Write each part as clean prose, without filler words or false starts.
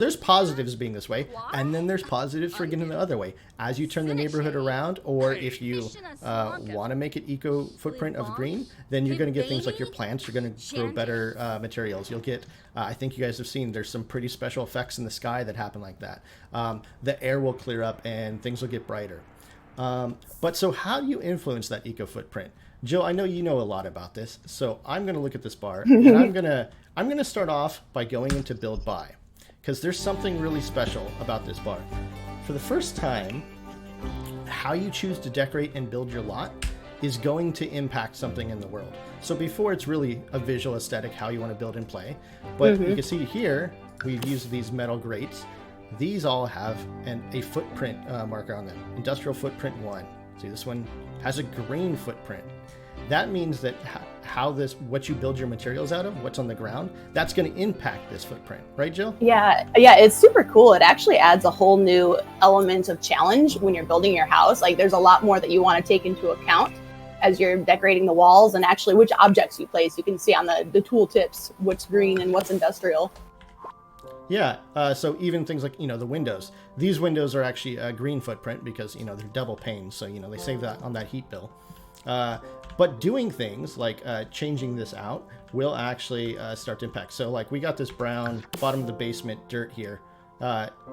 there's positives being this way, and then there's positives for getting the other way. As you turn the neighborhood around, or if you want to make it eco footprint of green, then you're going to get things like your plants are going to grow better materials. You'll get, I think you guys have seen, there's some pretty special effects in the sky that happen like that. The air will clear up and things will get brighter. But so how do you influence that eco footprint? Jill, I know you know a lot about this, so I'm going to look at this bar, and I'm going to start off by going into build by, because there's something really special about this bar. For the first time, how you choose to decorate and build your lot is going to impact something in the world. So before, it's really a visual aesthetic, how you want to build and play. But you can see here, we've used these metal grates. These all have a footprint marker on them. Industrial footprint 1. See, this one has a green footprint. That means that what you build your materials out of, what's on the ground, that's going to impact this footprint, right, Jill? Yeah, it's super cool. It actually adds a whole new element of challenge when you're building your house. Like, there's a lot more that you want to take into account as you're decorating the walls, and actually which objects you place. You can see on the tool tips what's green and what's industrial. Yeah, so even things like, the windows. These windows are actually a green footprint because, they're double panes, so, they save that on that heat bill. But doing things like changing this out will actually start to impact. So like we got this brown bottom of the basement dirt here.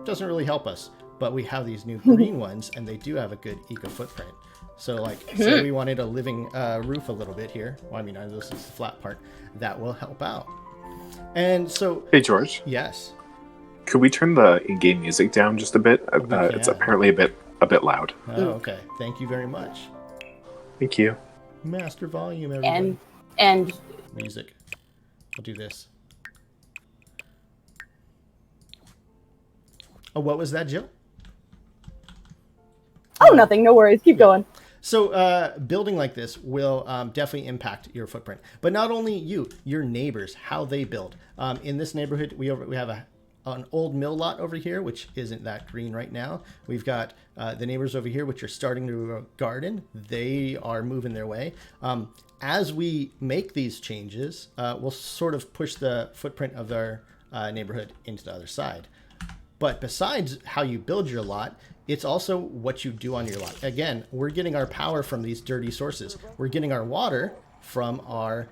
Doesn't really help us, but we have these new green ones and they do have a good eco footprint. So like say we wanted a living roof a little bit here. Well, I mean, this is the flat part. That will help out. And so... Hey, George. Yes? Could we turn the in-game music down just a bit? It's apparently a bit loud. Oh, okay. Thank you very much. Thank you. Master volume, everybody. And music. I'll do this. Oh, what was that, Jill? Oh, nothing. No worries. Keep going. So building like this will definitely impact your footprint. But not only you, your neighbors, how they build. In this neighborhood, we have an old mill lot over here, which isn't that green right now. We've got the neighbors over here, which are starting to garden. They are moving their way. As we make these changes, we'll sort of push the footprint of our neighborhood into the other side. But besides how you build your lot, it's also what you do on your lot. Again, we're getting our power from these dirty sources. We're getting our water from our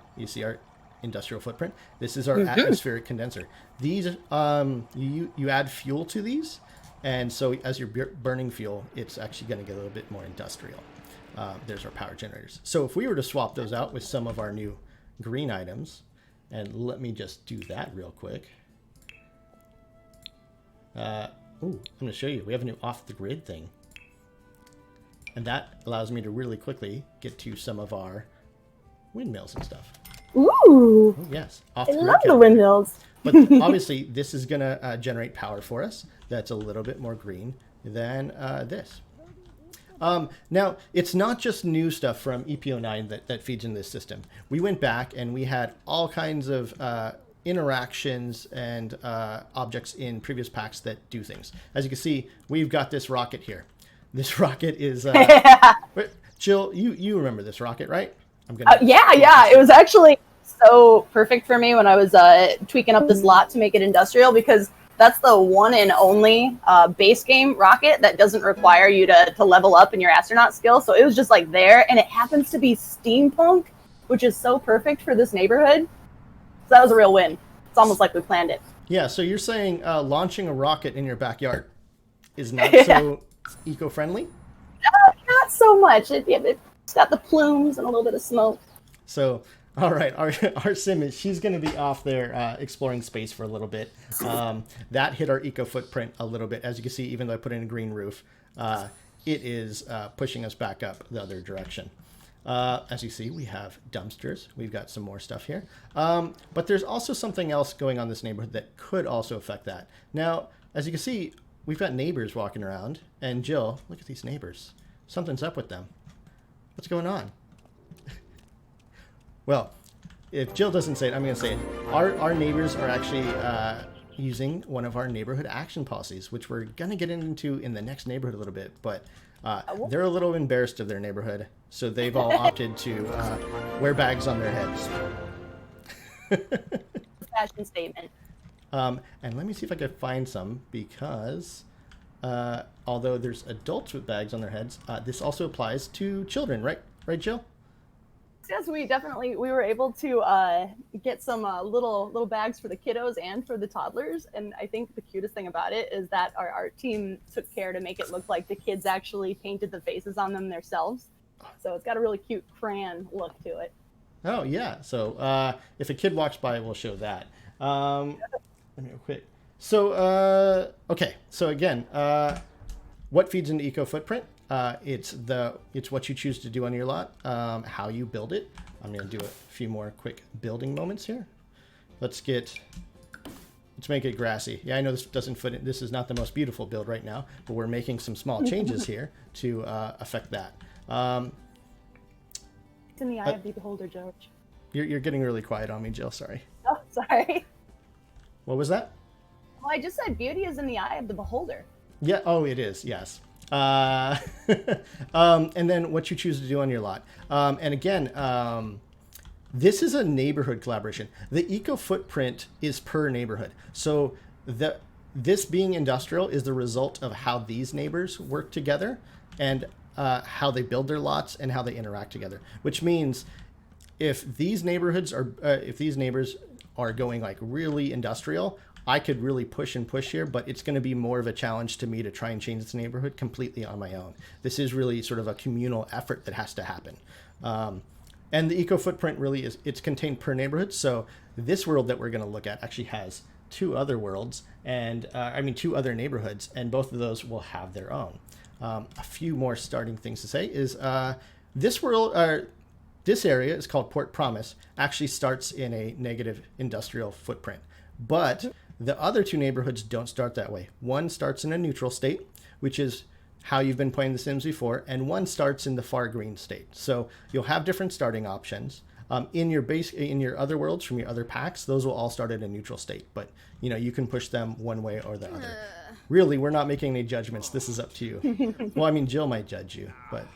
industrial footprint. This is our atmospheric condenser. These, you add fuel to these, and so as you're burning fuel, it's actually going to get a little bit more industrial. There's our power generators. So if we were to swap those out with some of our new green items, and let me just do that real quick. I'm going to show you. We have a new off-the-grid thing. And that allows me to really quickly get to some of our windmills and stuff. Ooh! Oh, yes. I love the windmills. But obviously, this is going to generate power for us. That's a little bit more green than this. Now, it's not just new stuff from EPO9 that feeds in this system. We went back and we had all kinds of interactions and objects in previous packs that do things. As you can see, we've got this rocket here. This rocket is... Jill, you remember this rocket, right? Yeah. It was actually so perfect for me when I was tweaking up this lot to make it industrial, because that's the one and only base game rocket that doesn't require you to level up in your astronaut skill. So it was just like there, and it happens to be steampunk, which is so perfect for this neighborhood. So that was a real win. It's almost like we planned it. Yeah, so you're saying launching a rocket in your backyard is not so eco-friendly? Not so much. It's got the plumes and a little bit of smoke. So, all right, our sim, she's going to be off there exploring space for a little bit. That hit our eco footprint a little bit. As you can see, even though I put in a green roof, it is pushing us back up the other direction. As you see, we have dumpsters. We've got some more stuff here. But there's also something else going on in this neighborhood that could also affect that. Now, as you can see, we've got neighbors walking around. And Jill, look at these neighbors. Something's up with them. What's going on? Well, if Jill doesn't say it, I'm going to say it. Our neighbors are actually using one of our neighborhood action policies, which we're going to get into in the next neighborhood a little bit. But they're a little embarrassed of their neighborhood, so they've all opted to wear bags on their heads. Fashion statement. And let me see if I can find some, because although there's adults with bags on their heads, this also applies to children, right? Right, Jill? Yes, we were able to get some little bags for the kiddos and for the toddlers. And I think the cutest thing about it is that our art team took care to make it look like the kids actually painted the faces on them themselves. So it's got a really cute crayon look to it. Oh, yeah. So if a kid walks by, we'll show that. Let me go quick. So, okay. So again, what feeds into eco footprint? It's what you choose to do on your lot, how you build it. I'm going to do a few more quick building moments here. Let's make it grassy. Yeah, I know this doesn't fit in. This is not the most beautiful build right now, but we're making some small changes here to affect that. It's in the eye of the beholder, George. You're getting really quiet on me, Jill. Sorry. Oh, sorry. What was that? Well, I just said beauty is in the eye of the beholder. Yeah. Oh, it is. Yes. And then what you choose to do on your lot. And again, this is a neighborhood collaboration. The eco footprint is per neighborhood. So this being industrial is the result of how these neighbors work together and how they build their lots and how they interact together. Which means if these neighbors are going like really industrial, I could really push here, but it's going to be more of a challenge to me to try and change this neighborhood completely on my own. This is really sort of a communal effort that has to happen. And the eco footprint really it's contained per neighborhood. So this world that we're going to look at actually has two other worlds and two other neighborhoods, and both of those will have their own. A few more starting things to say is this area is called Port Promise, actually starts in a negative industrial footprint. But the other two neighborhoods don't start that way. One starts in a neutral state, which is how you've been playing The Sims before, and one starts in the far green state. So you'll have different starting options. In your other worlds from your other packs, those will all start at a neutral state, but you can push them one way or the other. Really, we're not making any judgments. This is up to you. Well, I mean, Jill might judge you, but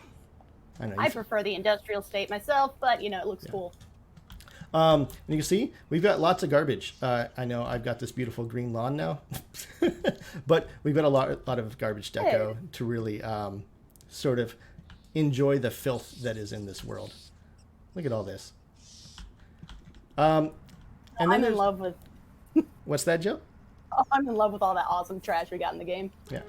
I don't know. I prefer the industrial state myself, but it looks cool. And you can see we've got lots of garbage. I know I've got this beautiful green lawn now, but we've got a lot of garbage deco to really sort of enjoy the filth that is in this world. Look at all this. And I'm in love with. What's that, Jill? Oh, I'm in love with all that awesome trash we got in the game. Yeah.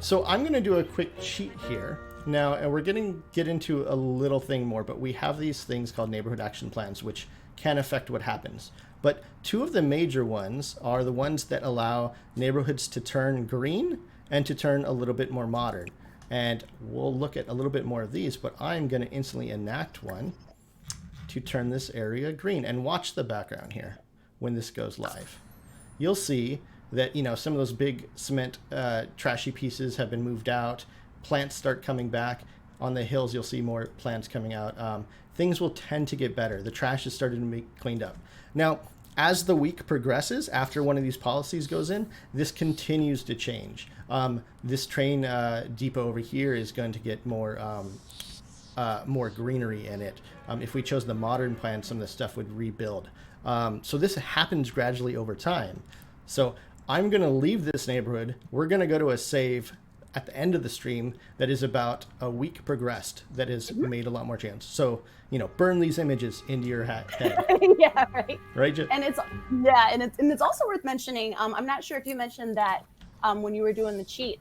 So I'm going to do a quick cheat here. Now, and we're get into a little thing more, but we have these things called neighborhood action plans, which can affect what happens. But two of the major ones are the ones that allow neighborhoods to turn green and to turn a little bit more modern. And we'll look at a little bit more of these, but I'm going to instantly enact one to turn this area green. And watch the background here when this goes live. You'll see that, some of those big cement trashy pieces have been moved out. Plants start coming back. On the hills, you'll see more plants coming out. Things will tend to get better. The trash is starting to be cleaned up. Now, as the week progresses, after one of these policies goes in, this continues to change. This train depot over here is going to get more greenery in it. If we chose the modern plan, some of the stuff would rebuild. So this happens gradually over time. So I'm going to leave this neighborhood. We're going to go to a save at the end of the stream that is about a week progressed, that has made a lot more chance. So, burn these images into your head. Yeah, right. Right, Jen? And it's also worth mentioning, I'm not sure if you mentioned that when you were doing the cheat,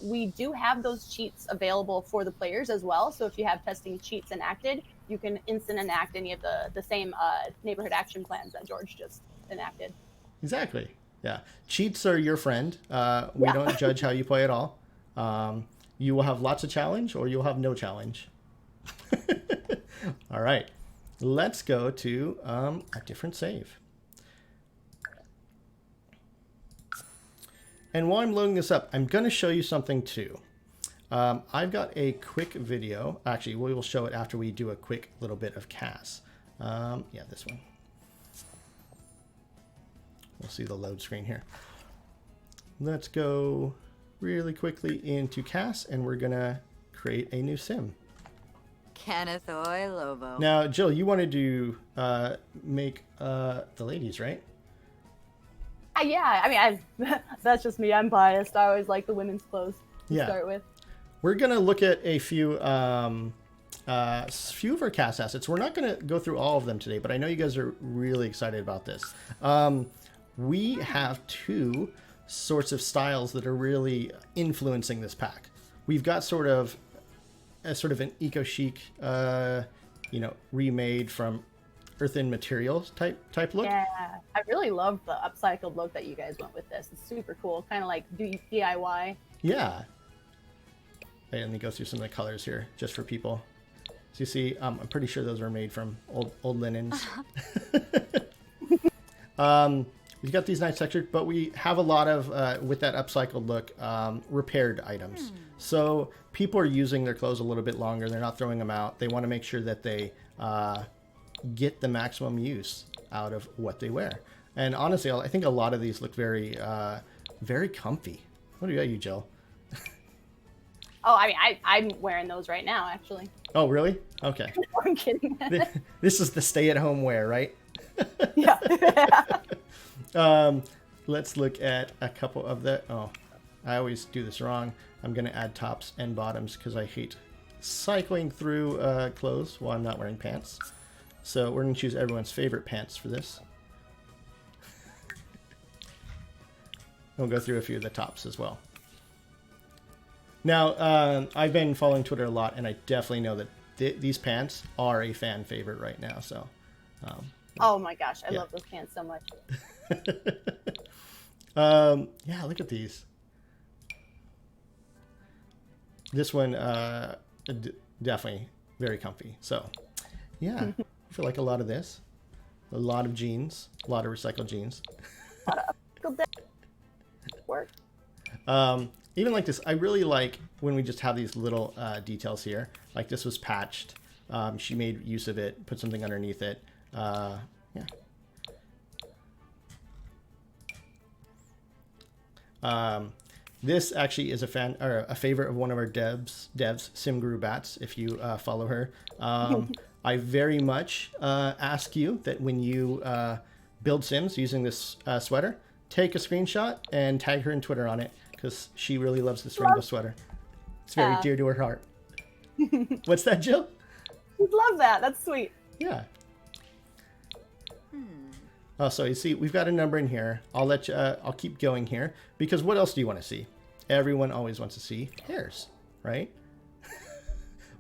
we do have those cheats available for the players as well. So if you have testing cheats enacted, you can instant enact any of the same neighborhood action plans that George just enacted. Exactly. Yeah. Cheats are your friend. We don't judge how you play at all. You will have lots of challenge or you'll have no challenge. All right. Let's go to a different save. And while I'm loading this up, I'm going to show you something too. I've got a quick video. Actually, we will show it after we do a quick little bit of CAS. Yeah, this one. We'll see the load screen here. Let's go really quickly into CAS, and we're going to create a new sim. Kenneth Oy Lobo. Now, Jill, you wanted to make the ladies, right? Yeah, I mean, that's just me. I'm biased. I always like the women's clothes to start with. We're gonna look at a few of our cast assets. We're not gonna go through all of them today, but I know you guys are really excited about this. We have two sorts of styles that are really influencing this pack. We've got sort of an eco chic, remade from earthen materials type look. Yeah, I really love the upcycled look that you guys went with this. It's super cool, kind of like DIY. Yeah. Let me go through some of the colors here just for people. So you see, I'm pretty sure those were made from old linens. We've got these nice textures, but we have a lot of, with that upcycled look, repaired items. So people are using their clothes a little bit longer. They're not throwing them out. They want to make sure that they get the maximum use out of what they wear. And honestly, I think a lot of these look very, very comfy. What about you, Jill? Oh, I mean, I'm wearing those right now, actually. Oh, really? Okay. I'm kidding. This is the stay-at-home wear, right? Yeah. Let's look at a couple of the... Oh, I always do this wrong. I'm going to add tops and bottoms because I hate cycling through clothes while I'm not wearing pants. So we're going to choose everyone's favorite pants for this. We'll go through a few of the tops as well. Now, I've been following Twitter a lot, and I definitely know that these pants are a fan favorite right now. So, oh my gosh, I love those pants so much. Yeah, look at these. This one, definitely very comfy. So, yeah, I feel like a lot of this, a lot of jeans, a lot of recycled jeans. Work. Even like this, I really like when we just have these little details here. Like this was patched. She made use of it, put something underneath it. Yeah. This actually is a favorite of one of our devs, Simguru Bats, if you follow her. I very much ask you that when you build Sims using this sweater, take a screenshot and tag her in Twitter on it, because she really loves this rainbow sweater. It's very dear to her heart. What's that, Jill? Love that. That's sweet. Yeah. Oh, so you see, we've got a number in here. I'll let you. I'll keep going here, because what else do you want to see? Everyone always wants to see hairs, right?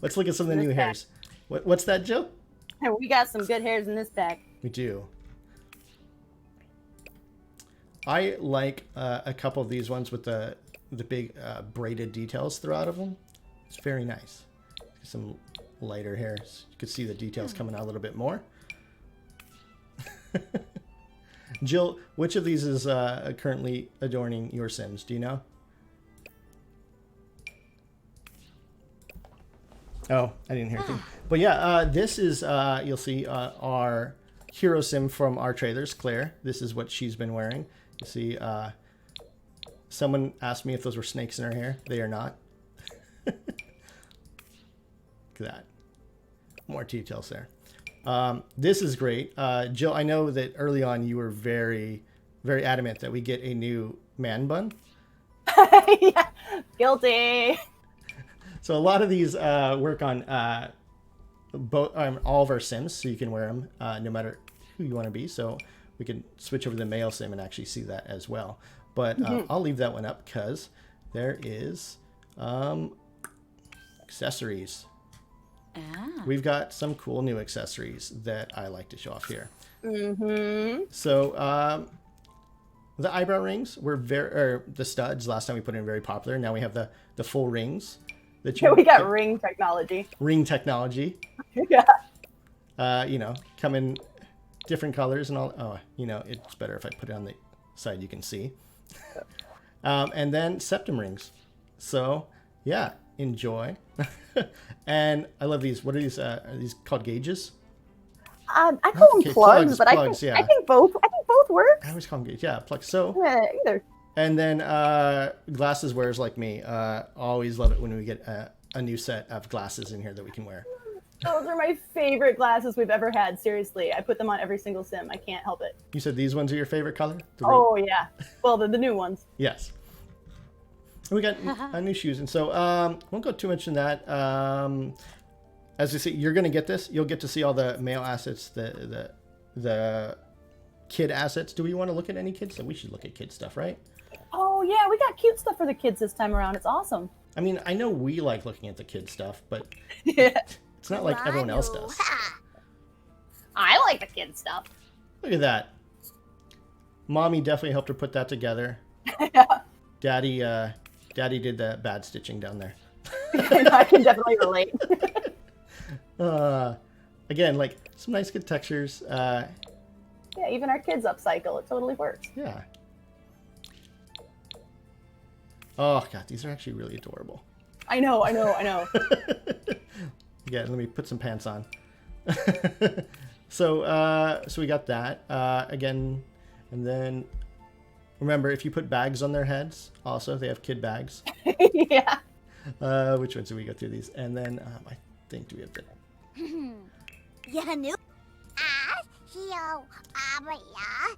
Let's look at some of the new hairs. What's that, Jill? We got some good hairs in this pack. We do. I like a couple of these ones with the big braided details throughout of them. It's very nice. Some lighter hairs. You can see the details coming out a little bit more. Jill, which of these is currently adorning your Sims? Do you know? Oh, I didn't hear anything. But yeah, this is, you'll see our hero Sim from our trailers, Claire. This is what she's been wearing. You see, someone asked me if those were snakes in her hair. They are not. Look at that. More details there. This is great. Jill, I know that early on you were very, very adamant that we get a new man bun. Yeah, guilty. So a lot of these work on all of our Sims, so you can wear them no matter who you want to be. So we can switch over to the male Sim and actually see that as well. But I'll leave that one up because there is accessories. We've got some cool new accessories that I like to show off here. So the eyebrow rings were the studs. Last time we put in very popular. Now we have the full rings. We got ring technology. Ring technology. Yeah. Come in different colors and all. Oh, it's better if I put it on the side you can see. And then septum rings. So yeah, enjoy. And I love these. What are these? Are these called gauges? I call them plugs, but plugs, I think both work. I always call them gauges. Yeah, plugs. So either. And then glasses wearers like me always love it when we get a new set of glasses in here that we can wear. Those are my favorite glasses we've ever had. Seriously, I put them on every single sim. I can't help it. You said these ones are your favorite color? Oh yeah. Well, the new ones. Yes. We got new shoes, and so won't go too much in that. As I say, you're gonna get this. You'll get to see all the male assets, the kid assets. Do we want to look at any kids? So we should look at kid stuff, right? Oh yeah, we got cute stuff for the kids this time around. It's awesome. I mean, I know we like looking at the kid stuff, but Yeah. it's not like everyone else does. I like the kid stuff. Look at that. Mommy definitely helped her put that together. Yeah. Daddy did the bad stitching down there. I can definitely relate. Again, like some nice good textures. Yeah, even our kids upcycle. It totally works. Yeah. Oh god, these are actually really adorable. I know. Yeah, let me put some pants on. So we got that again, and then remember if you put bags on their heads, also they have kid bags. Yeah. Which ones do we go through these? And then I think do we have the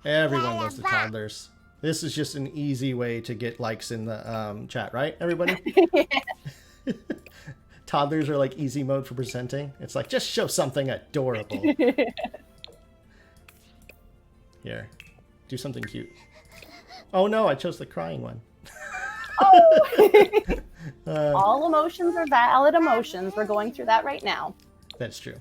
everyone loves the toddlers. This is just an easy way to get likes in the chat, right, everybody? Toddlers are like easy mode for presenting. It's like, just show something adorable. Here, do something cute. Oh no, I chose the crying one. Oh. All emotions are valid emotions. We're going through that right now. That's true.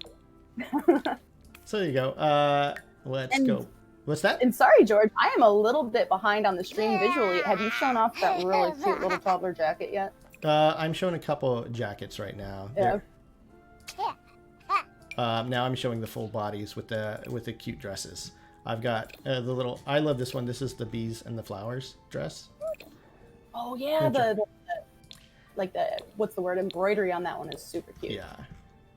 So there you go. Let's go. What's that? And sorry, George, I am a little bit behind on the stream visually. Have you shown off that really cute little toddler jacket yet? I'm showing a couple jackets right now. Yeah. Now I'm showing the full bodies with the cute dresses. I've got the little. I love this one. This is the bees and the flowers dress. Oh yeah, the what's the word? Embroidery on that one is super cute. Yeah.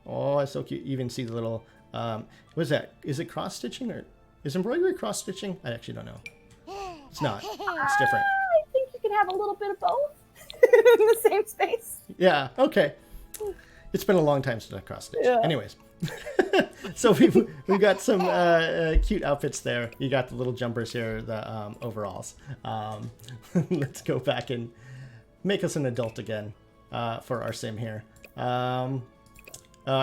Oh, it's so cute. You even see the little. What is that? Is it cross stitching or is embroidery cross stitching? I actually don't know. It's not. It's different. I think you can have a little bit of both in the same space. Yeah. Okay. It's been a long time since I cross stitched. Yeah. Anyways. So we've got some cute outfits there. You got the little jumpers here, the overalls. Let's go back and make us an adult again for our sim here. I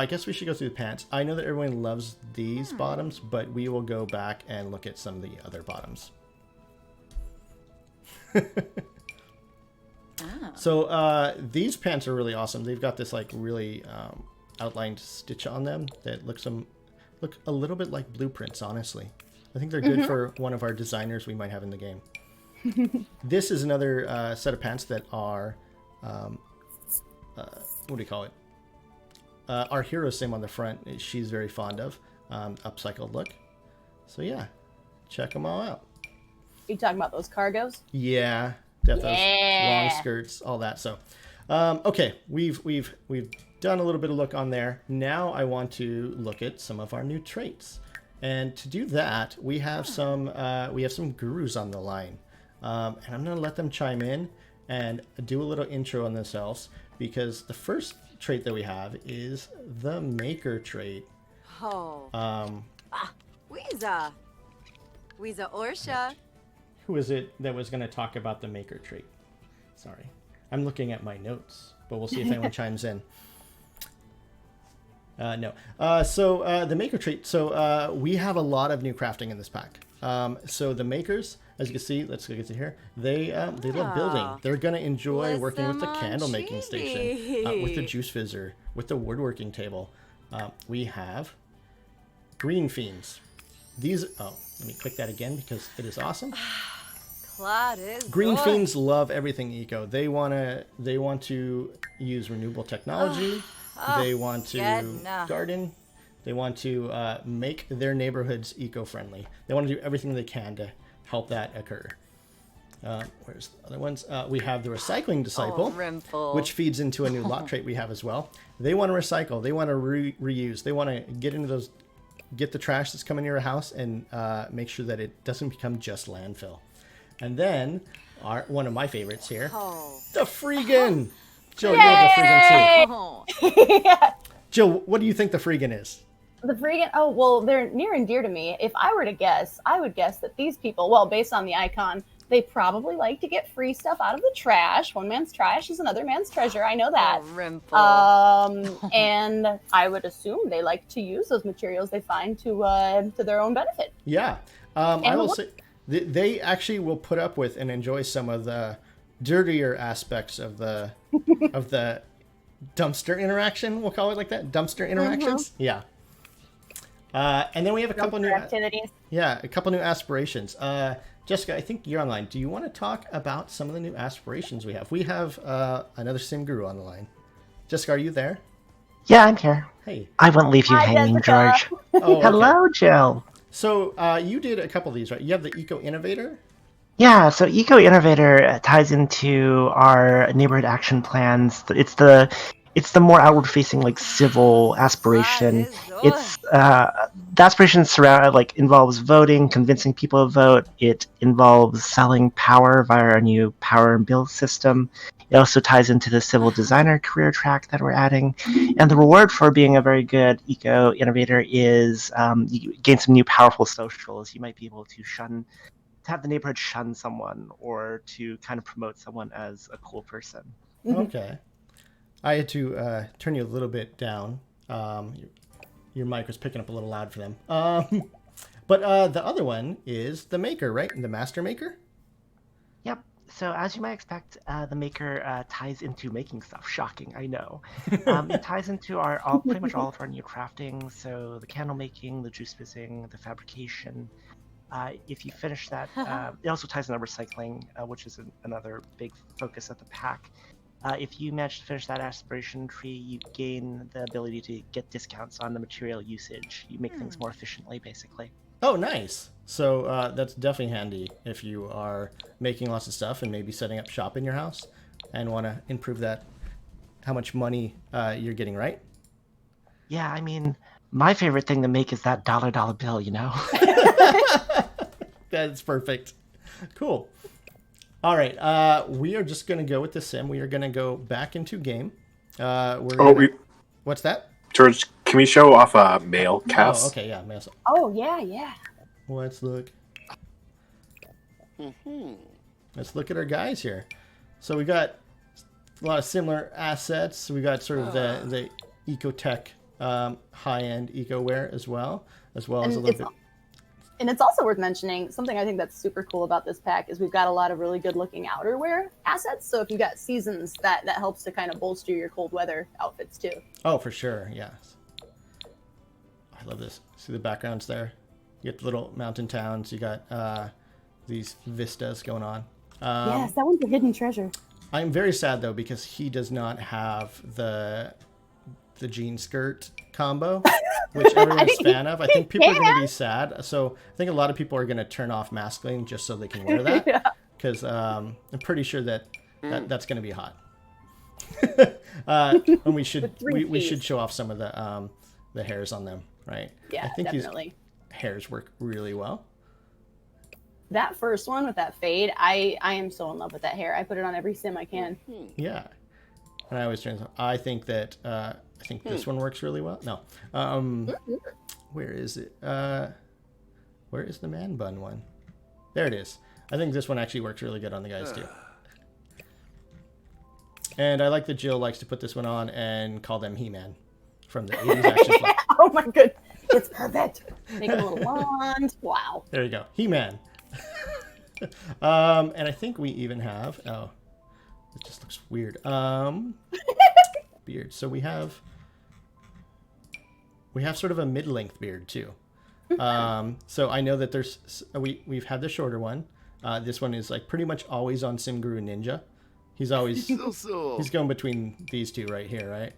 guess we should go through the pants. I know that everyone loves these bottoms, but we will go back and look at some of the other bottoms. So these pants are really awesome. They've got this like really outlined stitch on them that look a little bit like blueprints, honestly. I think they're good for one of our designers we might have in the game. This is another set of pants that are what do you call it? Our hero sim on the front, she's very fond of. Upcycled look. So yeah, check them all out. You talking about those cargos? Yeah, definitely. Long skirts, all that. So, okay, we've done a little bit of look on there. Now I want to look at some of our new traits, and to do that, we have some gurus on the line, and I'm gonna let them chime in and do a little intro on themselves because the first trait that we have is the maker trait. Weeza Orsha. Who is it that was going to talk about the maker trait? Sorry. I'm looking at my notes, but we'll see if anyone chimes in. No. So the maker trait. So we have a lot of new crafting in this pack. So the makers, as you can see, let's go get to here. They love building. They're going to enjoy working with the candle making station, with the juice fizzer, with the woodworking table. We have green fiends. These. Oh, let me click that again because it is awesome. Green fiends love everything eco. They want to use renewable technology. They want to garden. They want to make their neighborhoods eco-friendly. They want to do everything they can to help that occur. Where's the other ones? We have the recycling disciple, which feeds into a new lot trait we have as well. They want to recycle. They want to reuse. They want to get the trash that's coming to your house and make sure that it doesn't become just landfill. And then one of my favorites here, the freegan. Joe, you're the freegan too. Jill, what do you think the freegan is? The freegan, oh, well, they're near and dear to me. If I were to guess, I would guess that these people, well, based on the icon, they probably like to get free stuff out of the trash. One man's trash is another man's treasure. I know that. And I would assume they like to use those materials they find to their own benefit. Yeah. I will say they actually will put up with and enjoy some of the dirtier aspects of the of the dumpster interaction. We'll call it like that. Dumpster interactions. Yeah. And then we have a couple new activities. Yeah, a couple new aspirations. Jessica, I think you're online. Do you want to talk about some of the new aspirations we have? We have another sim guru on the line. Jessica, are you there? Yeah, I'm here. Hey. I wouldn't leave you hanging, Jessica. George. Oh, okay. Hello, Jill. So you did a couple of these, right? You have the Eco Innovator. Yeah, so Eco Innovator ties into our neighborhood action plans. It's the more outward-facing, like civil aspiration. It's the aspiration involves voting, convincing people to vote. It involves selling power via our new power and bill system. It also ties into the civil designer career track that we're adding. And the reward for being a very good eco innovator is you gain some new powerful socials. You might be able to have the neighborhood shun someone or to kind of promote someone as a cool person. Okay. I had to turn you a little bit down. Your mic was picking up a little loud for them. But the other one is the maker, right? The master maker? Yep. So as you might expect, the maker ties into making stuff. Shocking, I know. It ties into pretty much all of our new crafting. So the candle making, the juice fizzing, the fabrication. If you finish that, it also ties into recycling, which is another big focus of the pack. If you manage to finish that aspiration tree, you gain the ability to get discounts on the material usage. You make things more efficiently, basically. Oh, nice. So that's definitely handy if you are making lots of stuff and maybe setting up shop in your house and want to improve that, how much money you're getting, right? Yeah, I mean, my favorite thing to make is that dollar bill, you know? That's perfect. Cool. All right, we are just going to go with the sim. We are going to go back into game. What's that? George, can we show off a male cast? Oh, okay, yeah. Male. Oh, yeah. Let's look. Let's look at our guys here. So we got a lot of similar assets. We got sort of the eco-tech high-end eco-wear as well as a little bit. And it's also worth mentioning, something I think that's super cool about this pack is we've got a lot of really good looking outerwear assets. So if you've got seasons, that helps to kind of bolster your cold weather outfits too. Oh, for sure. Yeah. I love this. See the backgrounds there? You get the little mountain towns. You got these vistas going on. Yes, that one's a hidden treasure. I'm very sad though, because he does not have the jean skirt combo, which everyone's a fan of. I think people are going to be sad. So I think a lot of people are going to turn off masculine just so they can wear that. Because I'm pretty sure that's going to be hot. And we should show off some of the hairs on them, right? Yeah, I think definitely. These hairs work really well. That first one with that fade, I am so in love with that hair. I put it on every sim I can. Yeah. And I always turn. I think that this one works really well. No, where is it? Where is the man bun one? There it is. I think this one actually works really good on the guys too. And I like that Jill likes to put this one on and call them He-Man from the 80s action film. Oh my good, it's perfect. Make a little wand. Wow. There you go, He-Man. And I think we even have. Oh. It just looks weird. Beard. So we have sort of a mid-length beard too. So I know that we've had the shorter one. This one is like pretty much always on SimGuru Ninja. He's always he's going between these two right here, right?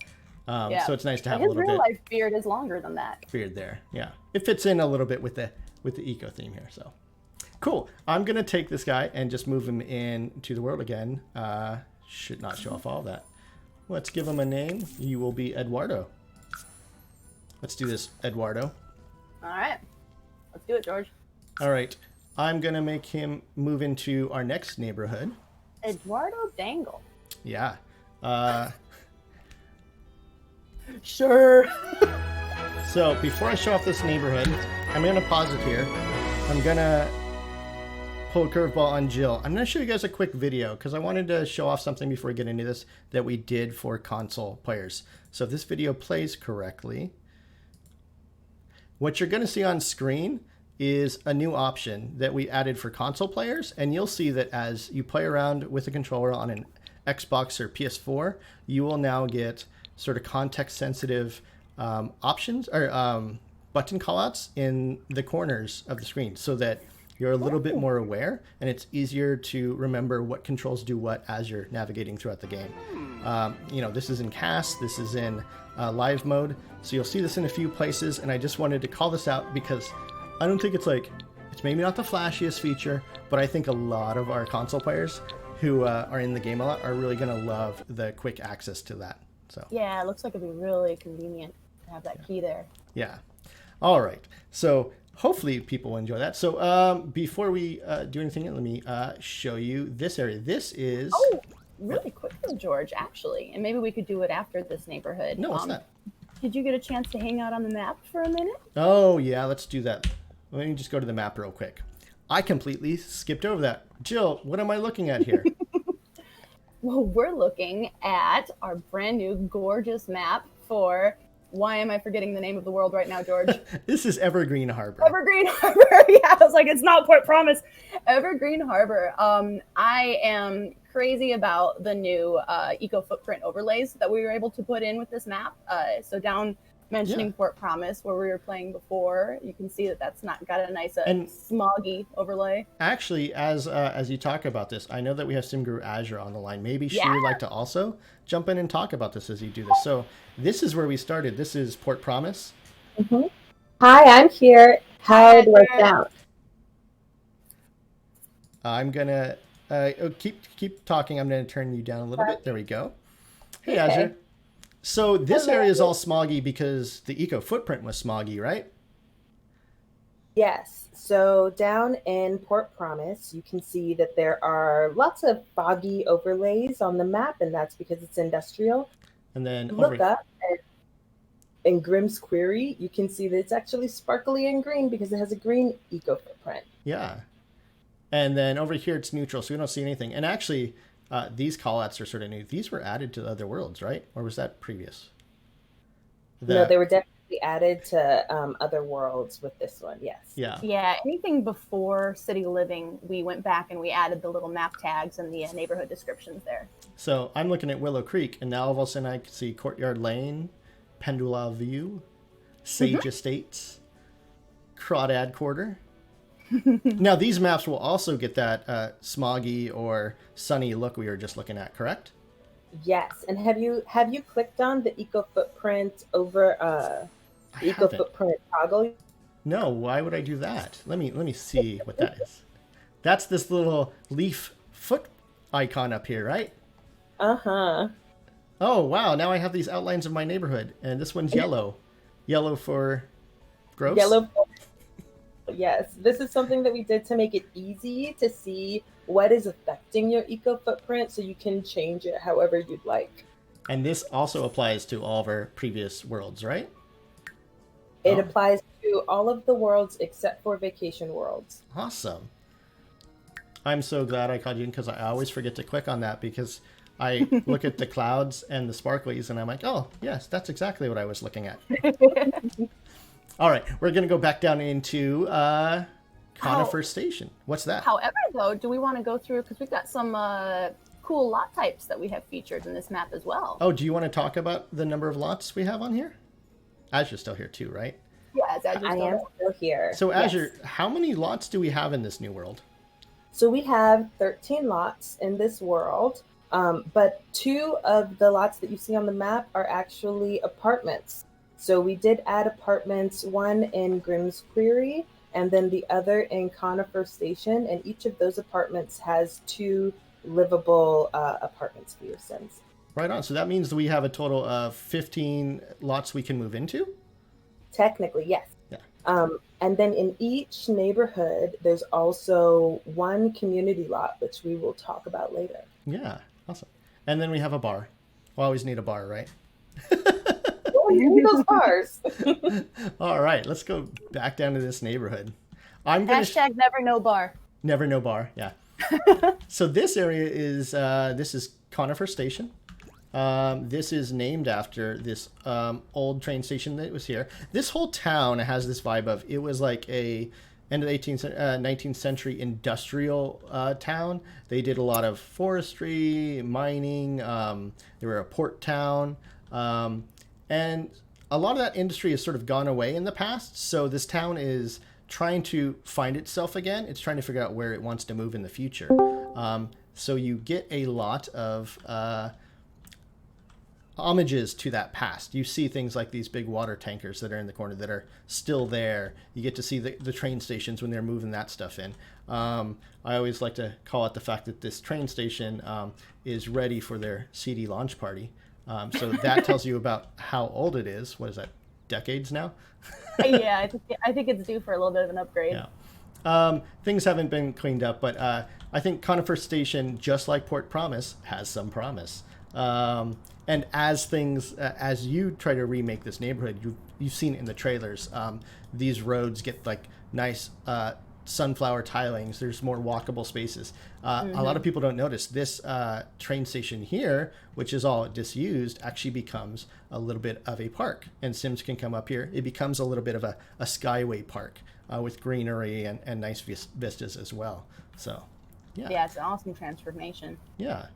Yeah. So it's nice to have a his little real bit life beard is longer than that. beard there. Yeah, it fits in a little bit with the eco theme here. So cool. I'm gonna take this guy and just move him into the world again. Should not show off all that. Let's give him a name. You will be Eduardo. Let's do this, Eduardo. All right. Let's do it, George. All right. I'm going to make him move into our next neighborhood. Eduardo Dangle. Yeah. Sure. So before I show off this neighborhood, I'm going to pause it here. I'm going to pull a curveball on Jill. I'm going to show you guys a quick video because I wanted to show off something before we get into this that we did for console players. So if this video plays correctly, what you're going to see on screen is a new option that we added for console players. And you'll see that as you play around with a controller on an Xbox or PS4, you will now get sort of context sensitive options or button callouts in the corners of the screen so that you're a little bit more aware and it's easier to remember what controls do what as you're navigating throughout the game. You know, this is in cast, this is in live mode, so you'll see this in a few places, and I just wanted to call this out because I don't think it's maybe not the flashiest feature, but I think a lot of our console players who are in the game a lot are really going to love the quick access to that. So Yeah, it looks like it'd be really convenient to have that key there. yeah. All right. So hopefully people will enjoy that. So before we do anything, let me show you this area. This is... Oh, really quick though, George, actually. And maybe we could do it after this neighborhood. No, it's not. Did you get a chance to hang out on the map for a minute? Oh, yeah, let's do that. Let me just go to the map real quick. I completely skipped over that. Jill, what am I looking at here? Well, we're looking at our brand new gorgeous map for... Why am I forgetting the name of the world right now, George? This is Evergreen Harbor. Evergreen Harbor. Yeah, I was like, it's not Port Promise. Evergreen Harbor. I am crazy about the new eco footprint overlays that we were able to put in with this map. So down mentioning Port Promise, where we were playing before, you can see that that's not got a nice smoggy overlay. Actually, as you talk about this, I know that we have SimGuru Azure on the line. Maybe she would like to also jump in and talk about this as you do this. So this is where we started. This is Port Promise. Mm-hmm. Hi, I'm here. How do I sound? I'm gonna keep talking. I'm gonna turn you down a little bit. There we go. Hey, okay. Azure. So this area is all smoggy because the eco footprint was smoggy, right? Yes. So down in Port Promise, you can see that there are lots of foggy overlays on the map, and that's because it's industrial. And then look up in Grimm's Query, you can see that it's actually sparkly and green because it has a green eco footprint. Yeah. And then over here, it's neutral, so we don't see anything. And actually, these callouts are sort of new. These were added to the other worlds, right? Or was that previous? No, they were definitely added to other worlds with this one, yes. Yeah. Yeah, anything before City Living, we went back and we added the little map tags and the neighborhood descriptions there. So I'm looking at Willow Creek, and now all of a sudden I can see Courtyard Lane, Pendula View, Sage Estates, Crawdad Quarter. Now these maps will also get that smoggy or sunny look we were just looking at, correct? Yes. And have you clicked on the eco footprint over eco footprint toggle? No, why would I do that? Let me see what that is. That's this little leaf foot icon up here, right? Uh-huh. Oh, wow. Now I have these outlines of my neighborhood, and this one's yellow. Yellow for gross? Yellow for... Yes. This is something that we did to make it easy to see what is affecting your eco footprint so you can change it however you'd like. And this also applies to all of our previous worlds, right? It applies to all of the worlds except for vacation worlds. Awesome. I'm so glad I called you in because I always forget to click on that because I look at the clouds and the sparklies and I'm like, oh, yes, that's exactly what I was looking at. All right, we're going to go back down into Conifer Station. What's that? However, though, do we want to go through, because we've got some cool lot types that we have featured in this map as well. Oh, do you want to talk about the number of lots we have on here? Azure's still here too, right? Yeah, I am still here. So Azure, how many lots do we have in this new world? So we have 13 lots in this world, but 2 of the lots that you see on the map are actually apartments. So we did add apartments, one in Grimm's Query, and then the other in Conifer Station, and each of those apartments has 2 livable apartments for your Sims. Right on. So that means that we have a total of 15 lots we can move into? Technically, yes. Yeah. And then in each neighborhood, there's also 1 community lot, which we will talk about later. Yeah, awesome. And then we have a bar. We always need a bar, right? we need those bars. All right, let's go back down to this neighborhood. I'm gonna Hashtag never no bar. never no bar. Yeah. So this area is this is Conifer Station. This is named after this old train station that was here. This whole town has this vibe of it was like a end of the 19th century industrial town. They did a lot of forestry, mining. They were a port town. And a lot of that industry has sort of gone away in the past. So this town is trying to find itself again. It's trying to figure out where it wants to move in the future. So you get a lot of homages to that past. You see things like these big water tankers that are in the corner that are still there. You get to see the train stations when they're moving that stuff in. I always like to call out the fact that this train station is ready for their CD launch party. So that tells you about how old it is. What is that, decades now? Yeah, I think it's due for a little bit of an upgrade. Yeah. Things haven't been cleaned up, but I think Conifer Station, just like Port Promise, has some promise. And as you try to remake this neighborhood, you've seen it in the trailers, these roads get like nice sunflower tilings. There's more walkable spaces. A lot of people don't notice this train station here, which is all disused, actually becomes a little bit of a park. And Sims can come up here. It becomes a little bit of a skyway park with greenery and nice vistas as well. So, yeah. Yeah, it's an awesome transformation. Yeah.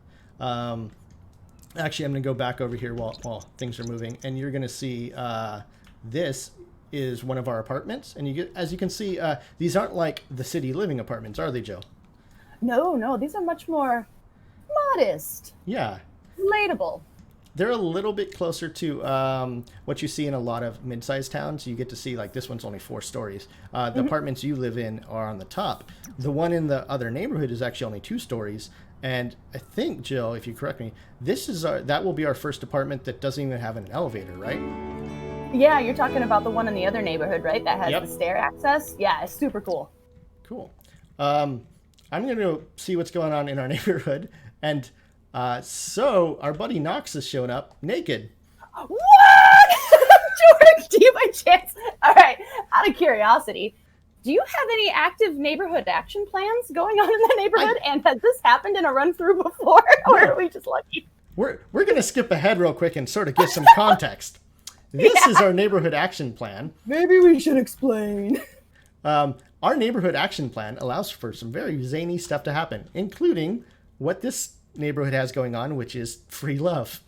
Actually, I'm going to go back over here while things are moving, and you're going to see this is one of our apartments. And as you can see, these aren't like the city living apartments, are they, Joe? No, these are much more modest. Yeah. Relatable. They're a little bit closer to what you see in a lot of mid-sized towns. You get to see, like, this one's only 4 stories. The apartments you live in are on the top. The one in the other neighborhood is actually only 2 stories. And I think, Jill, if you correct me, that will be our first apartment that doesn't even have an elevator, right? Yeah, you're talking about the one in the other neighborhood, right? That has the stair access? Yeah, it's super cool. Cool. I'm going to go see what's going on in our neighborhood. And so our buddy Knox has shown up naked. What? George, do you by chance? All right, out of curiosity, do you have any active neighborhood action plans going on in the neighborhood? And has this happened in a run-through before? Or are we just lucky? We're going to skip ahead real quick and sort of give some context. This is our neighborhood action plan. Maybe we should explain. Our neighborhood action plan allows for some very zany stuff to happen, including what this neighborhood has going on, which is free love.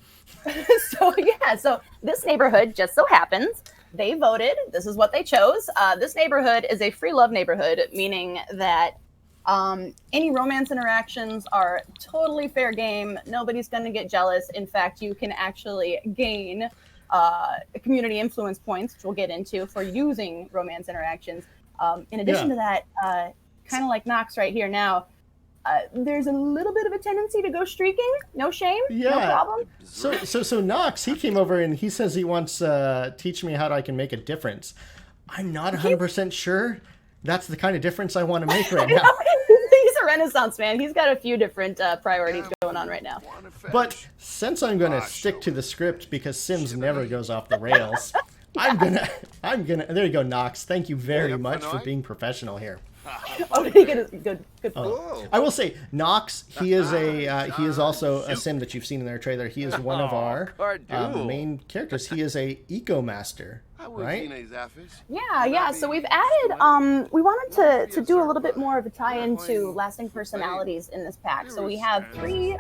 So this neighborhood just so happens, they voted. This is what they chose. This neighborhood is a free love neighborhood, meaning that any romance interactions are totally fair game. Nobody's going to get jealous. In fact, you can actually gain community influence points, which we'll get into, for using romance interactions. In addition to that, kind of like Knox right here now, there's a little bit of a tendency to go streaking. No shame. Yeah. No problem. So Knox, he came over and he says he wants teach me how I can make a difference. I'm not 100% sure that's the kind of difference I want to make right now. He's a Renaissance man. He's got a few different priorities going on right now. But since I'm going to stick to the script because Sims never goes off the rails, I'm gonna. There you go, Knox. Thank you very much for being professional here. Good. I will say, Knox. He is also a Sim that you've seen in their trailer. He is one of our main characters. He is a eco master, right? Yeah. So we've added. We wanted to do a little bit more of a tie-in to lasting personalities in this pack. So we have 3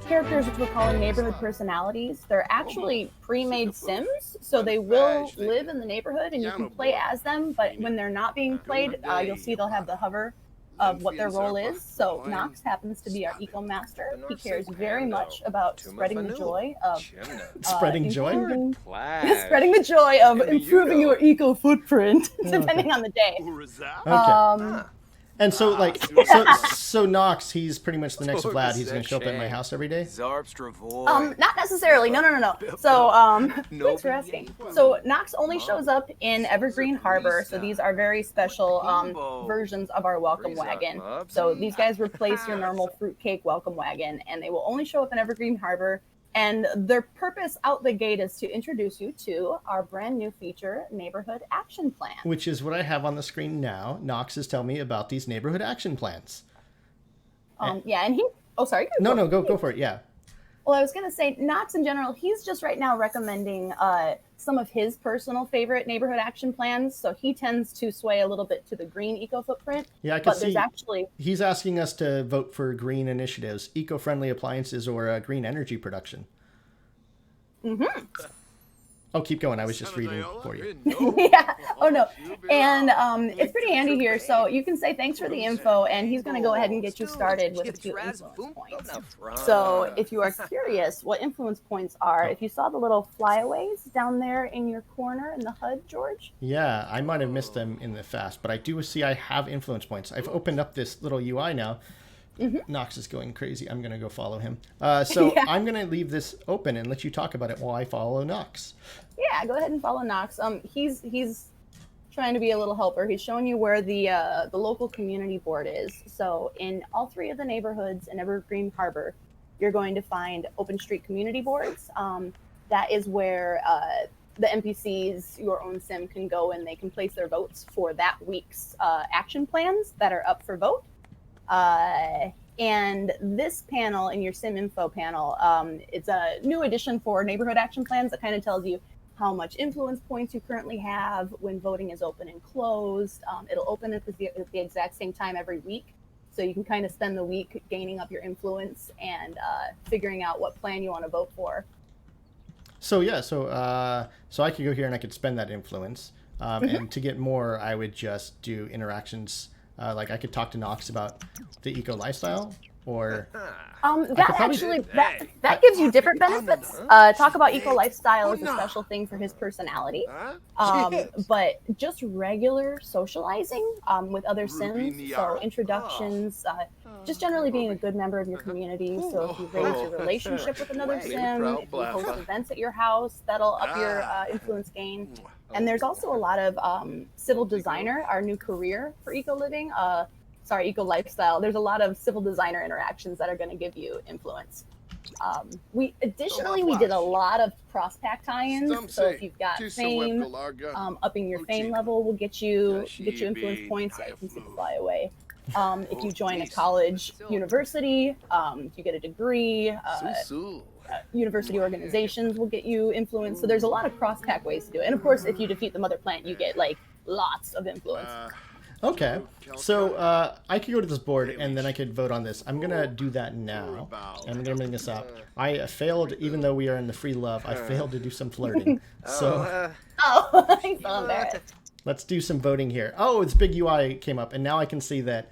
characters which we're calling neighborhood personalities. They're actually pre-made Sims, so they will live in the neighborhood and you can play as them. But when they're not being played, you'll see they'll have the hover of what their role is. So Knox happens to be our eco master. He cares very much about spreading the joy of spreading joy of improving your eco footprint, depending on the day. Okay. And so so Knox, he's pretty much the next Vlad. He's going to show up at my house every day. Not necessarily. No. So, thanks for asking. So Knox only shows up in Evergreen Harbor. So these are very special versions of our welcome wagon. So these guys replace your normal fruitcake welcome wagon, and they will only show up in Evergreen Harbor. And their purpose out the gate is to introduce you to our brand new feature, Neighborhood Action Plan. Which is what I have on the screen now. Knox is telling me about these neighborhood action plans. Yeah, and he... Oh, sorry. No, go for it, yeah. Well, I was going to say, Knox in general, he's just right now recommending some of his personal favorite neighborhood action plans. So he tends to sway a little bit to the green eco footprint. Yeah, I can see. Actually... He's asking us to vote for green initiatives, eco-friendly appliances, or green energy production. Mm-hmm. Oh, keep going. I was just reading for you. Yeah. Oh, no. And it's pretty handy here. So you can say thanks for the info, and he's going to go ahead and get you started with a few influence points. So if you are curious what influence points are, if you saw the little flyaways down there in your corner in the HUD, George? Yeah, I might have missed them in the fast, but I do see I have influence points. I've opened up this little UI now. Knox is going crazy. I'm going to go follow him. So yeah. I'm going to leave this open and let you talk about it while I follow Knox. Yeah, go ahead and follow Knox. He's trying to be a little helper. He's showing you where the local community board is. So in all 3 of the neighborhoods in Evergreen Harbor, you're going to find open street community boards. That is where the NPCs, your own sim, can go and they can place their votes for that week's action plans that are up for vote. And this panel in your sim info panel, it's a new addition for neighborhood action plans that kind of tells you how much influence points you currently have when voting is open and closed. It'll open at the exact same time every week. So you can kind of spend the week gaining up your influence and figuring out what plan you want to vote for. So yeah, so I could go here and I could spend that influence. And to get more, I would just do interactions. Like I could talk to Knox about the eco lifestyle, or that gives you different benefits. Talk about eco lifestyle is a special thing for his personality, but just regular socializing with other sims, so introductions, just generally being a good member of your community. So if you raise your relationship with another sim, if you host events at your house, that'll up your influence gain. And there's also a lot of civil designer, our new career for eco living. Eco lifestyle. There's a lot of civil designer interactions that are going to give you influence. We did a lot of cross pack tie-ins. So if you've got fame, upping your fame level will get you influence points. So you can simplify away. If you join a college, university, you get a degree. University organizations will get you influence. So there's a lot of cross-pack ways to do it. And of course, if you defeat the mother plant, you get like lots of influence. Okay, so I could go to this board and then I could vote on this. I'm gonna do that now. I'm gonna bring this up. I failed, even though we are in the free love, I failed to do some flirting. So let's do some voting here. Oh, this big UI came up, and now I can see that.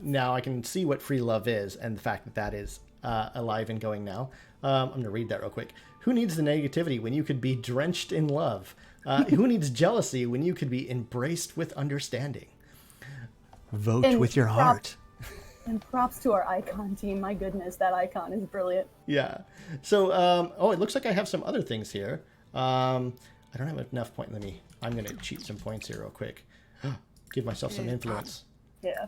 Now I can see what free love is, and the fact that that is alive and going now. I'm going to read that real quick. Who needs the negativity when you could be drenched in love? Who needs jealousy when you could be embraced with understanding? Vote with your heart. And props to our icon team. My goodness, that icon is brilliant. Yeah. So, it looks like I have some other things here. I don't have enough point. I'm going to cheat some points here real quick. Give myself some influence. Yeah.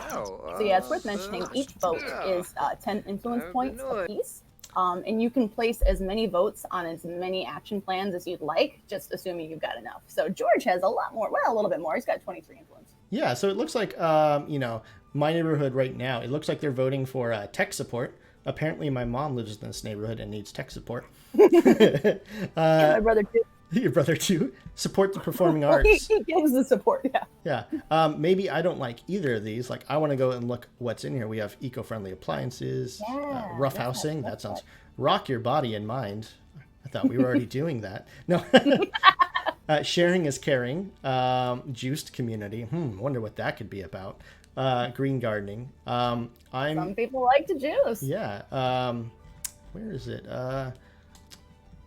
So yeah, it's worth mentioning each vote is 10 influence points apiece. And you can place as many votes on as many action plans as you'd like, just assuming you've got enough. So George has a lot more, well, a little bit more. He's got 23 influence. Yeah, so it looks like, my neighborhood right now, it looks like they're voting for tech support. Apparently my mom lives in this neighborhood and needs tech support. My brother too. Your brother too? Support the performing arts. He gives the support, yeah. Yeah. Maybe I don't like either of these. Like, I want to go and look what's in here. We have eco-friendly appliances, rough housing. That sounds... Rock your body and mind. I thought we were already doing that. No. Sharing is caring. Juiced community. Wonder what that could be about. Green gardening. Some people like to juice. Yeah. Where is it?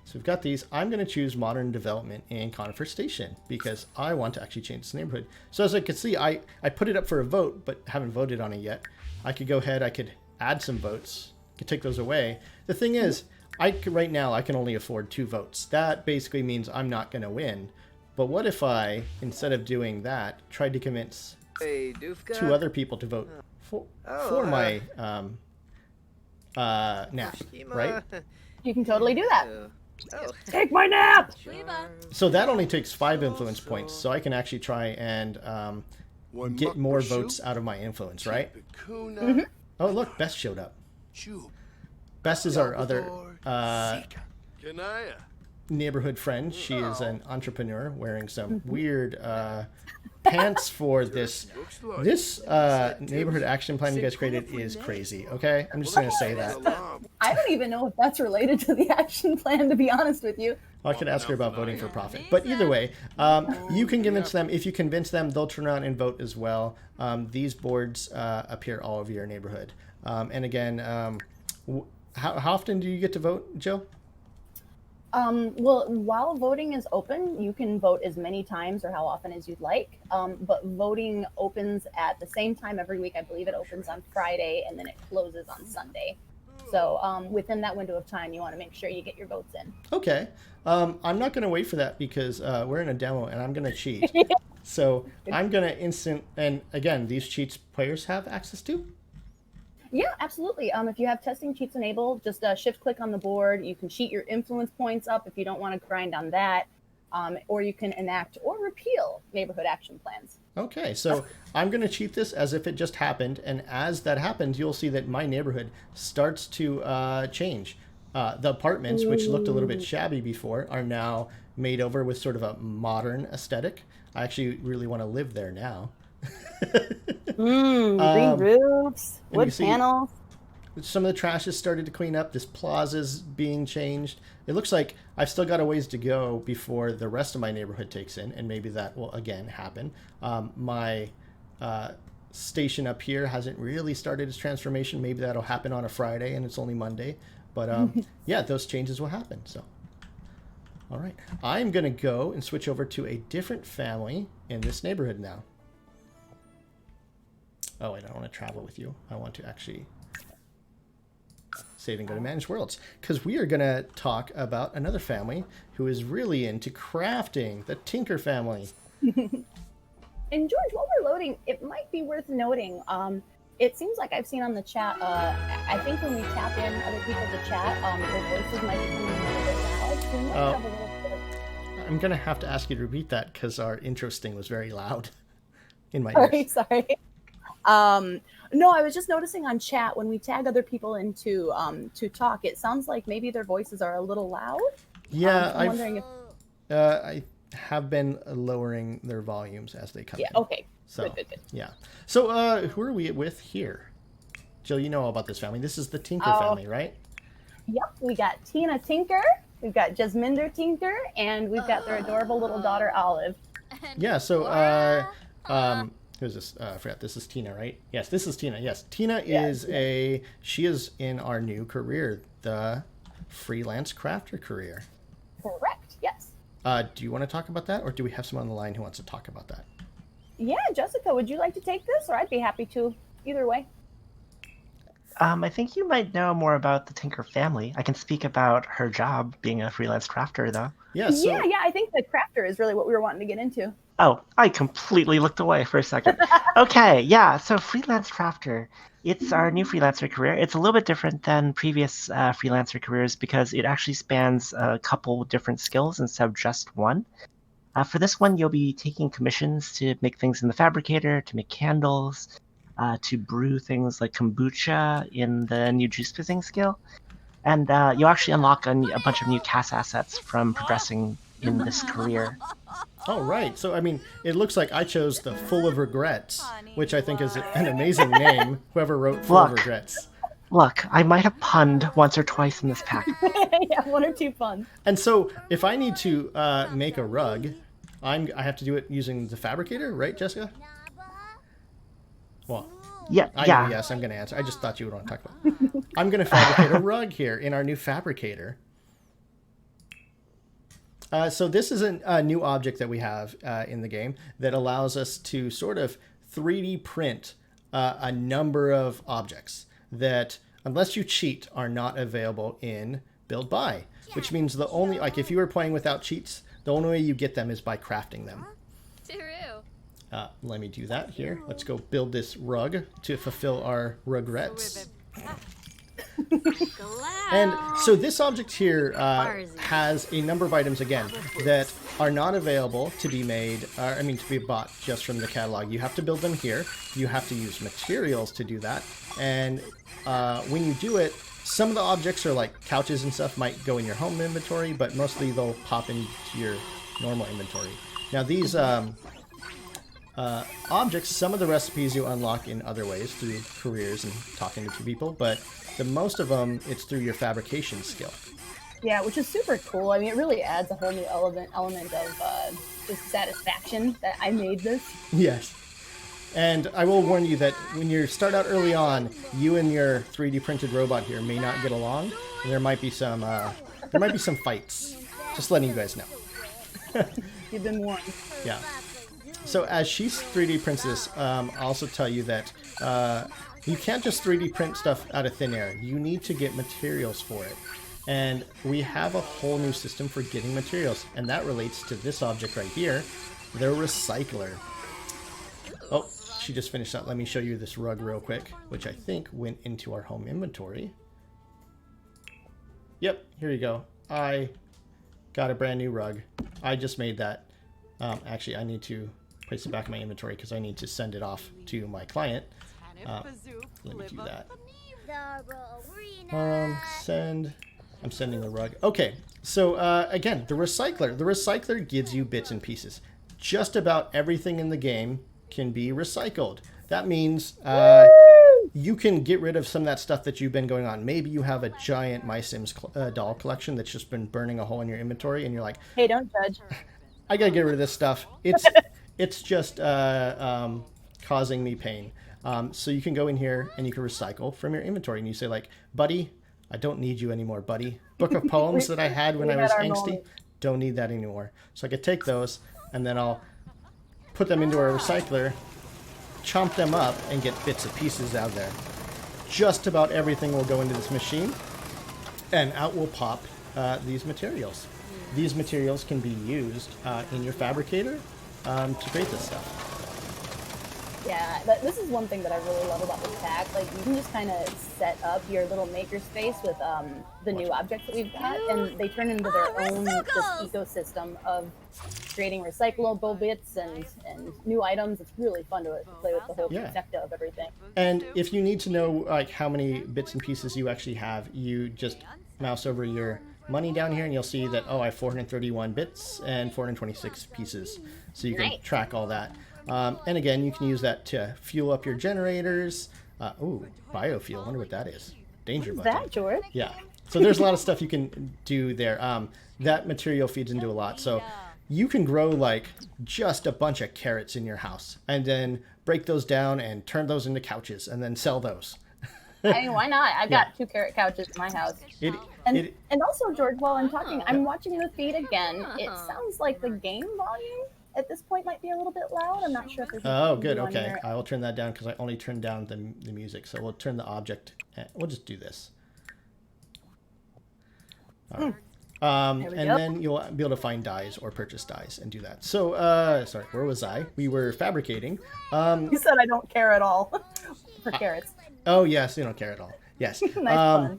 So we've got these. I'm going to choose modern development in Conifer Station because I want to actually change this neighborhood. So as I can see, I put it up for a vote, but haven't voted on it yet. I could go ahead. I could add some votes. Could take those away. The thing is, right now I can only afford 2 votes. That basically means I'm not going to win. But what if I, instead of doing that, tried to convince 2 other people to vote for my nap, right? You can totally do that. Oh. Take my nap! So that only takes 5 influence points, so I can actually try and get more votes out of my influence, right? Mm-hmm. Oh, look, Bess showed up. Bess is our other neighborhood friend. She is an entrepreneur wearing some weird pants for this. This neighborhood action plan you guys created is crazy, okay? I'm just going to say that. I don't even know if that's related to the action plan, to be honest with you. I could ask her about voting for profit. But either way, you can convince them. If you convince them, they'll turn around and vote as well. These boards appear all over your neighborhood. And again, how often do you get to vote, Jill? Well, while voting is open, you can vote as many times or how often as you'd like. But voting opens at the same time every week. I believe it opens on Friday and then it closes on Sunday. So within that window of time, you want to make sure you get your votes in. Okay. I'm not going to wait for that because we're in a demo and I'm going to cheat. So I'm going to and again, these cheats players have access to? Yeah, absolutely. If you have testing cheats enabled, just shift click on the board. You can cheat your influence points up if you don't want to grind on that. Or you can enact or repeal neighborhood action plans. Okay, so I'm going to cheat this as if it just happened. And as that happens, you'll see that my neighborhood starts to change. The apartments, which looked a little bit shabby before, are now made over with sort of a modern aesthetic. I actually really want to live there now. Green roofs, wood panels. Some of the trash has started to clean up. This plaza's being changed. It looks like I've still got a ways to go before the rest of my neighborhood takes in, and maybe that will again happen. My station up here hasn't really started its transformation. Maybe that'll happen on a Friday, and it's only Monday. But yeah, those changes will happen. So, all right, I'm gonna go and switch over to a different family in this neighborhood now. Oh, wait, I don't want to travel with you. I want to actually save and go to Managed Worlds. Because we are going to talk about another family who is really into crafting, the Tinker family. And George, while we're loading, it might be worth noting, it seems like I've seen on the chat, I think when we tap in other people to chat, their voices might be coming in a little bit loud. So we might have a little bit. I'm going to have to ask you to repeat that because our intro sting was very loud in my ears. Sorry. No, I was just noticing on chat when we tag other people into to talk, it sounds like maybe their voices are a little loud. Yeah, I'm wondering if I have been lowering their volumes as they come in. Okay. So, good. Yeah. So who are we with here? Jill, you know all about this family. This is the Tinker family, right? Yep, we got Tina Tinker, we've got Jasminder Tinker, and we've got their adorable little daughter Olive. Yeah, so who's this? I forgot. This is Tina, right? Yes, this is Tina. Yes, Tina is she is in our new career, the freelance crafter career. Correct. Yes. Do you want to talk about that, or do we have someone on the line who wants to talk about that? Yeah, Jessica, would you like to take this, or I'd be happy to. Either way. I think you might know more about the Tinker family. I can speak about her job being a freelance crafter, though. Yeah. So... Yeah. I think the crafter is really what we were wanting to get into. Oh, I completely looked away for a second. Okay, yeah, so freelance crafter. It's our new freelancer career. It's a little bit different than previous freelancer careers because it actually spans a couple different skills instead of just one. For this one, you'll be taking commissions to make things in the Fabricator, to make candles, to brew things like kombucha in the new juice fizzing skill. And you'll actually unlock a bunch of new cast assets from progressing in this career. Oh, right. So, I mean, it looks like I chose the Full of Regrets, which I think is an amazing name, whoever wrote Full of Regrets. Look, I might have punned once or twice in this pack. Yeah, 1 or 2 puns. And so, if I need to make a rug, I have to do it using the Fabricator, right, Jessica? Well, yeah. Yes, I'm going to answer. I just thought you would want to talk about it. I'm going to fabricate a rug here in our new Fabricator. So this is a new object that we have in the game that allows us to sort of 3D print a number of objects that, unless you cheat, are not available in Build By, which means the only, like if you were playing without cheats, the only way you get them is by crafting them. Let me do that here. Let's go build this rug to fulfill our regrets. And so this object here has a number of items, again, that are not available to be made, to be bought just from the catalog. You have to build them here. You have to use materials to do that. And when you do it, some of the objects are like couches and stuff might go in your home inventory, but mostly they'll pop into your normal inventory. Now these objects, some of the recipes you unlock in other ways through careers and talking to people, but the most of them, it's through your fabrication skill. Yeah, which is super cool. I mean, it really adds a whole new element of just satisfaction that I made this. Yes. And I will warn you that when you start out early on, you and your 3D printed robot here may not get along. And there might be some fights. Just letting you guys know. You've been warned. Yeah. So as she 3D prints this, I'll also tell you that you can't just 3D print stuff out of thin air. You need to get materials for it. And we have a whole new system for getting materials. And that relates to this object right here, the recycler. Oh, she just finished that. Let me show you this rug real quick, which I think went into our home inventory. Yep, here you go. I got a brand new rug. I just made that. Actually, I need to place it back in my inventory because I need to send it off to my client. Let me do that. I'm sending the rug. Okay, so again, the recycler. The recycler gives you bits and pieces. Just about everything in the game can be recycled. That means you can get rid of some of that stuff that you've been going on. Maybe you have a giant My Sims doll collection that's just been burning a hole in your inventory, and you're like, hey, don't judge. I gotta get rid of this stuff. It's just causing me pain. So you can go in here and you can recycle from your inventory, and you say like, buddy, I don't need you anymore, buddy. Book of poems that I had when I was angsty, don't need that anymore. So I could take those and then I'll put them into our recycler, chomp them up, and get bits and pieces out of there. Just about everything will go into this machine, and out will pop these materials. These materials can be used in your Fabricator to create this stuff. Yeah, but this is one thing that I really love about this pack. Like, you can just kind of set up your little makerspace with the new objects that we've got, and they turn into their own just ecosystem of creating recyclable bits and new items. It's really fun to play with the whole trifecta of everything. And if you need to know like how many bits and pieces you actually have, you just mouse over your money down here, and you'll see that, oh, I have 431 bits and 426 pieces. So you can track all that. And again, you can use that to fuel up your generators. Ooh, biofuel. I wonder what that is. Danger button. What's that, George? Yeah. So there's a lot of stuff you can do there. That material feeds into a lot. So you can grow like just a bunch of carrots in your house and then break those down and turn those into couches and then sell those. I mean, why not? I've got 2 carrot couches in my house. And also, George, while I'm talking, I'm watching the feed again. It sounds like the game volume at this point might be a little bit loud. I'm not sure if there's good. Okay. I will turn that down because I only turned down the music. So we'll turn the object. We'll just do this. All right. And then you'll be able to find dyes or purchase dyes and do that. So, sorry, where was I? We were fabricating. You said I don't care at all for carrots. Oh, yes, you don't care at all. Yes. Nice fun.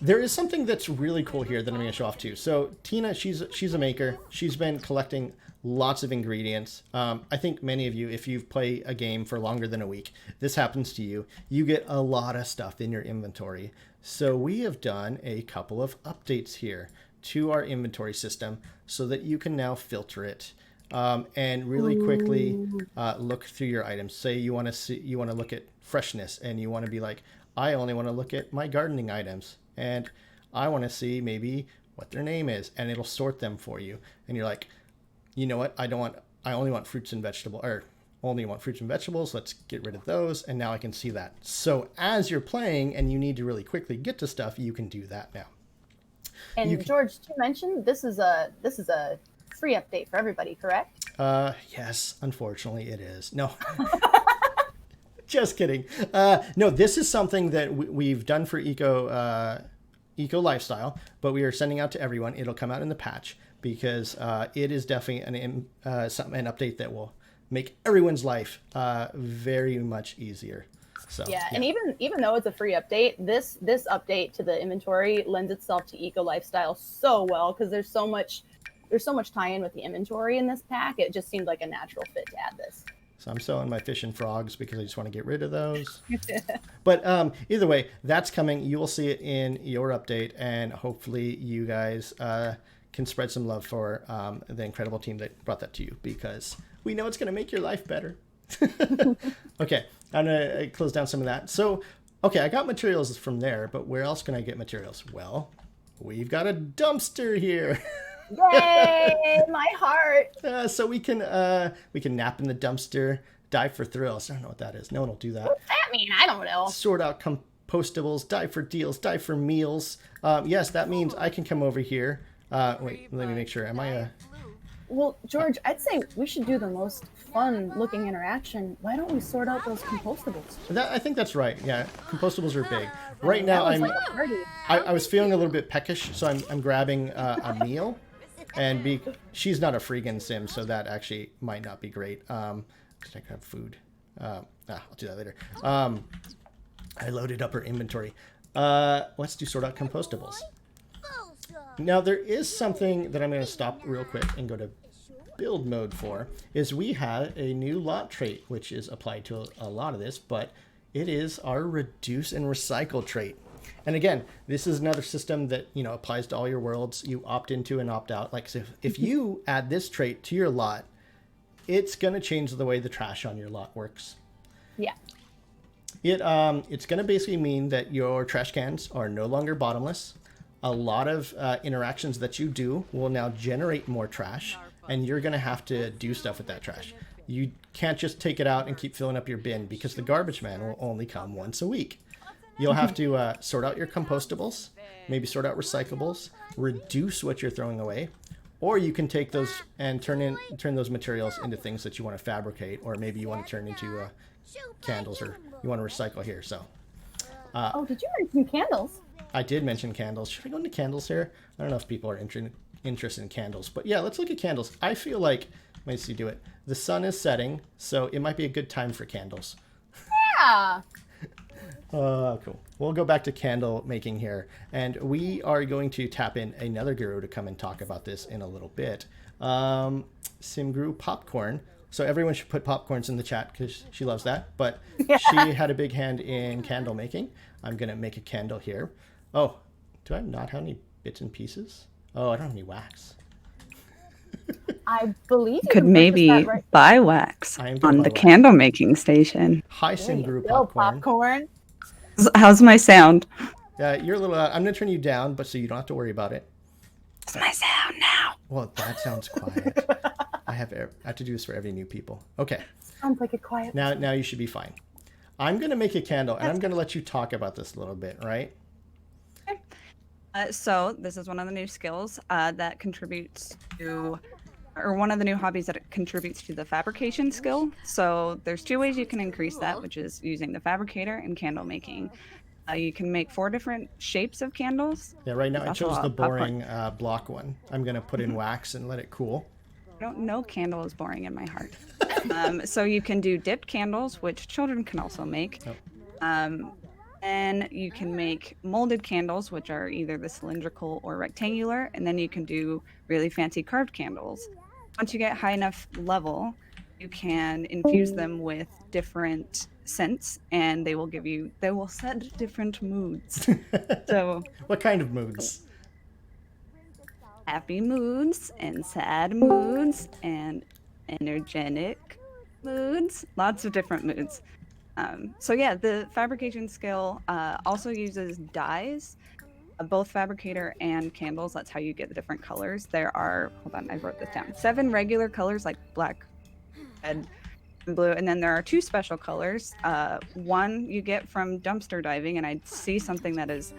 There is something that's really cool here that I'm going to show off too. So Tina, she's a maker. She's been collecting lots of ingredients. I think many of you, if you've played a game for longer than a week, this happens to you. You get a lot of stuff in your inventory. So we have done a couple of updates here to our inventory system so that you can now filter it and really quickly look through your items. Say you want to look at freshness, and you want to be like, I only want to look at my gardening items, and I want to see maybe what their name is, and it'll sort them for you. And you're like, you know what? I only want fruits and vegetables, or only want fruits and vegetables. Let's get rid of those. And now I can see that. So as you're playing and you need to really quickly get to stuff, you can do that now. And George, to mention, this is a free update for everybody, correct? Yes, unfortunately it is. No. Just kidding. No, this is something that we've done for Eco Lifestyle, but we are sending out to everyone. It'll come out in the patch because it is definitely an update that will make everyone's life very much easier. So yeah, and even though it's a free update, this update to the inventory lends itself to eco lifestyle so well because there's so much tie-in with the inventory in this pack. It just seemed like a natural fit to add this. So I'm selling my fish and frogs because I just want to get rid of those. But either way, that's coming. You will see it in your update, and hopefully you guys can spread some love for the incredible team that brought that to you, because we know it's going to make your life better. Okay, I'm going to close down some of that. So, okay, I got materials from there, but where else can I get materials? Well, we've got a dumpster here. Yay, my heart. So we can nap in the dumpster, dive for thrills. I don't know what that is. No one will do that. What's that mean? I don't know. Sort out compostables, dive for deals, dive for meals. Yes, that means I can come over here. Wait, let me make sure. Am I a... Well, George, I'd say we should do the most fun-looking interaction. Why don't we sort out those compostables? I think that's right. Yeah, compostables are big. Right now, I was feeling a little bit peckish, so I'm grabbing a meal. And she's not a freegan sim, so that actually might not be great. Should I grab food? I'll do that later. I loaded up her inventory. Let's do sort out compostables. Now, there is something that I'm going to stop real quick and go to build mode for, is we have a new lot trait, which is applied to a lot of this, but it is our reduce and recycle trait. And again, this is another system that, you know, applies to all your worlds. You opt into and opt out. Like, so if you add this trait to your lot, it's going to change the way the trash on your lot works. Yeah. It's going to basically mean that your trash cans are no longer bottomless. A lot of interactions that you do will now generate more trash, and you're going to have to do stuff with that trash. You can't just take it out and keep filling up your bin, because the garbage man will only come once a week. You'll have to sort out your compostables, maybe sort out recyclables, reduce what you're throwing away, or you can take those and turn those materials into things that you want to fabricate, or maybe you want to turn into candles, or you want to recycle here. So, did you mention candles? I did mention candles. Should I go into candles here? I don't know if people are interested in candles, but yeah, let's look at candles. I feel like, let me see, do it. The sun is setting, so it might be a good time for candles. Yeah. Cool. We'll go back to candle making here, and we are going to tap in another guru to come and talk about this in a little bit. Simgru Popcorn. So everyone should put popcorns in the chat because she loves that, but she had a big hand in candle making. I'm going to make a candle here. Oh, do I not have any bits and pieces? Oh, I don't have any wax. I believe you could maybe buy wax on the candle making station. Hi, Simgru Popcorn. How's my sound? You're a little. I'm gonna turn you down, but so you don't have to worry about it. How's my sound now? Well, that sounds quiet. I have to do this for every new people. Okay. Sounds like a quiet. Now you should be fine. I'm gonna make a candle, and I'm gonna let you talk about this a little bit, right? Okay. So this is one of the new skills that contributes to, or one of the new hobbies that contributes to the fabrication skill. So there's two ways you can increase that, which is using the fabricator and candle making. You can make 4 different shapes of candles. Yeah, right now I chose the boring block one. I'm going to put in wax and let it cool. I don't know, candle is boring in my heart. So you can do dipped candles, which children can also make. Oh. And you can make molded candles, which are either the cylindrical or rectangular. And then you can do really fancy carved candles. Once you get high enough level, you can infuse them with different scents, and they will set different moods. So, what kind of moods? Happy moods and sad moods and energetic moods, lots of different moods. So yeah, the fabrication skill also uses dyes. Both fabricator and candles, that's how you get the different colors. There are, hold on, I wrote this down, 7 regular colors like black, red, and blue, and then there are 2 special colors. One you get from dumpster diving, and I see something that is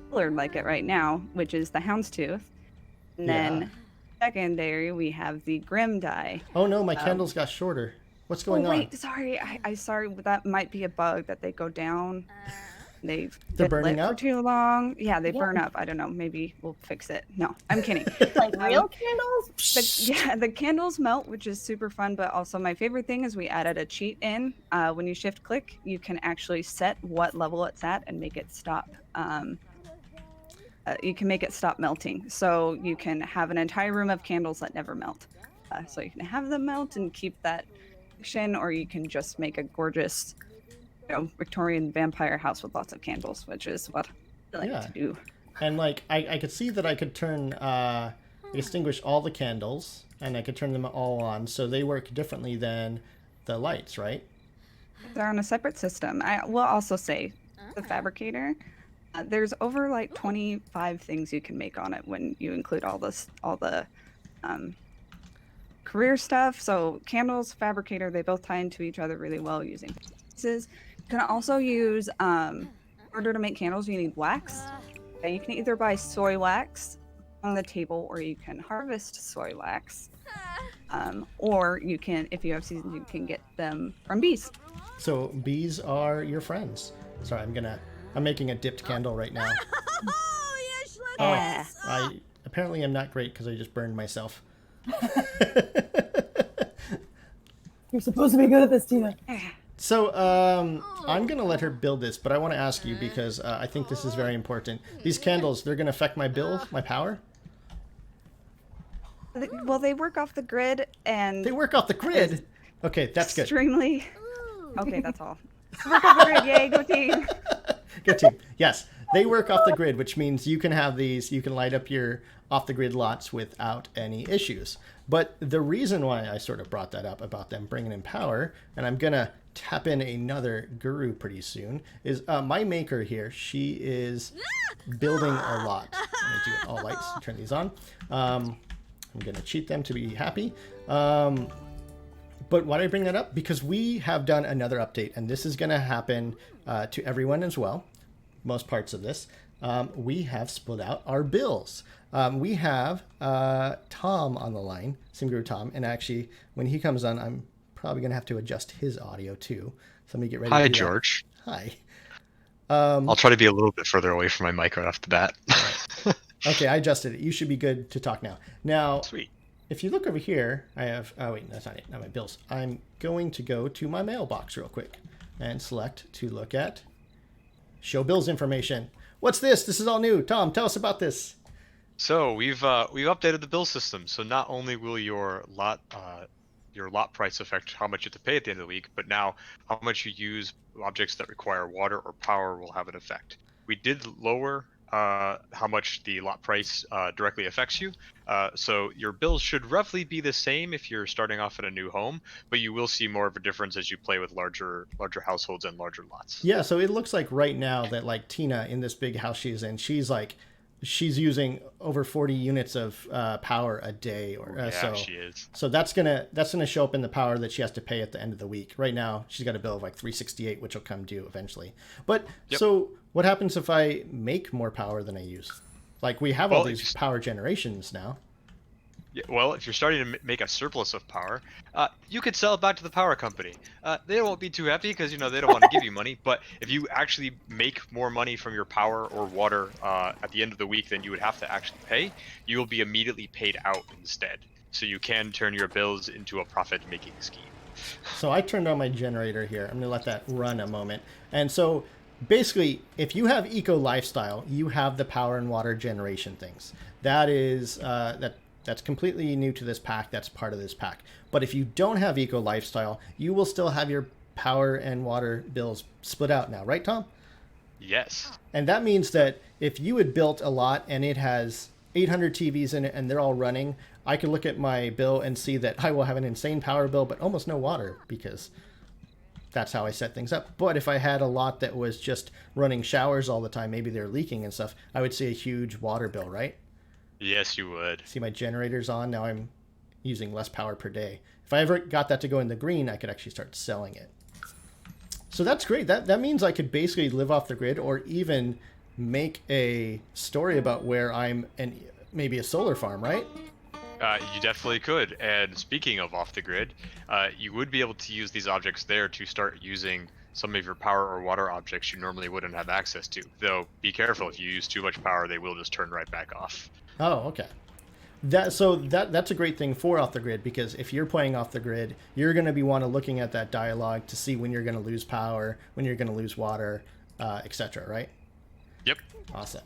colored like it right now, which is the houndstooth. And then secondary, we have the grim dye. Oh no, my candles got shorter. What's going on? Wait, sorry, I sorry, that might be a bug that they go down. they've They're been burning lit for up? too long. Yeah, they Yeah. burn up. I don't know. Maybe we'll fix it. No, I'm kidding. Like real candles? The candles melt, which is super fun. But also my favorite thing is we added a cheat in. When you shift click, you can actually set what level it's at and make it stop. You can make it stop melting. So you can have an entire room of candles that never melt. So you can have them melt and keep that action, or you can just make a gorgeous, Victorian vampire house with lots of candles, which is what I like to do. And like I could see that I could turn extinguish all the candles, and I could turn them all on, so they work differently than the lights, right? They're on a separate system. I will also say the Fabricator. There's over like 25 things you can make on it when you include all the career stuff. So candles, Fabricator, they both tie into each other really well using pieces. You can also use, in order to make candles, you need wax. And you can either buy soy wax on the table, or you can harvest soy wax. Or you can, if you have seasons, you can get them from bees. So bees are your friends. Sorry, I'm making a dipped candle right now. Yeah. I apparently am not great because I just burned myself. You're supposed to be good at this, Tina. So I'm gonna let her build this, but I want to ask you because I think this is very important. These candles, they're gonna affect my bill, my power. Well, they work off the grid, and They work off the grid. Okay, that's good. extremely. Okay, that's all. Work off the grid, yay, go team. Good team. Yes, they work off the grid, which means you can have these. You can light up your off-the-grid lots without any issues. But the reason why I sort of brought that up about them bringing in power, and I'm gonna tap in another guru pretty soon, is my maker here. She is building a lot. Let me do all lights. Turn these on. I'm gonna cheat them to be happy. But why did I bring that up? Because we have done another update, and this is going to happen to everyone as well, most parts of this. We have split out our bills. We have Tom on the line, SimGuru Tom, and actually, when he comes on, I'm probably going to have to adjust his audio too. So let me get ready. Hi, George. Hi. I'll try to be a little bit further away from my mic right off the bat. Okay, I adjusted it. You should be good to talk now. Now, Sweet. if you look over here, I have, oh wait, that's not it, not my bills. I'm going to go to my mailbox real quick and select to look at show bills information. What's this? This is all new. Tom, tell us about this. So we've updated the bill system. So not only will your lot price affect how much you have to pay at the end of the week, but now how much you use objects that require water or power will have an effect. We did lower how much the lot price directly affects you. So your bills should roughly be the same if you're starting off at a new home, but you will see more of a difference as you play with larger households and larger lots. Yeah, so it looks like right now that like Tina in this big house she's in, she's using over 40 units of power a day, or Yeah, she is. So that's gonna show up in the power that she has to pay at the end of the week. Right now, she's got a bill of like 368, which will come due eventually. But So what happens if I make more power than I use? Like we have all these power generations now. Yeah, well, if you're starting to make a surplus of power, you could sell it back to the power company. They won't be too happy because they don't want to give you money. But if you actually make more money from your power or water at the end of the week than you would have to actually pay, you will be immediately paid out instead. So you can turn your bills into a profit-making scheme. So I turned on my generator here. I'm gonna let that run a moment. And so basically, if you have eco lifestyle, you have the power and water generation things. That is that's completely new to this pack. That's part of this pack. But if you don't have eco lifestyle, you will still have your power and water bills split out now, right, Tom? Yes. And that means that if you had built a lot and it has 800 TVs in it and they're all running, I could look at my bill and see that I will have an insane power bill, but almost no water because that's how I set things up. But if I had a lot that was just running showers all the time, maybe they're leaking and stuff, I would see a huge water bill, right? Yes, you would. See my generator's on. Now I'm using less power per day. If I ever got that to go in the green, I could actually start selling it. So that's great. That means I could basically live off the grid or even make a story about where I'm maybe a solar farm, right? You definitely could. And speaking of off the grid, you would be able to use these objects there to start using some of your power or water objects you normally wouldn't have access to. Though, be careful, if you use too much power, they will just turn right back off. Oh, okay. That's a great thing for off the grid, because if you're playing off the grid, you're going to be looking at that dialogue to see when you're going to lose power, when you're going to lose water, etc. Right? Yep. Awesome.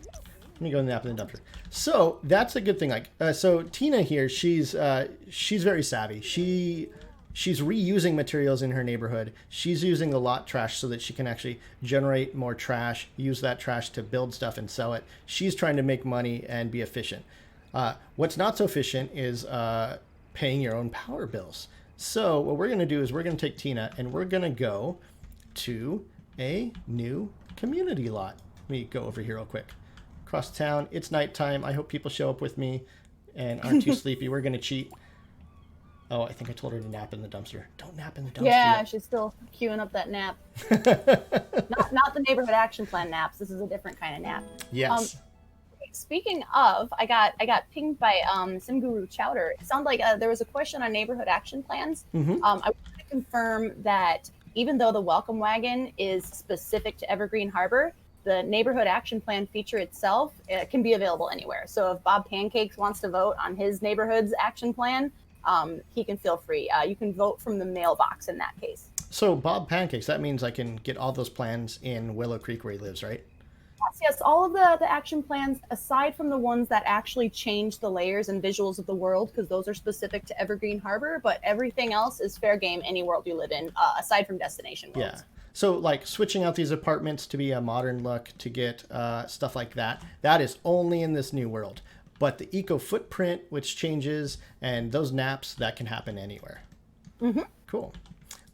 Let me go nap in the dumpster. So that's a good thing. So Tina here, she's very savvy. She's reusing materials in her neighborhood. She's using the lot trash so that she can actually generate more trash, use that trash to build stuff and sell it. She's trying to make money and be efficient. What's not so efficient is paying your own power bills. So what we're going to do is we're going to take Tina and we're going to go to a new community lot. Let me go over here real quick. Across town, it's nighttime. I hope people show up with me and aren't too sleepy. We're going to cheat. Oh, I think I told her to nap in the dumpster. Don't nap in the dumpster. Yeah, yet. she's still queuing up that nap. not the neighborhood action plan naps. This is a different kind of nap. Yes. Speaking of, I got pinged by Simguru Chowder. It sounded like there was a question on neighborhood action plans. Mm-hmm. I want to confirm that even though the welcome wagon is specific to Evergreen Harbor, the neighborhood action plan feature itself can be available anywhere. So if Bob Pancakes wants to vote on his neighborhood's action plan, he can feel free. You can vote from the mailbox in that case. So Bob Pancakes, that means I can get all those plans in Willow Creek where he lives, right? Yes, all of the action plans, aside from the ones that actually change the layers and visuals of the world, because those are specific to Evergreen Harbor, but everything else is fair game any world you live in, aside from destination worlds. Yeah. So like switching out these apartments to be a modern look, to get stuff like that, that is only in this new world. But the eco footprint, which changes, and those naps, that can happen anywhere. Mm-hmm. Cool.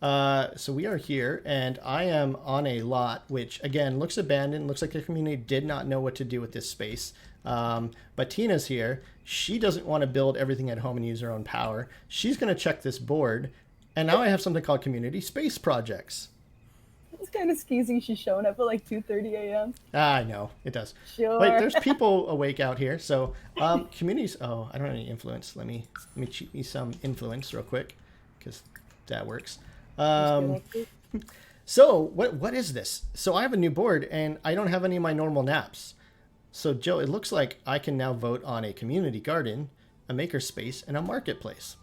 So we are here, and I am on a lot, which again looks abandoned. Looks like the community did not know what to do with this space. But Tina's here. She doesn't want to build everything at home and use her own power. She's going to check this board, and now I have something called community space projects. It's kind of skeezy. She's showing up at like 2:30 a.m. I know it does. Sure. Wait, there's people awake out here. So communities. Oh, I don't have any influence. Let me cheat me some influence real quick, because that works. So what is this? So I have a new board and I don't have any of my normal naps. So Joe, it looks like I can now vote on a community garden, a makerspace, and a marketplace.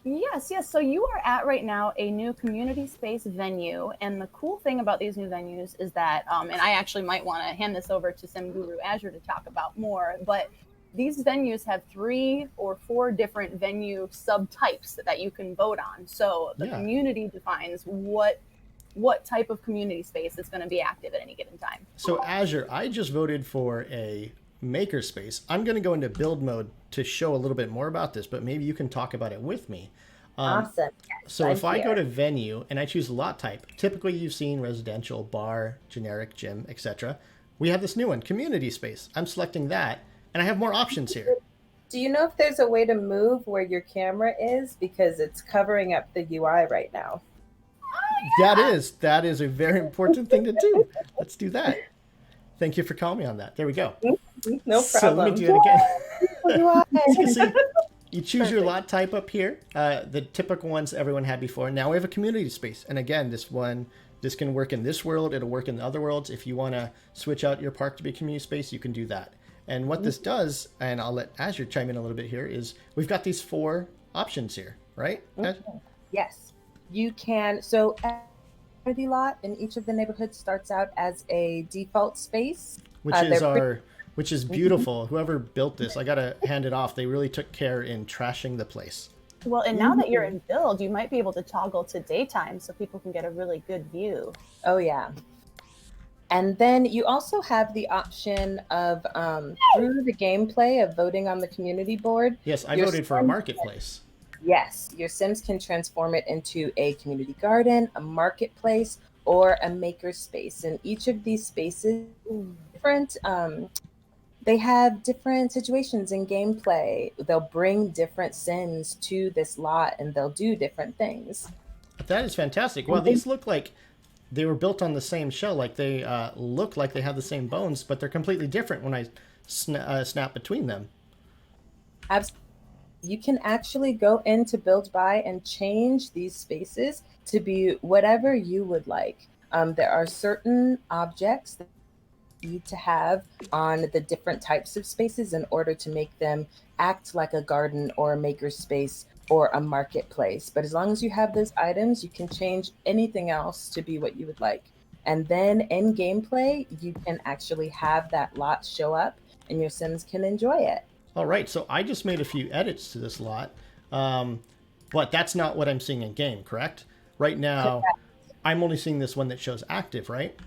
Yes. So you are at right now a new community space venue, and the cool thing about these new venues is that, and I actually might want to hand this over to Simguru Azure to talk about more, but these venues have 3 or 4 different venue subtypes that you can vote on. So the community defines what type of community space is going to be active at any given time. So Azure, I just voted for a makerspace. I'm going to go into build mode to show a little bit more about this, but maybe you can talk about it with me. Awesome. So if I go to venue and I choose lot type, typically you've seen residential, bar, generic, gym, etc. We have this new one, community space. I'm selecting that, and I have more options here. Do you know if there's a way to move where your camera is? Because it's covering up the UI right now. That is a very important thing to do. Let's do that. Thank you for calling me on that. There we go. No problem. So let me do it again. UI. So you choose your lot type up here, the typical ones everyone had before. Now we have a community space. And again, this can work in this world. It'll work in the other worlds. If you want to switch out your park to be a community space, you can do that. And what this does, and I'll let Azure chime in a little bit here, is we've got these 4 options here, right? Okay. Yes, you can. So every lot in each of the neighborhoods starts out as a default space. Which is beautiful. Whoever built this, I gotta hand it off. They really took care in trashing the place. Well, and now that you're in build, you might be able to toggle to daytime so people can get a really good view. Oh, yeah. And then you also have the option of, through the gameplay of voting on the community board. Yes, I voted for a marketplace. Yes, your Sims can transform it into a community garden, a marketplace, or a makerspace. And each of these spaces different. They have different situations in gameplay. They'll bring different Sims to this lot, and they'll do different things. That is fantastic. Well, these look like they were built on the same shell. Like they look like they have the same bones, but they're completely different when I snap between them. Absolutely. You can actually go into Build By and change these spaces to be whatever you would like. There are certain objects that you need to have on the different types of spaces in order to make them act like a garden or a maker space or a marketplace. But as long as you have those items, you can change anything else to be what you would like. And then in gameplay, you can actually have that lot show up and your Sims can enjoy it. All right, so I just made a few edits to this lot, but that's not what I'm seeing in game, correct? Right now, I'm only seeing this one that shows active, right?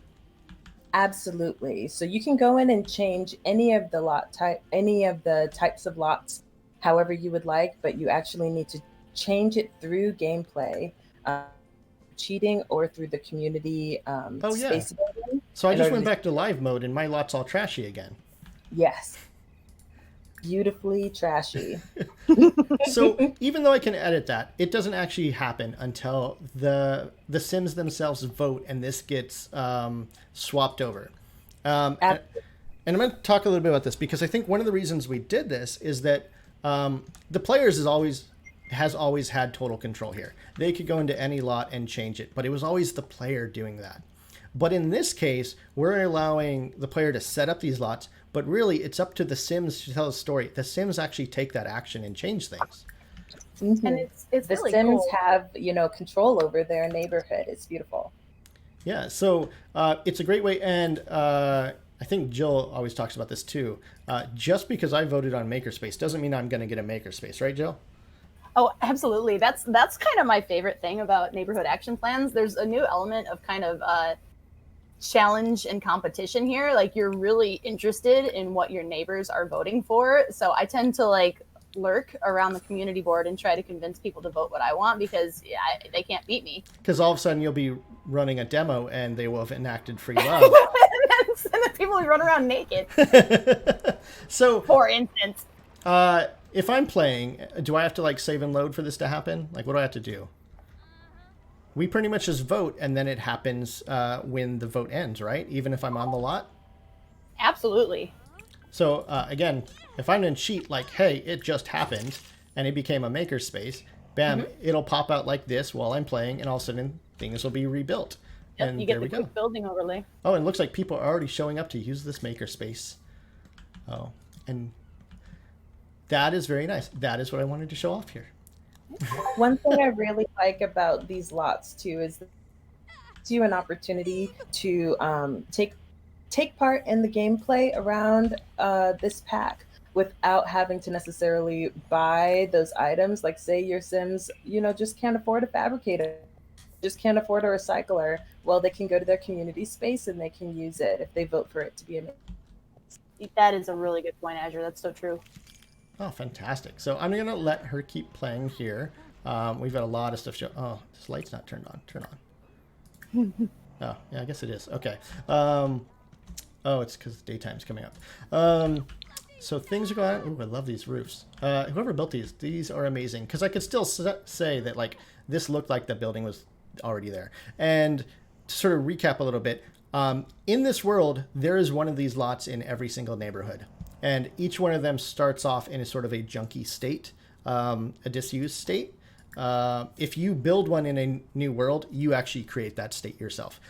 Absolutely. So you can go in and change any of the types of lots, however you would like, but you actually need to change it through gameplay, cheating or through the community space building. So I just went back to live mode and my lot's all trashy again. Yes. Beautifully trashy. So even though I can edit that, it doesn't actually happen until the Sims themselves vote and this gets swapped over. And I'm going to talk a little bit about this because I think one of the reasons we did this is that the players has always had total control here. They could go into any lot and change it, but it was always the player doing that. But in this case, we're allowing the player to set up these lots, but really it's up to the Sims to tell a story. The Sims actually take that action and change things. Mm-hmm. And it's the really Sims cool. have, control over their neighborhood. It's beautiful. Yeah, so it's a great way. And I think Jill always talks about this too. Just because I voted on Makerspace doesn't mean I'm going to get a Makerspace, right, Jill? Oh, absolutely. That's kind of my favorite thing about neighborhood action plans. There's a new element of kind of challenge and competition here. Like, you're really interested in what your neighbors are voting for. So I tend to lurk around the community board and try to convince people to vote what I want because they can't beat me. Because all of a sudden you'll be running a demo and they will have enacted free love. And then people will run around naked. So, for instance. If I'm playing, do I have to save and load for this to happen? What do I have to do? We pretty much just vote, and then it happens when the vote ends, right? Even if I'm on the lot? Absolutely. So, again, if I'm in cheat, hey, it just happened, and it became a makerspace, bam, it'll pop out like this while I'm playing, and all of a sudden, things will be rebuilt. Yep, and you get there we quick go. Building overlay. Oh, and it looks like people are already showing up to use this makerspace. Oh, and that is very nice. That is what I wanted to show off here. One thing I really like about these lots too is that it gives you an opportunity to take part in the gameplay around this pack without having to necessarily buy those items. Like, say your Sims, just can't afford a fabricator, just can't afford a recycler. Well, they can go to their community space and they can use it if they vote for it to be a. That is a really good point, Azure. That's so true. Oh, fantastic. So I'm going to let her keep playing here. We've got a lot of stuff. Oh, this light's not turned on. Turn on. Oh, yeah, I guess it is. Okay. Oh, it's because daytime's coming up. So things are going on. Ooh, I love these roofs. Whoever built these are amazing. Because I could still say that, this looked like the building was already there. And to sort of recap a little bit, in this world, there is one of these lots in every single neighborhood. And each one of them starts off in a sort of a junky state, a disused state. If you build one in a new world, you actually create that state yourself.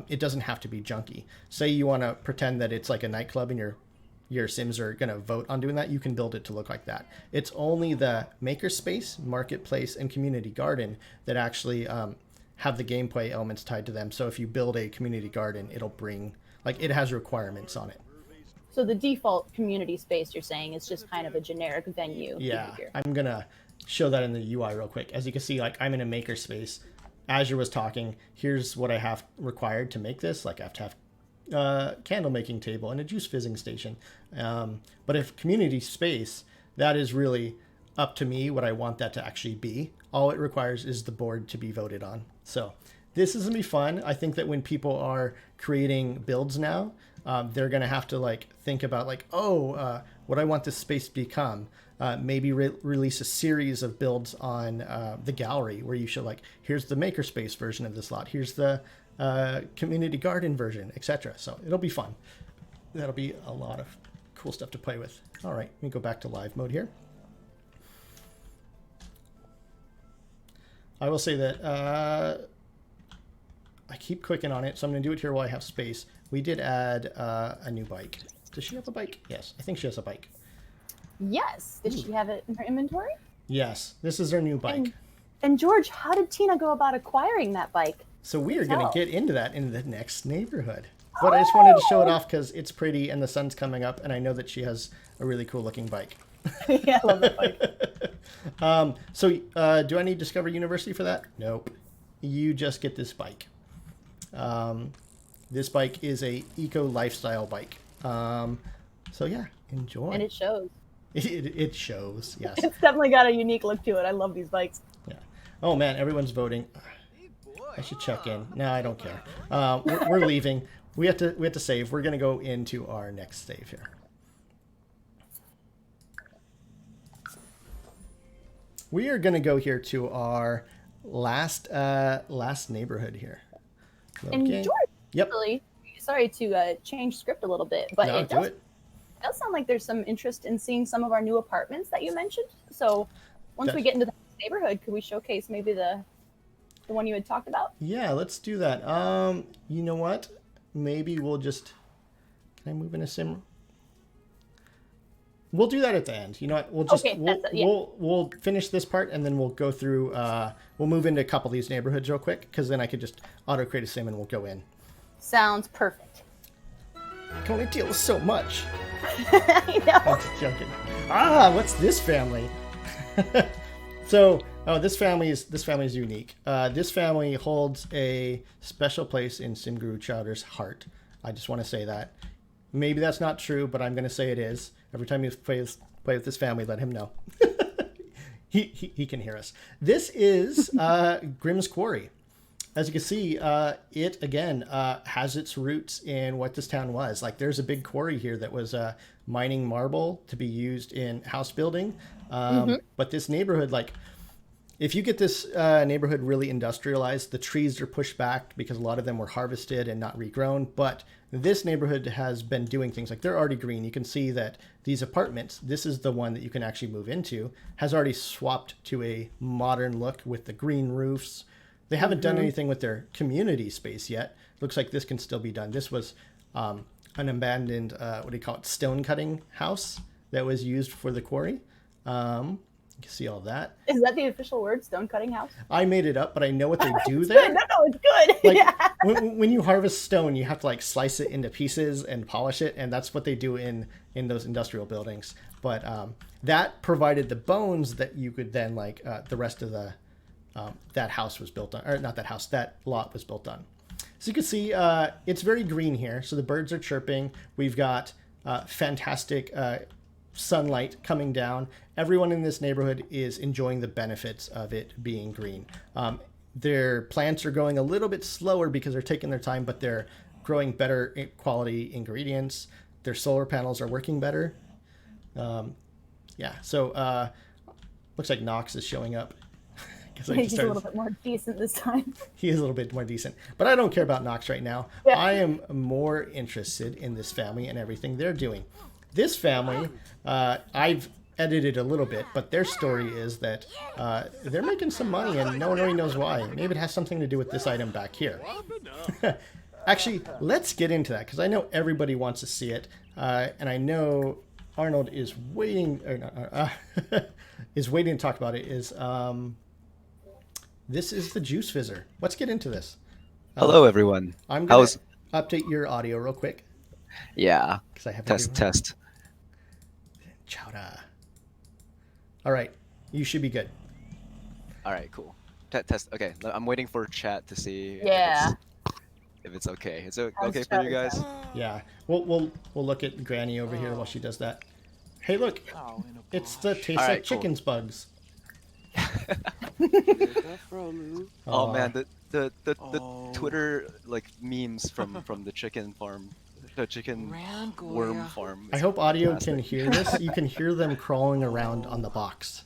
It doesn't have to be junky. Say you want to pretend that it's like a nightclub and your Sims are going to vote on doing that, you can build it to look like that. It's only the makerspace, marketplace, and community garden that actually have the gameplay elements tied to them. So if you build a community garden, it'll bring, it has requirements on it. So the default community space, you're saying, is just kind of a generic venue. Yeah, behavior. I'm going to show that in the UI real quick. As you can see, I'm in a makerspace. Azure was talking, here's what I have required to make this. I have to have a candle making table and a juice fizzing station. But if community space, that is really up to me what I want that to actually be. All it requires is the board to be voted on. So this is going to be fun. I think that when people are creating builds now, they're going to have to think about what I want this space to become. Maybe release a series of builds on the gallery where you show here's the makerspace version of this lot, here's the community garden version, etc. So it'll be fun. That'll be a lot of cool stuff to play with. All right, let me go back to live mode here. I will say that I keep clicking on it, so I'm going to do it here while I have space. We did add a new bike. Does she have a bike? Yes, I think she has a bike. Yes. Did she have it in her inventory? Yes, this is her new bike. And George, how did Tina go about acquiring that bike? So we are going to get into that in the next neighborhood. But I just wanted to show it off because it's pretty and the sun's coming up, and I know that she has a really cool looking bike. Yeah, I love that bike. Do I need Discover University for that? Nope. You just get this bike. This bike is a eco lifestyle bike. So yeah, enjoy. And it shows. It shows, yes. It's definitely got a unique look to it. I love these bikes. Yeah. Oh man, everyone's voting. I should check in. No, I don't care. We're leaving. We have to save. We're gonna go into our next save here. We are gonna go here to our last neighborhood here. Okay. And George, Yep. actually, sorry to change script a little bit, but No, it do does, it. does sound like there's some interest in seeing some of our new apartments that you mentioned. So once we That's- get into the neighborhood, could we showcase maybe the one you had talked about? Yeah, let's do that. You know what? Maybe we'll just. Can I move in a sim? We'll do that at the end. You know what? We'll just Okay, yeah. we'll finish this part and then we'll go through. We'll move into a couple of these neighborhoods real quick because then I could just auto create a sim and we'll go in. Sounds perfect. I can only deal with so much. I know. I'm just joking. What's this family? This family is unique. This family holds a special place in Simguru Chowder's heart. I just want to say that. Maybe that's not true, but I'm going to say it is. Every time you play with this family, let him know. he can hear us. This is Grimm's Quarry. As you can see, it again has its roots in what this town was. Like, there's a big quarry here that was mining marble to be used in house building. But this neighborhood, like, if you get this neighborhood really industrialized, the trees are pushed back because a lot of them were harvested and not regrown. But this neighborhood has been doing things like they're already green. You can see that these apartments, this is the one that you can actually move into, has already swapped to a modern look with the green roofs. They haven't done anything with their community space yet. Looks like this can still be done. This was an abandoned, stone cutting house that was used for the quarry. You can see all that. Is that the official word, stone cutting house? I made it up, but I know what they do It's there. good. No, it's good. Like, Yeah. when you harvest stone, you have to like slice it into pieces and polish it, and that's what they do in those industrial buildings. But that provided the bones that you could then the rest of the that house was built on, or not that house, that lot was built on. So you can see it's very green here. So the birds are chirping. We've got fantastic sunlight coming down. Everyone in this neighborhood is enjoying the benefits of it being green. Their plants are growing a little bit slower because they're taking their time, but they're growing better quality ingredients. Their solar panels are working better. So looks like Knox is showing up. He's a little bit more decent this time. He is a little bit more decent. But I don't care about Knox right now. Yeah. I am more interested in this family and everything they're doing. This family, I've edited a little bit, but their story is that they're making some money and no one really knows why. Maybe it has something to do with this item back here. Actually, let's get into that because I know everybody wants to see it. And I know Arnold is waiting, is waiting to talk about it. This is the Juice Fizzer. Let's get into this. Hello, everyone. I'm going to update your audio real quick. Yeah. Because I have test. Chowda. All right. You should be good. All right, cool. Test. Okay, I'm waiting for chat to see if it's okay. Is it okay for you guys? Yeah. We'll look at Granny over here while she does that. Hey, look. It's the Taste Like Chicken's bugs. Oh man, the Twitter memes from the chicken farm, the chicken worm farm. I hope audio can hear this. You can hear them crawling around on the box.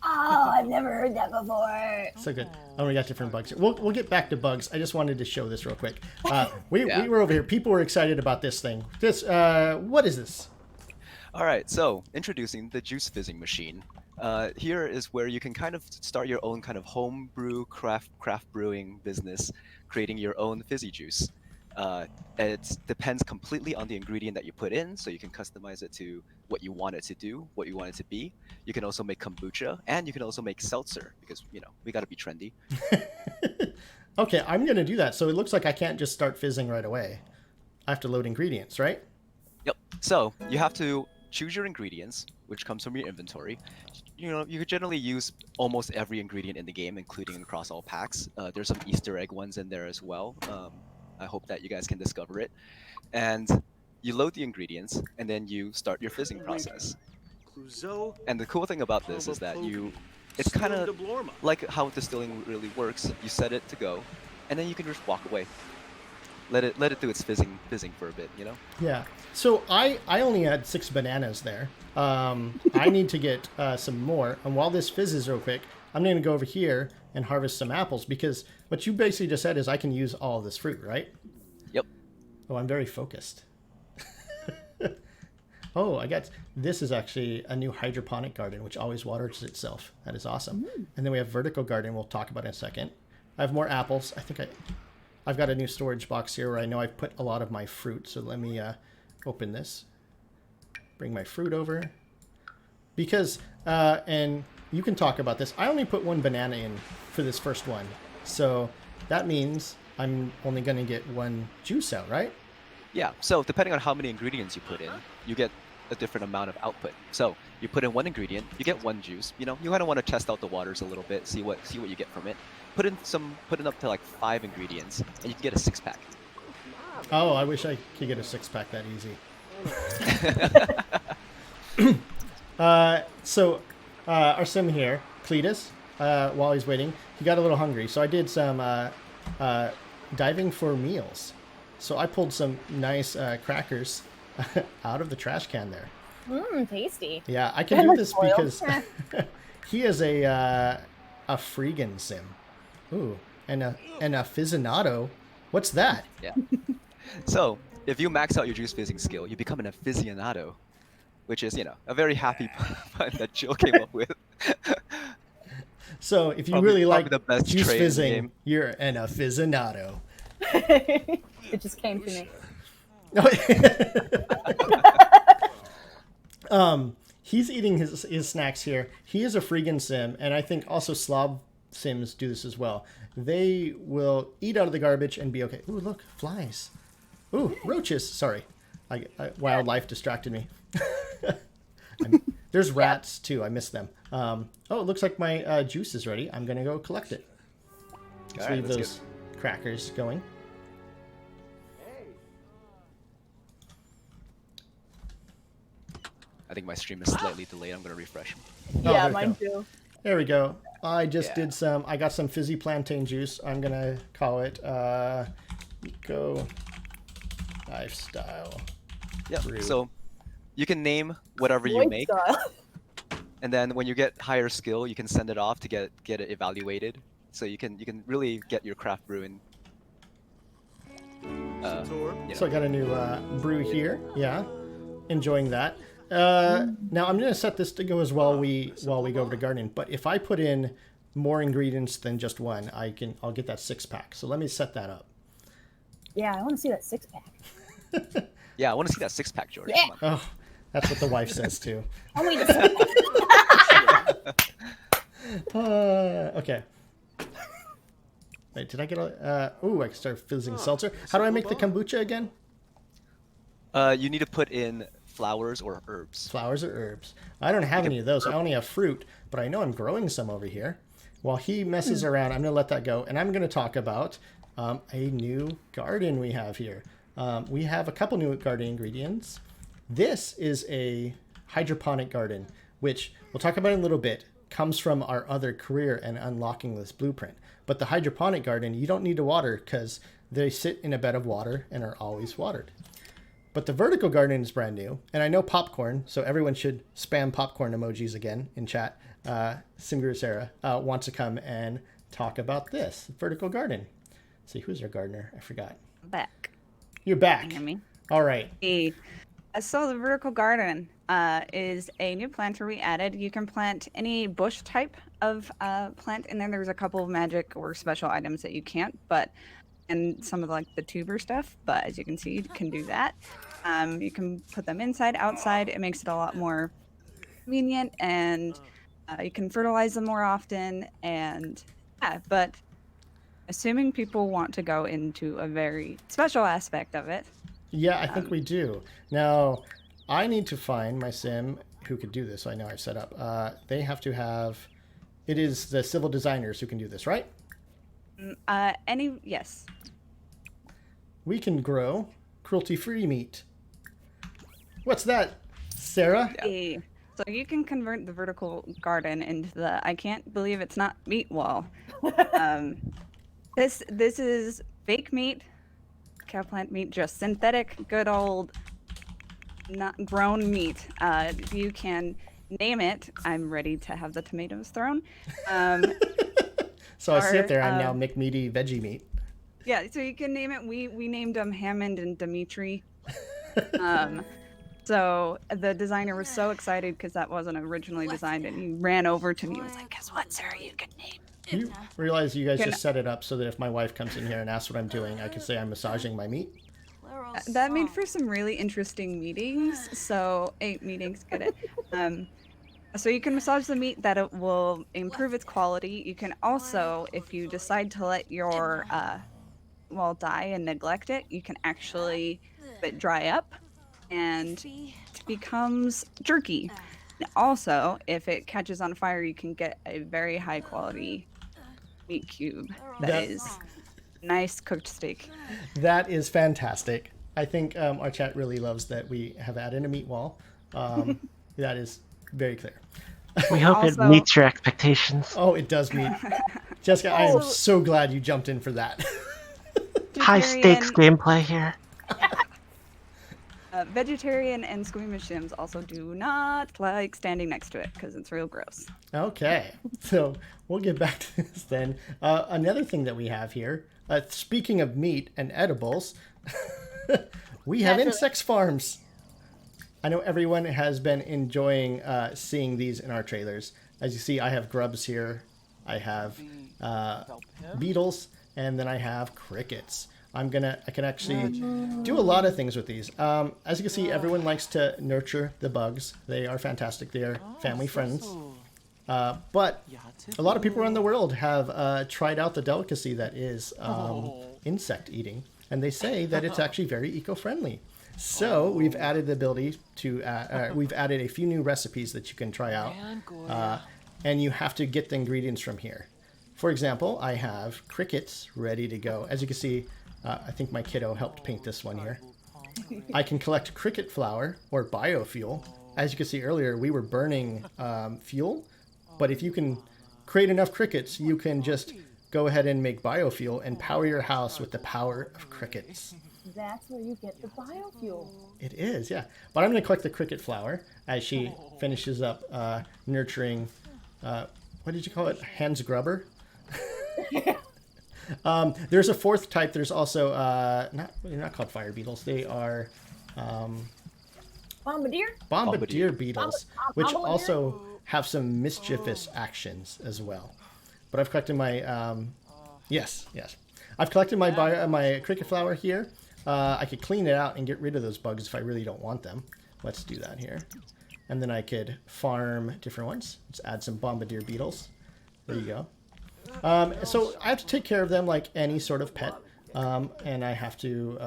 Oh, I've never heard that before. So good. Oh, we got different bugs here. We'll get back to bugs. I just wanted to show this real quick. We were over here. People were excited about this thing. What is this? All right, so introducing the juice fizzing machine. Here is where you can kind of start your own kind of home brew craft brewing business, creating your own fizzy juice. It depends completely on the ingredient that you put in, so you can customize it to what you want it to do, what you want it to be. You can also make kombucha, and you can also make seltzer, because, you know, we got to be trendy. Okay, I'm going to do that. So it looks like I can't just start fizzing right away. I have to load ingredients, right? Yep. So you have to choose your ingredients, which comes from your inventory. You know, you could generally use almost every ingredient in the game, including across all packs. There's some Easter egg ones in there as well. I hope that you guys can discover it. And you load the ingredients, and then you start your fizzing process. And the cool thing about this is that it's kind of like how distilling really works. You set it to go, and then you can just walk away. Let it do its fizzing for a bit, you know? Yeah. So I only had 6 bananas there. I need to get some more. And while this fizzes real quick, I'm going to go over here and harvest some apples, because what you basically just said is I can use all of this fruit, right? Yep. Oh, I'm very focused. Oh, this is actually a new hydroponic garden, which always waters itself. That is awesome. And then we have vertical garden we'll talk about in a second. I have more apples. I think I've got a new storage box here where I know I've put a lot of my fruit. So let me open this. Bring my fruit over. Because, and you can talk about this, I only put 1 banana in for this first one. So that means I'm only going to get 1 juice out, right? Yeah, so depending on how many ingredients you put in, you get a different amount of output. So you put in 1 ingredient, you get 1 juice. You know, you kind of want to test out the waters a little bit, see what you get from it. Put in up to like 5 ingredients, and you can get a 6-pack. Oh, I wish I could get a 6-pack that easy. So our sim here, Cletus, while he's waiting, he got a little hungry. So I did some diving for meals. So I pulled some nice crackers out of the trash can there. Tasty. Yeah, I can do this because he is a freegan sim. Ooh, and a aficionado. What's that? Yeah. So if you max out your juice fizzing skill, you become an aficionado, which is, you know, a very happy pun that Jill came up with. So if you really like the best juice trade fizzing, game. you're an aficionado. It just came to me. He's eating his snacks here. He is a freegan sim, and I think also Slob sims do this as well. They will eat out of the garbage and be okay. Ooh, look, flies. Ooh, roaches. Sorry, wildlife distracted me. There's rats too. I missed them. Oh, it looks like my juice is ready. I'm gonna go collect it. Let's leave those crackers going. I think my stream is slightly delayed. I'm going to refresh. Yeah, mine too. There we go. I just did some, I got some fizzy plantain juice. I'm going to call it Eco Lifestyle. Yeah, Brew. so you can name whatever you make. And then when you get higher skill, you can send it off to get it evaluated. So you can really get your craft brew in. So I got a new brew here. Yeah, enjoying that. Now I'm going to set this to go as well while we go over to gardening. But if I put in more ingredients than just 1, I'll get that 6-pack. So let me set that up. Yeah, I want to see that 6-pack. Yeah, I want to see that 6-pack, Jordan. Yeah. Oh, that's what the wife says too. I'll wait a second. Okay. Wait, did I get a... ooh, I can start fizzing seltzer. How do I make the kombucha again? You need to put in flowers or herbs. Flowers or herbs. I don't have any of those. I only have fruit, but I know I'm growing some over here. While he messes around, I'm going to let that go, and I'm going to talk about a new garden we have here. We have a couple new garden ingredients. This is a hydroponic garden, which we'll talk about in a little bit, comes from our other career and unlocking this blueprint. But the hydroponic garden, you don't need to water because they sit in a bed of water and are always watered. But the vertical garden is brand new, and I know popcorn, so everyone should spam popcorn emojis again in chat. Simguru Sarah wants to come and talk about this vertical garden. Let's see, who's our gardener? I forgot. Back. You're back. You hear me? All right. Hey. So the vertical garden, is a new planter we added. You can plant any bush type of plant in there. There's a couple of magic or special items that you can't, and some of like the tuber stuff. But as you can see, you can do that. You can put them inside, outside. It makes it a lot more convenient, and you can fertilize them more often. And yeah, but assuming people want to go into a very special aspect of it. Yeah, I think we do. Now, I need to find my sim who could do this. I know I've set up. They have to have... It is the civil designers who can do this, right? Yes. We can grow cruelty-free meat. What's that, Sarah? Yeah. So you can convert the vertical garden into the I can't believe it's not meat wall. This is fake meat, cow plant meat, just synthetic, good old, not grown meat. You can name it. I'm ready to have the tomatoes thrown. So I see it there. I'm now McMeaty veggie meat. Yeah, so you can name it. We named them Hammond and Dimitri. So the designer was so excited because that wasn't originally designed, and he ran over to me and was like, "Guess what, Sarah? You can name." You realize you guys just set it up so that if my wife comes in here and asks what I'm doing, I can say I'm massaging my meat? That made for some really interesting meetings. So 8 meetings, get it? So you can massage the meat, that it will improve its quality. You can also, if you decide to let your wall die and neglect it, you can actually let it dry up and it becomes jerky. Also, if it catches on fire, you can get a very high quality meat cube that is nice cooked steak. That is fantastic. I think our chat really loves that we have added a meat wall. That is very clear. We hope it meets your expectations. Oh, it does meet. Jessica, I am so glad you jumped in for that. High stakes gameplay here. Vegetarian and squeamish sims also do not like standing next to it because it's real gross. Okay, so we'll get back to this then. Another thing that we have here, speaking of meat and edibles, we have insect farms. I know everyone has been enjoying seeing these in our trailers. As you see, I have grubs here. I have beetles, and then I have crickets. I can actually do a lot of things with these. As you can see, everyone likes to nurture the bugs. They are fantastic. They are family friends. But a lot of people around the world have tried out the delicacy that is insect eating. And they say that it's actually very eco-friendly. So we've added the ability to, we've added a few new recipes that you can try out. And you have to get the ingredients from here. For example, I have crickets ready to go. As you can see, I think my kiddo helped paint this one here. I can collect cricket flour or biofuel. As you can see earlier, we were burning fuel. But if you can create enough crickets, you can just go ahead and make biofuel and power your house with the power of crickets. That's where you get the biofuel. It is, yeah. But I'm going to collect the cricket flour as she finishes up nurturing, what did you call it? Hans Grubber? There's a fourth type. There's also, they're not called fire beetles. They are... Bombardier beetles, which also have some mischievous actions as well. But I've collected my, yes. I've collected my cricket flour here. I could clean it out and get rid of those bugs if I really don't want them. Let's do that here. And then I could farm different ones. Let's add some bombardier beetles. There you go. So I have to take care of them like any sort of pet. And I have to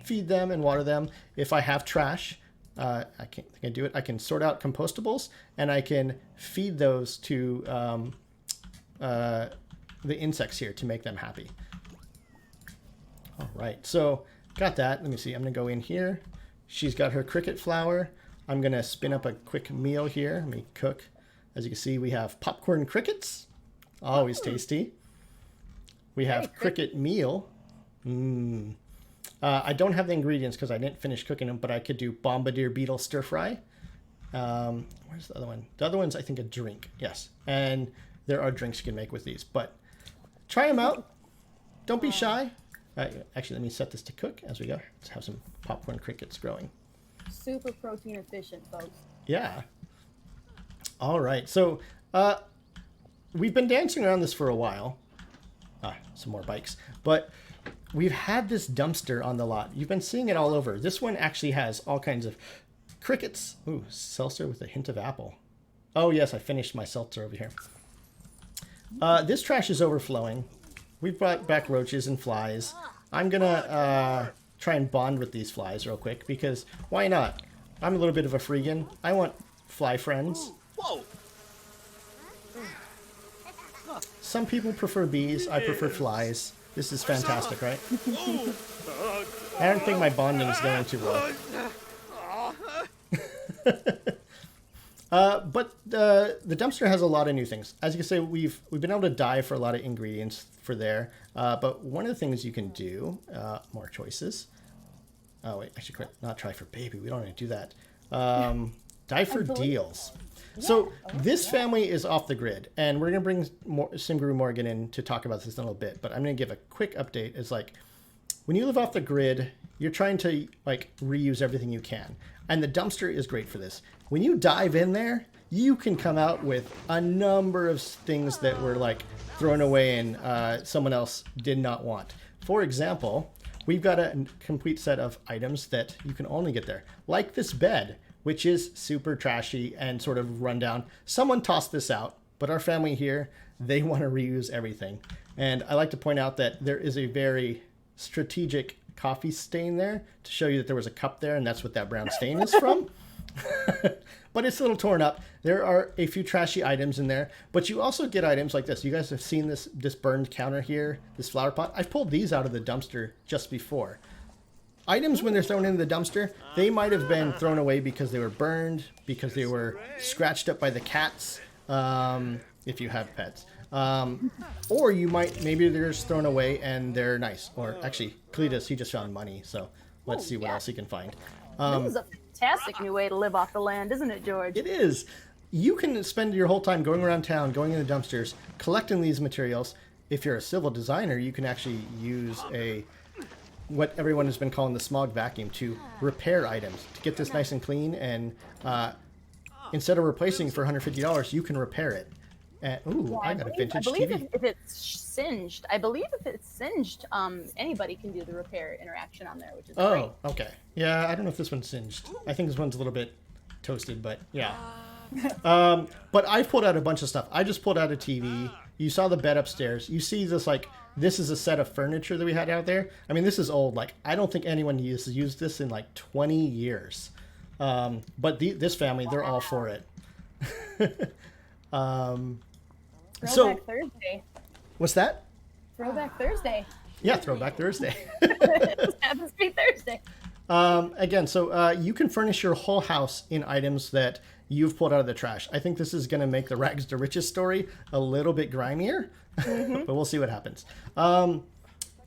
feed them and water them. If I have trash, I can do it. I can sort out compostables, and I can feed those to the insects here to make them happy. All right, so got that. Let me see. I'm going to go in here. She's got her cricket flour. I'm going to spin up a quick meal here. Let me cook. As you can see, we have popcorn crickets. Always tasty. We have cricket meal. I don't have the ingredients because I didn't finish cooking them, but I could do bombardier beetle stir fry. Where's the other one? The other one's, I think, a drink. Yes. And there are drinks you can make with these, but try them out. Don't be shy. Actually, let me set this to cook as we go. Let's have some popcorn crickets growing. Super protein efficient, folks. Yeah. All right. So we've been dancing around this for a while. Some more bikes. But we've had this dumpster on the lot. You've been seeing it all over. This one actually has all kinds of crickets. Ooh, seltzer with a hint of apple. Oh, yes, I finished my seltzer over here. This trash is overflowing. We've brought back roaches and flies. I'm going to try and bond with these flies real quick because why not? I'm a little bit of a freegan. I want fly friends. Whoa! Some people prefer bees. I prefer flies. This is fantastic, right? I don't think my bonding is going too well. But the dumpster has a lot of new things. As you can see, we've been able to dive for a lot of ingredients for there. But one of the things you can do, more choices. Oh wait, I should not try for baby. We don't want to do that. Dive for deals. So this family is off the grid, and we're gonna bring Simguru Morgan in to talk about this in a little bit. But I'm gonna give a quick update. It's like when you live off the grid, you're trying to like reuse everything you can, and the dumpster is great for this. When you dive in there, you can come out with a number of things that were like thrown away and someone else did not want. For example, we've got a complete set of items that you can only get there, like this bed, which is super trashy and sort of run down. Someone tossed this out, but our family here, they want to reuse everything. And I like to point out that there is a very strategic coffee stain there to show you that there was a cup there, and that's what that brown stain is from. But it's a little torn up. There are a few trashy items in there, but you also get items like this. You guys have seen this burned counter here, this flower pot. I pulled these out of the dumpster just before. Items, when they're thrown into the dumpster, they might have been thrown away because they were burned, because they were scratched up by the cats, if you have pets. Or you might, maybe they're just thrown away and they're nice. Or actually, Cletus, he just found money, so let's see what else he can find. This is a fantastic new way to live off the land, isn't it, George? It is. You can spend your whole time going around town, going in the dumpsters, collecting these materials. If you're a civil designer, you can actually use what everyone has been calling the smog vacuum to repair items, to get this nice and clean, and instead of replacing for $150, you can repair it. Ooh, I got a vintage TV. If it's singed, anybody can do the repair interaction on there, which is great. Oh, okay. Yeah, I don't know if this one's singed. I think this one's a little bit toasted, but yeah. But I pulled out a bunch of stuff. I just pulled out a TV. You saw the bed upstairs. You see this, like, this is a set of furniture that we had out there. I mean, this is old. Like, I don't think anyone has used this in like 20 years. But this family, they're all for it. Throwback Thursday. What's that? Throwback Thursday. Yeah, Throwback Thursday. It happens to be Thursday. Again, so you can furnish your whole house in items that you've pulled out of the trash. I think this is going to make the Rags to Riches story a little bit grimier, but we'll see what happens. And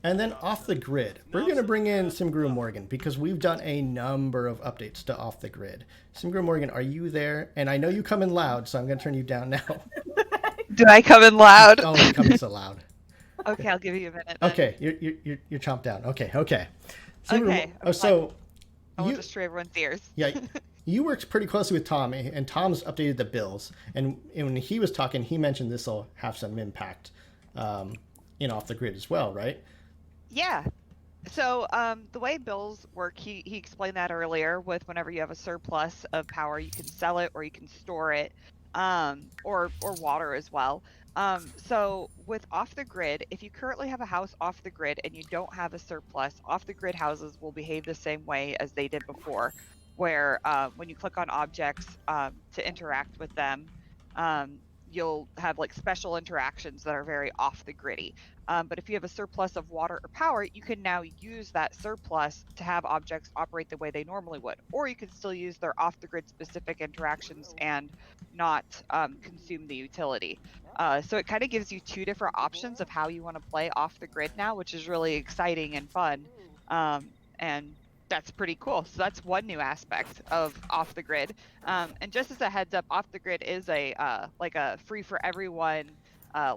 then Off the Grid. We're going to bring in Simguru Morgan because we've done a number of updates to Off the Grid. Simguru Morgan, are you there? And I know you come in loud, so I'm going to turn you down now. Do I come in loud? Oh, you're coming so loud. Okay, I'll give you a minute. Then. Okay, you're chomped down. Okay. Okay. So I want to destroy everyone's ears. Yeah, you worked pretty closely with Tom, and Tom's updated the bills. And when he was talking, he mentioned this will have some impact in Off the Grid as well, right? Yeah. So the way bills work, he explained that earlier. With whenever you have a surplus of power, you can sell it or you can store it, or water as well. So with Off the Grid, if you currently have a house off the grid and you don't have a surplus, Off the Grid houses will behave the same way as they did before, where when you click on objects to interact with them, you'll have like special interactions that are very off the griddy. But if you have a surplus of water or power, you can now use that surplus to have objects operate the way they normally would, or you can still use their off the grid specific interactions and not consume the utility. So it kind of gives you two different options of how you want to play off the grid now, which is really exciting and fun. And that's pretty cool. So that's one new aspect of Off the Grid. And just as a heads up, Off the Grid is a like a free for everyone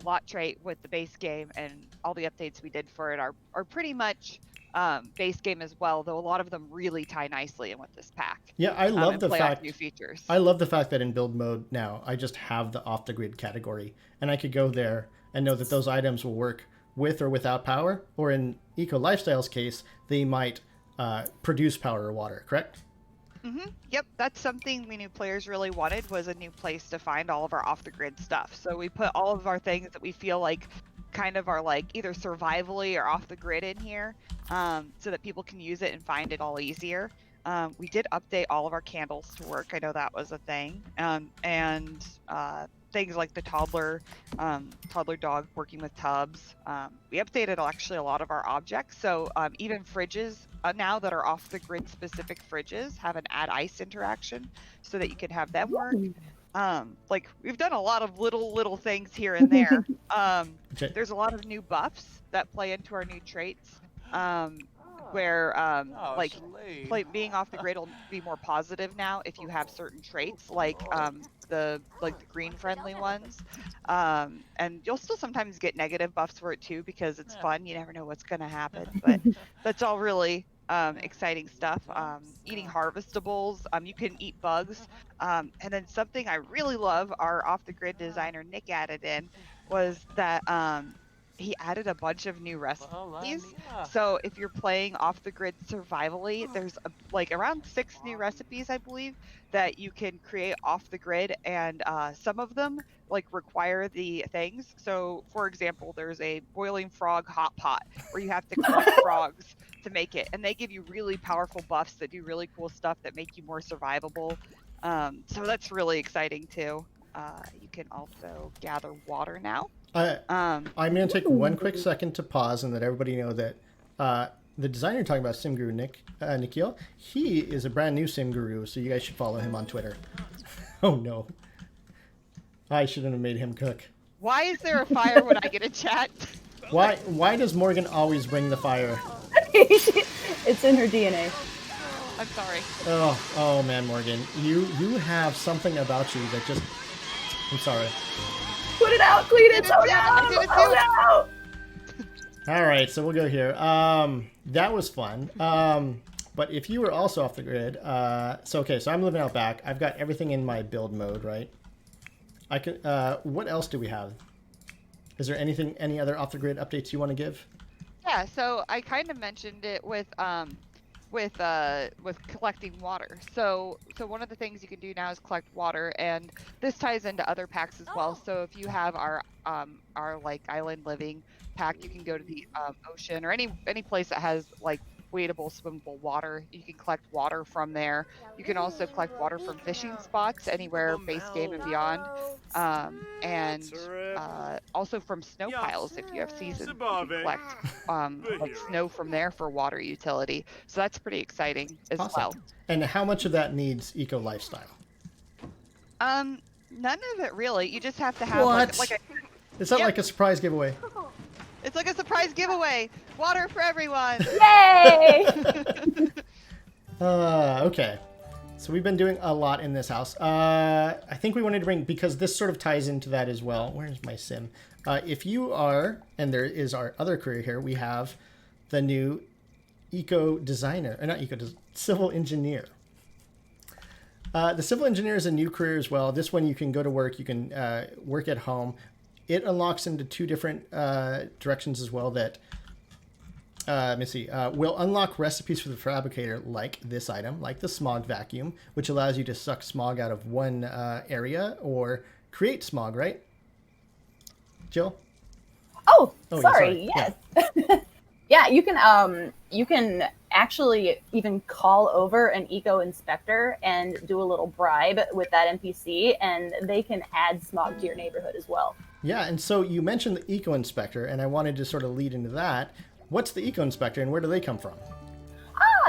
lot trait with the base game, and all the updates we did for it are pretty much base game as well, though a lot of them really tie nicely in with this pack. Yeah, I love and the play off fact new features. I love the fact that in build mode now I just have the off the grid category, and I could go there and know that those items will work with or without power, or in Eco Lifestyle's case, they might produce power or water. Correct? Yep, that's something we knew players really wanted, was a new place to find all of our off the grid stuff. So we put all of our things that we feel like kind of are like either survivally or off the grid in here, so that people can use it and find it all easier. We did update all of our candles to work. I know that was a thing. And things like the toddler dog working with tubs. We updated actually a lot of our objects. So even fridges now that are off the grid specific fridges have an add ice interaction so that you can have them work. Like we've done a lot of little things here and there. There's a lot of new buffs that play into our new traits. Where being off the grid will be more positive now if you have certain traits like the green friendly ones, and you'll still sometimes get negative buffs for it too because it's fun. You never know what's gonna happen, but that's all really exciting stuff. Eating harvestables, you can eat bugs, and then something I really love our off the grid designer Nick added in was that he added a bunch of new recipes. So if you're playing off the grid survivally, there's around 6 new recipes, I believe, that you can create off the grid, and some of them require the things. So for example, there's a boiling frog hot pot where you have to collect frogs to make it, and they give you really powerful buffs that do really cool stuff that make you more survivable. So that's really exciting too. You can also gather water now. I'm going to take one quick second to pause and let everybody know that the designer you're talking about, Sim Guru Nikhil, he is a brand new Sim Guru, so you guys should follow him on Twitter. Oh no. I shouldn't have made him cook. Why is there a fire when I get a chat? Why does Morgan always bring the fire? It's in her DNA. I'm sorry. Oh man, Morgan. You have something about you that just... I'm sorry. Put it out, clean it. I did it too. All right, so we'll go here. That was fun. But if you were also off the grid, so I'm living out back. I've got everything in my build mode, right? I can. What else do we have? Is there any other off the grid updates you want to give? Yeah, so I kind of mentioned it with collecting water. So one of the things you can do now is collect water, and this ties into other packs as well. So if you have our island living pack, you can go to the ocean or any place that has wadeable, swimmable water. You can collect water from there. You can also collect water from fishing spots anywhere base game and beyond, and also from snow piles if you have seasons. You can collect snow from there for water utility. So that's pretty exciting as well. And how much of that needs Eco Lifestyle? None of it really. You just have to have Is that like a surprise giveaway? It's like a surprise giveaway. Water for everyone. Yay! Okay. So we've been doing a lot in this house. I think we wanted to bring, because this sort of ties into that as well. Where's my sim? If you are, and there is our other career here, we have the new civil engineer. The civil engineer is a new career as well. This one you can go to work, you can work at home. It unlocks into 2 different directions as well that, let me see, will unlock recipes for the Fabricator like this item, like the smog vacuum, which allows you to suck smog out of one area or create smog, right? Jill? Oh, yeah, sorry. Yes. Yeah, you can actually even call over an eco inspector and do a little bribe with that NPC, and they can add smog to your neighborhood as well. Yeah, and so you mentioned the eco inspector, and I wanted to sort of lead into that. What's the eco inspector, and where do they come from?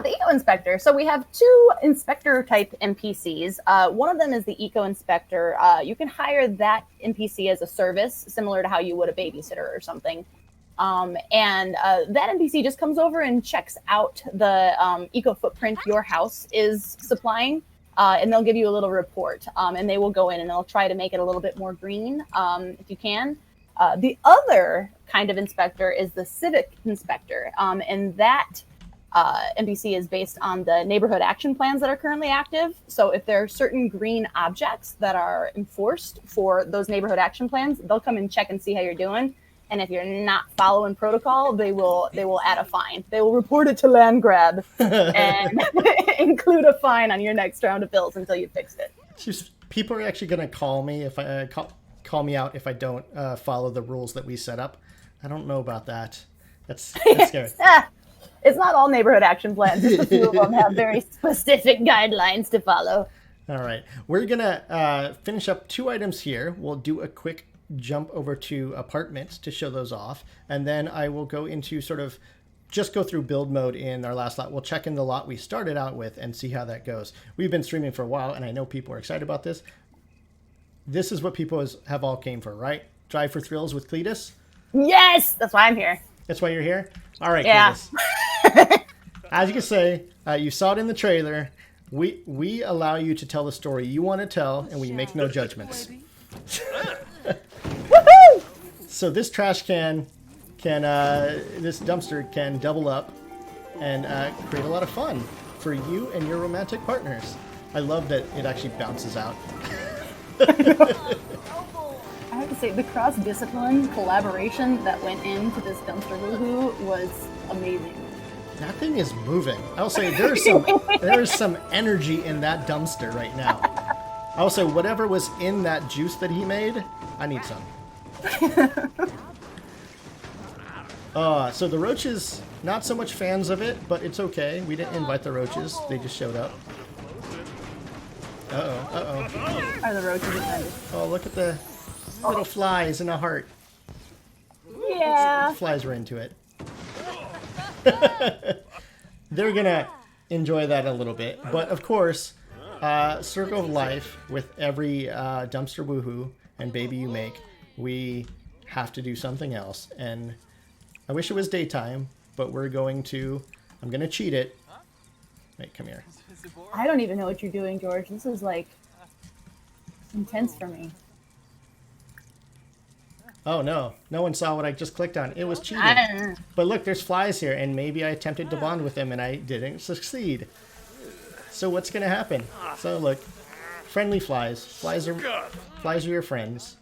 The eco inspector. So we have 2 inspector type NPCs. One of them is the eco inspector. You can hire that NPC as a service, similar to how you would a babysitter or something. And that NPC just comes over and checks out the eco footprint your house is supplying, and they'll give you a little report. And they will go in and they'll try to make it a little bit more green if you can. The other kind of inspector is the civic inspector, and that NPC is based on the neighborhood action plans that are currently active. So if there are certain green objects that are enforced for those neighborhood action plans, they'll come and check and see how you're doing. And if you're not following protocol, they will add a fine. They will report it to land grab and include a fine on your next round of bills until you fixed it. Just, people are actually going to call me if I call me out if I don't follow the rules that we set up. I don't know about that. That's scary. It's not all neighborhood action plans. Just a few of them have very specific guidelines to follow. All right. We're going to finish up 2 items here. We'll do a quick jump over to apartments to show those off. And then I will go into sort of just go through build mode in our last lot. We'll check in the lot we started out with and see how that goes. We've been streaming for a while, and I know people are excited about this. This is what people have all came for, right? Drive for Thrills with Cletus? Yes! That's why I'm here. That's why you're here? All right, yeah. Cletus. As you can say, you saw it in the trailer. We allow you to tell the story you want to tell, and we make no judgments. Woohoo! So this trash can this dumpster can double up and create a lot of fun for you and your romantic partners. I love that it actually bounces out. I have to say, the cross-discipline collaboration that went into this dumpster woohoo was amazing. That thing is moving. I'll say there's some energy in that dumpster right now. I'll say whatever was in that juice that he made, I need some. So the roaches, not so much fans of it, but it's okay. We didn't invite the roaches. They just showed up. Uh-oh. Are the roaches offended? Oh, look at the little flies in a heart. Yeah. Flies were into it. They're gonna enjoy that a little bit. But of course, Circle of Life, with every dumpster woohoo and baby you make, we have to do something else. And I wish it was daytime, but I'm going to cheat it. Wait, come here. I don't even know what you're doing, George. This is like intense for me. Oh no, no one saw what I just clicked on. It was cheating. But look, there's flies here, and maybe I attempted to bond with them and I didn't succeed. So what's gonna happen? So look, friendly flies. Flies are your friends.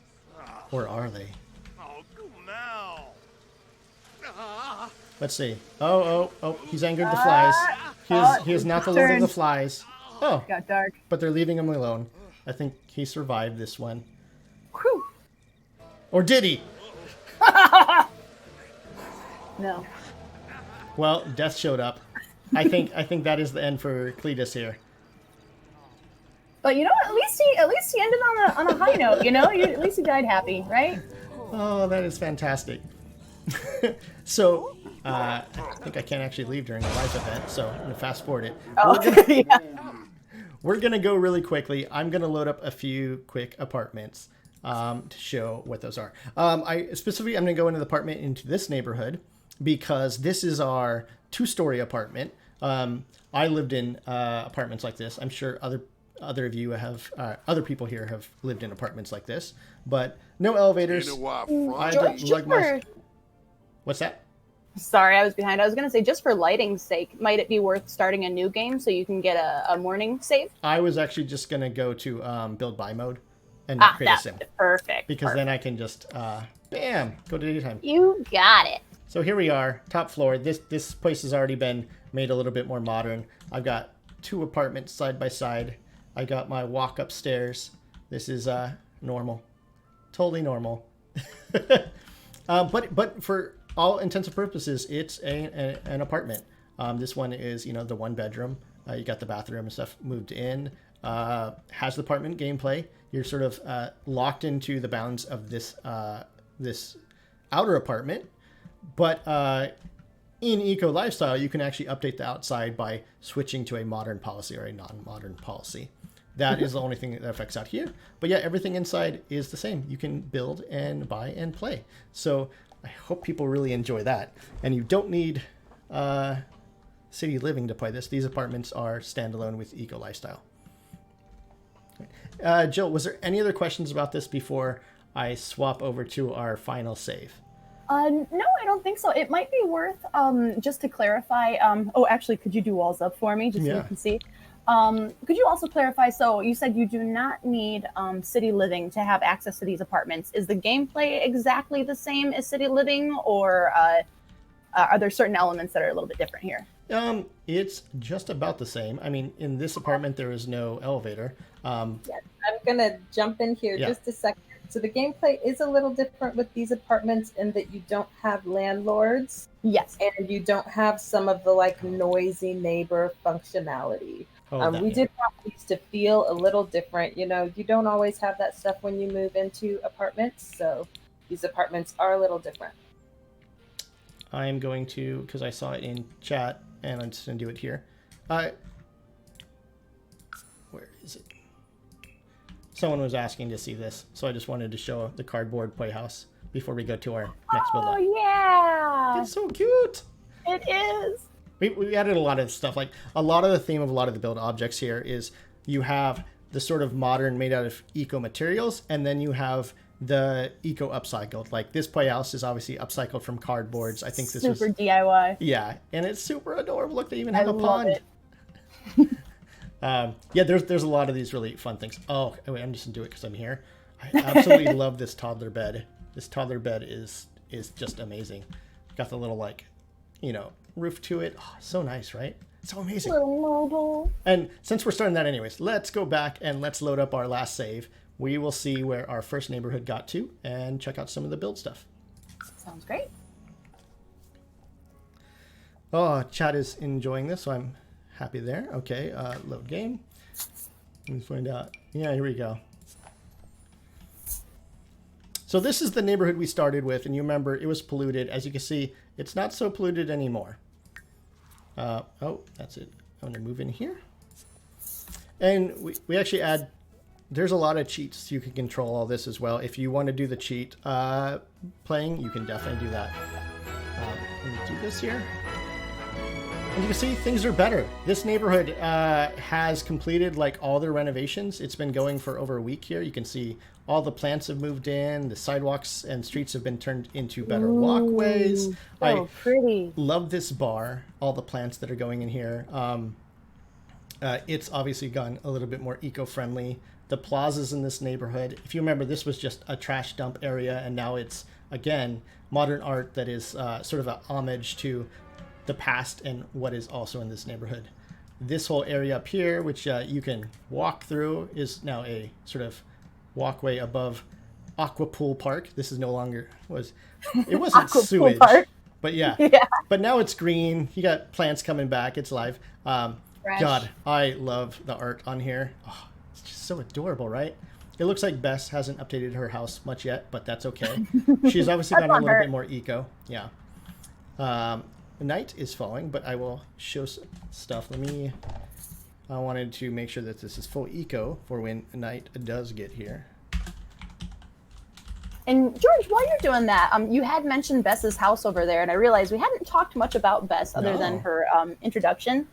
Or are they? Let's see. Oh, he's angered the flies. He is not the lord of the flies. Oh, got dark. But they're leaving him alone. I think he survived this one. Whew. Or did he? No. Well, death showed up. I think that is the end for Cletus here. But you know what? At least he ended on a high note. You know, at least he died happy, right? Oh, that is fantastic. So, I think I can't actually leave during the live event, so I'm gonna fast forward it. Oh, We're gonna go really quickly. I'm gonna load up a few quick apartments to show what those are. I'm gonna go into the apartment into this neighborhood because this is our 2-story apartment. I lived in apartments like this. I'm sure other of you have, other people here have lived in apartments like this, but no elevators. What's that? Sorry, I was behind. I was going to say, just for lighting's sake, might it be worth starting a new game so you can get a morning save? I was actually just going to go to build by mode and not create a sim. Perfect. Because then I can just, bam, go to daytime. You got it. So here we are, top floor. This place has already been made a little bit more modern. I've got 2 apartments side by side. I got my walk upstairs. This is normal. Totally normal. But for all intents and purposes, it's an apartment. This one is, the 1-bedroom. You got the bathroom and stuff moved in. Has the apartment gameplay. You're sort of locked into the bounds of this outer apartment. But in Eco Lifestyle, you can actually update the outside by switching to a modern policy or a non-modern policy. That is the only thing that affects out here. But yeah, everything inside is the same. You can build and buy and play. So I hope people really enjoy that. And you don't need City Living to play this. These apartments are standalone with Eco Lifestyle. Jill, was there any other questions about this before I swap over to our final save? No, I don't think so. It might be worth just to clarify. Oh, actually, could you do walls up for me, just so you can see? Could you also clarify? So you said you do not need city living to have access to these apartments. Is the gameplay exactly the same as city living, or are there certain elements that are a little bit different here? It's just about the same. I mean, in this apartment, there is no elevator. Yeah, I'm gonna jump in here just a second. So the gameplay is a little different with these apartments in that you don't have landlords. Yes. And you don't have some of the like noisy neighbor functionality. We did want these to feel a little different. You know, you don't always have that stuff when you move into apartments. So these apartments are a little different. I'm going to, because I saw it in chat, and I'm just going to do it here. Where is it? Someone was asking to see this, so I just wanted to show the cardboard playhouse before we go to our next build up. Oh, yeah! It's so cute! It is! We added a lot of stuff. Like, a lot of the theme of a lot of the build objects here is you have the sort of modern made out of eco materials, and then you have the eco upcycled. Like, this playhouse is obviously upcycled from cardboards. I think this was super DIY. Yeah, and it's super adorable. Look, they even have a pond. It. Yeah, there's a lot of these really fun things. Oh, wait, I'm just gonna do it because I'm here. I absolutely love this toddler bed. This toddler bed is just amazing. Got the little, like, you know, roof to it. Oh, so nice, right? So amazing. Little mobile. And since we're starting that anyways, let's go back and let's load up our last save. We will see where our first neighborhood got to and check out some of the build stuff. Sounds great. Oh, chat is enjoying this, so I'm happy there. Okay, load game. Let's find out. Yeah, here we go. So this is the neighborhood we started with, and you remember it was polluted. As you can see, it's not so polluted anymore. Oh, that's it. I'm gonna move in here. And we actually add, there's a lot of cheats you can control all this as well. If you want to do the cheat playing, you can definitely do that. Let me do this here. And you can see things are better. This neighborhood has completed like all their renovations. It's been going for over a week here. You can see all the plants have moved in. The sidewalks and streets have been turned into better walkways. So pretty. Love this bar. All the plants that are going in here. It's obviously gone a little bit more eco-friendly. The plazas in this neighborhood, if you remember, this was just a trash dump area, and now it's, again, modern art that is sort of a homage to the past and what is also in this neighborhood. This whole area up here, which you can walk through, is now a sort of walkway above Aqua Pool Park. This is no longer it wasn't sewage, but yeah. But now it's green. You got plants coming back. It's live. God, I love the art on here. Oh, it's just so adorable, right? It looks like Bess hasn't updated her house much yet, but that's okay. She's obviously gone a little bit more eco. Yeah. Night is falling, but I will show some stuff. I wanted to make sure that this is full eco for when night does get here. And George, while you're doing that, you had mentioned Bess's house over there, and I realized we hadn't talked much about Bess other than her introduction.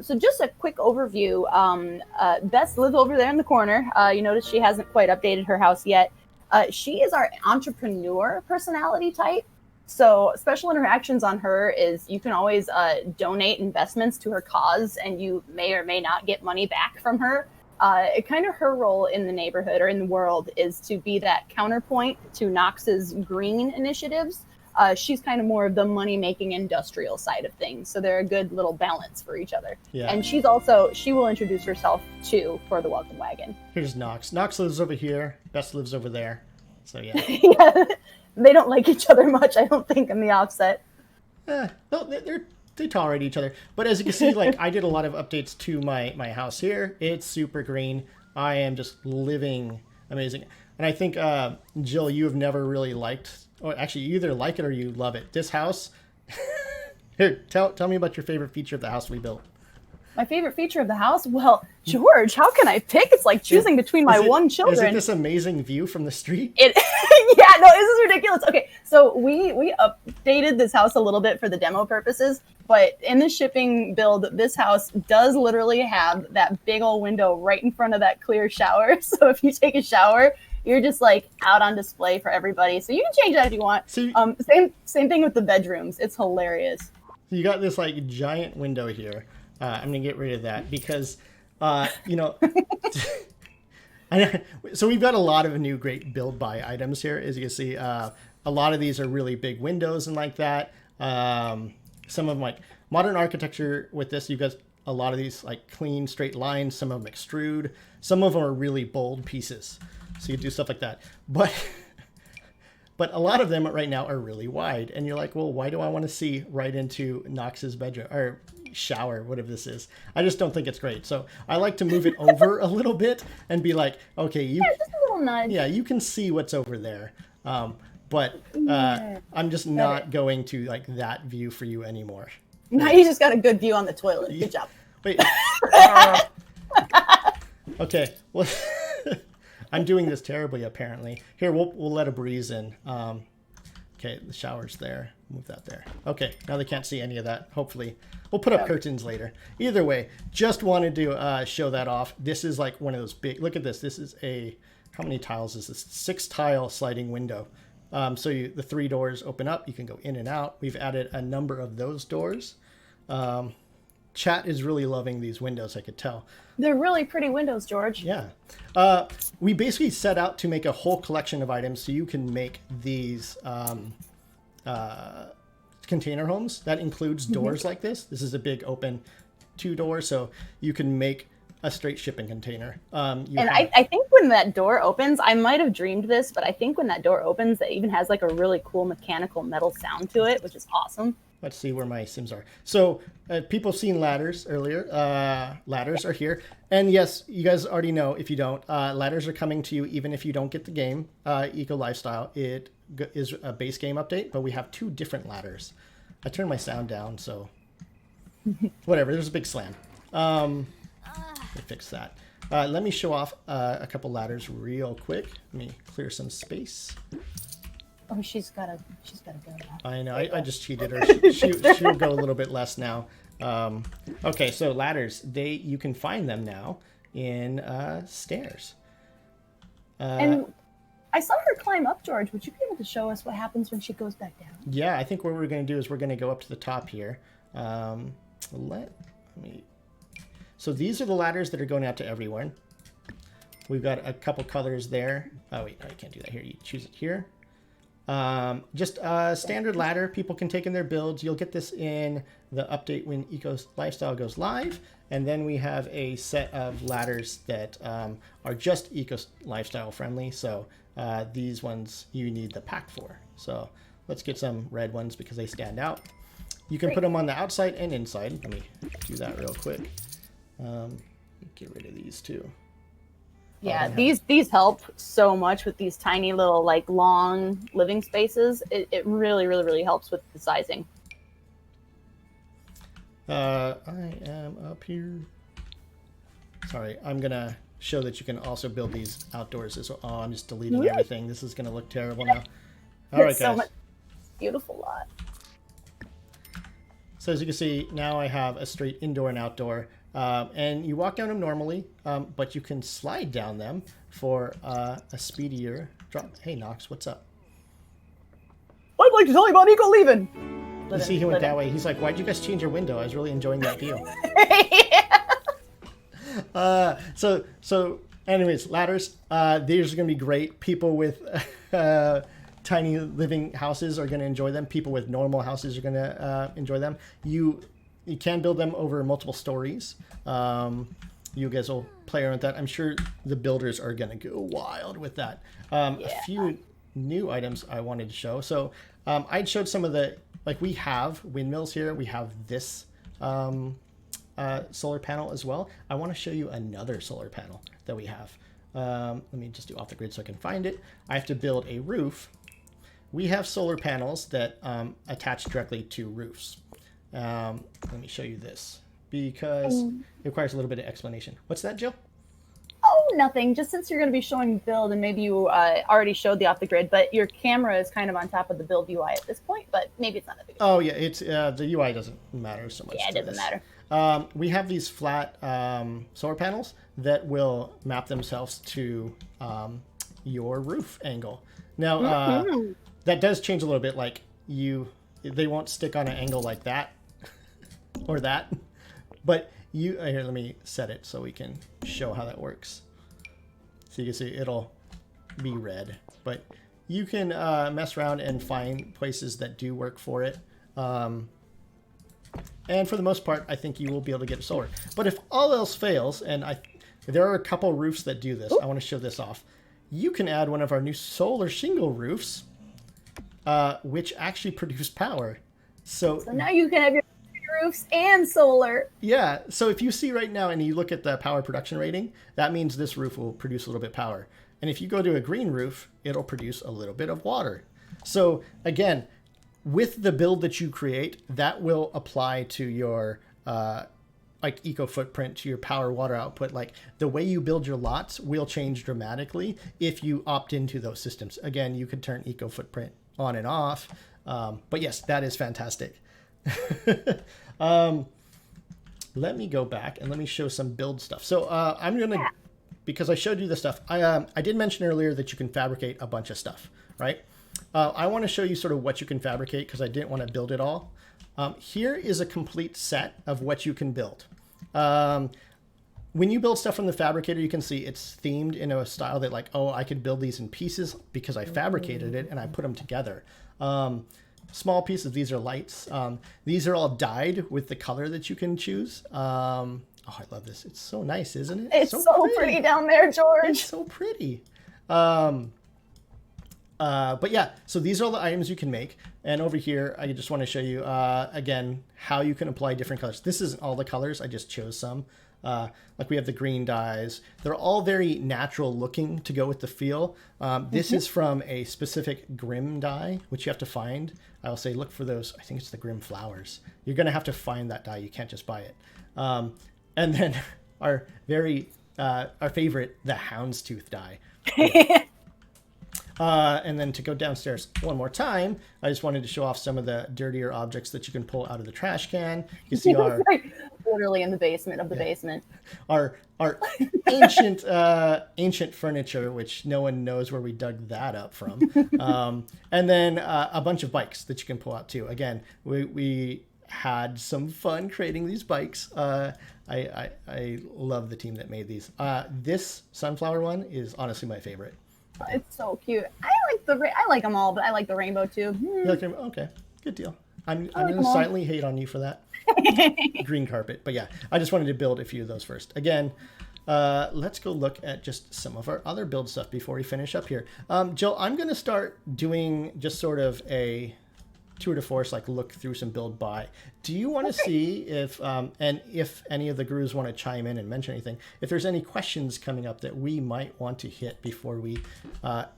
So just a quick overview. Bess lives over there in the corner. You notice she hasn't quite updated her house yet. She is our entrepreneur personality type. So special interactions on her is you can always donate investments to her cause, and you may or may not get money back from her. Kind of her role in the neighborhood or in the world is to be that counterpoint to Knox's green initiatives. She's kind of more of the money-making industrial side of things. So they're a good little balance for each other. Yeah. And she will introduce herself too for the welcome wagon. Here's Knox. Knox lives over here. Bess lives over there. So yeah. Yeah. They don't like each other much, I don't think, in the offset. No, they tolerate each other. But as you can see, like, I did a lot of updates to my house here. It's super green. I am just living amazing. And I think, Jill, you have never really liked, or actually you either like it or you love it. This house, here, tell me about your favorite feature of the house we built. My favorite feature of the house? Well, George, how can I pick? It's like choosing between my one children. Is it this amazing view from the street? Yeah, no, this is ridiculous. Okay, so we updated this house a little bit for the demo purposes, but in the shipping build, this house does literally have that big old window right in front of that clear shower. So if you take a shower, you're just like out on display for everybody. So you can change that if you want. See, same thing with the bedrooms. It's hilarious. you got this like giant window here. I'm gonna get rid of that because, you know, so we've got a lot of new great build buy items here. As you can see, a lot of these are really big windows and like that. Some of them like modern architecture with this, you've got a lot of these like clean straight lines. Some of them extrude. Some of them are really bold pieces. So you do stuff like that. But a lot of them right now are really wide. And you're like, well, why do I want to see right into Knox's bedroom or shower, whatever this is? I just don't think it's great. So I like to move it over a little bit and be like, okay, just a little nudge. Yeah, you can see what's over there. But I'm just not going to like that view for you anymore. Now you just got a good view on the toilet. Good job. Wait. Okay. Well, I'm doing this terribly, apparently. Here, we'll let a breeze in. Okay, the shower's there. Move that there. Okay, now they can't see any of that. Hopefully. We'll put up curtains later. Either way, just wanted to show that off. This is like one of those big... Look at this. This is a... How many tiles is this? 6-tile sliding window. So the 3 doors open up. You can go in and out. We've added a number of those doors. Chat is really loving these windows, I could tell. They're really pretty windows, George. Yeah. We basically set out to make a whole collection of items so you can make these container homes. That includes doors like this. This is a big open 2-door, so you can make a straight shipping container. I think when that door opens, I might have dreamed this, but I think when that door opens, it even has like a really cool mechanical metal sound to it, which is awesome. Let's see where my Sims are. So people have seen ladders earlier. Ladders are here. And yes, you guys already know, if you don't, ladders are coming to you even if you don't get the game, Eco Lifestyle. It is a base game update, but we have 2 different ladders. I turned my sound down, so whatever. There's a big slam. Let me fix that. Let me show off a couple ladders real quick. Let me clear some space. Oh, she's gotta go now. I know. I just cheated her. She'll go a little bit less now. Okay, so ladders. You can find them now in stairs. And I saw her climb up, George. Would you be able to show us what happens when she goes back down? Yeah, I think what we're going to do is we're going to go up to the top here. So these are the ladders that are going out to everyone. We've got a couple colors there. Oh wait, no, I can't do that here. You choose it here. Just a standard ladder people can take in their builds. You'll get this in the update when Eco Lifestyle goes live. And then we have a set of ladders that are just Eco Lifestyle friendly. So these ones you need the pack for. So let's get some red ones because they stand out. You can put them on the outside and inside. Let me do that real quick. Get rid of these too. Yeah, these help so much with these tiny little like long living spaces. It really helps with the sizing. I am up here. Sorry, I'm gonna show that you can also build these outdoors as well. Oh, I'm just deleting everything. This is gonna look terrible now. All right, guys. Beautiful lot. So as you can see, now I have a straight indoor and outdoor. And you walk down them normally, but you can slide down them for a speedier drop. Hey, Knox, what's up? I'd like to tell you about Eco leaving. You see, he went that way. He's like, why'd you guys change your window? I was really enjoying that view. So anyways, ladders. These are going to be great. People with tiny living houses are going to enjoy them. People with normal houses are going to enjoy them. You can build them over multiple stories. You guys will play around with that. I'm sure the builders are going to go wild with that. A few new items I wanted to show. So I showed some of the, like we have windmills here. We have this solar panel as well. I want to show you another solar panel that we have. Let me just do off the grid so I can find it. I have to build a roof. We have solar panels that attach directly to roofs. Let me show you this because it requires a little bit of explanation. What's that, Jill? Oh, nothing. Just since you're going to be showing build, and maybe you already showed the off the grid, but your camera is kind of on top of the build UI at this point. But maybe it's not that big. Oh yeah, it's the UI doesn't matter so much. Yeah, it doesn't matter. We have these flat solar panels that will map themselves to your roof angle. Now that does change a little bit. Like they won't stick on an angle like that or that, but here, let me set it so we can show how that works. So you can see it'll be red, but you can mess around and find places that do work for it. And for the most part, I think you will be able to get it solar. But if all else fails, and there are a couple roofs that do this, I want to show this off. You can add one of our new solar shingle roofs, which actually produce power. So now you can have your roofs and solar. Yeah, so if you see right now and you look at the power production rating, that means this roof will produce a little bit of power. And if you go to a green roof, it'll produce a little bit of water. So again, with the build that you create, that will apply to your like eco footprint, to your power water output. Like the way you build your lots will change dramatically if you opt into those systems. Again, you could turn eco footprint on and off. But yes, that is fantastic. Let me go back and let me show some build stuff. So I'm gonna, because I showed you the stuff, I did mention earlier that you can fabricate a bunch of stuff, right? I want to show you sort of what you can fabricate because I didn't want to build it all. Here is a complete set of what you can build. When you build stuff from the Fabricator, you can see it's themed in a style that like, oh, I could build these in pieces because I fabricated it and I put them together. Small pieces, these are lights. These are all dyed with the color that you can choose. Oh, I love this. It's so nice, isn't it? It's so pretty down there, George. It's so pretty. But yeah, so these are all the items you can make. And over here, I just want to show you, again, how you can apply different colors. This isn't all the colors. I just chose some. Like we have the green dyes. They're all very natural looking to go with the feel. This is from a specific Grim dye, which you have to find. I'll say look for those. I think it's the Grim flowers. You're going to have to find that dye. You can't just buy it. And then our favorite, the Houndstooth dye. And then to go downstairs one more time, I just wanted to show off some of the dirtier objects that you can pull out of the trash can. You see our literally in the basement of the basement. Our ancient furniture, which no one knows where we dug that up from. And then a bunch of bikes that you can pull out too. Again, we had some fun creating these bikes. I love the team that made these. This sunflower one is honestly my favorite. It's so cute. I like them all, but I like the rainbow too. You like them? Okay, good deal. I'm gonna silently hate on you for that. Green carpet, but yeah, I just wanted to build a few of those first. Again, let's go look at just some of our other build stuff before we finish up here. Jill, I'm gonna start doing just sort of a tour de force, like look through some build by. Do you want to see if and if any of the gurus want to chime in and mention anything, if there's any questions coming up that we might want to hit before we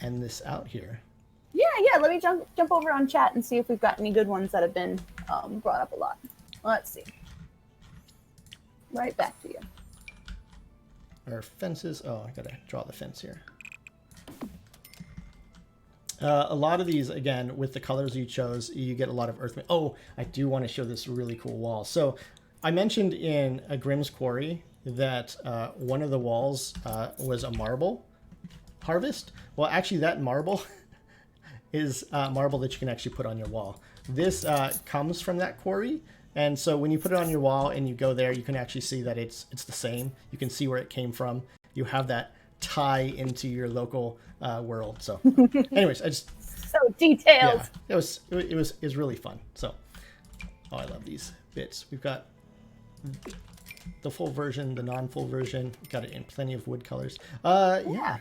end this out here? Yeah, let me jump over on chat and see if we've got any good ones that have been brought up a lot. Let's see. Right back to you. Our fences. Oh, I gotta draw the fence here. A lot of these, again, with the colors you chose, you get a lot of earth. Oh, I do want to show this really cool wall. So I mentioned in a Grimm's Quarry that one of the walls was a marble harvest. Well, actually, that marble is marble that you can actually put on your wall. This comes from that quarry. And so when you put it on your wall and you go there, you can actually see that it's the same. You can see where it came from. You have that tie into your local world. So anyways, I just so detailed. Yeah, it was really fun. So I love these bits. We've got the full version, the non-full version. We've got it in plenty of wood colors. Yeah.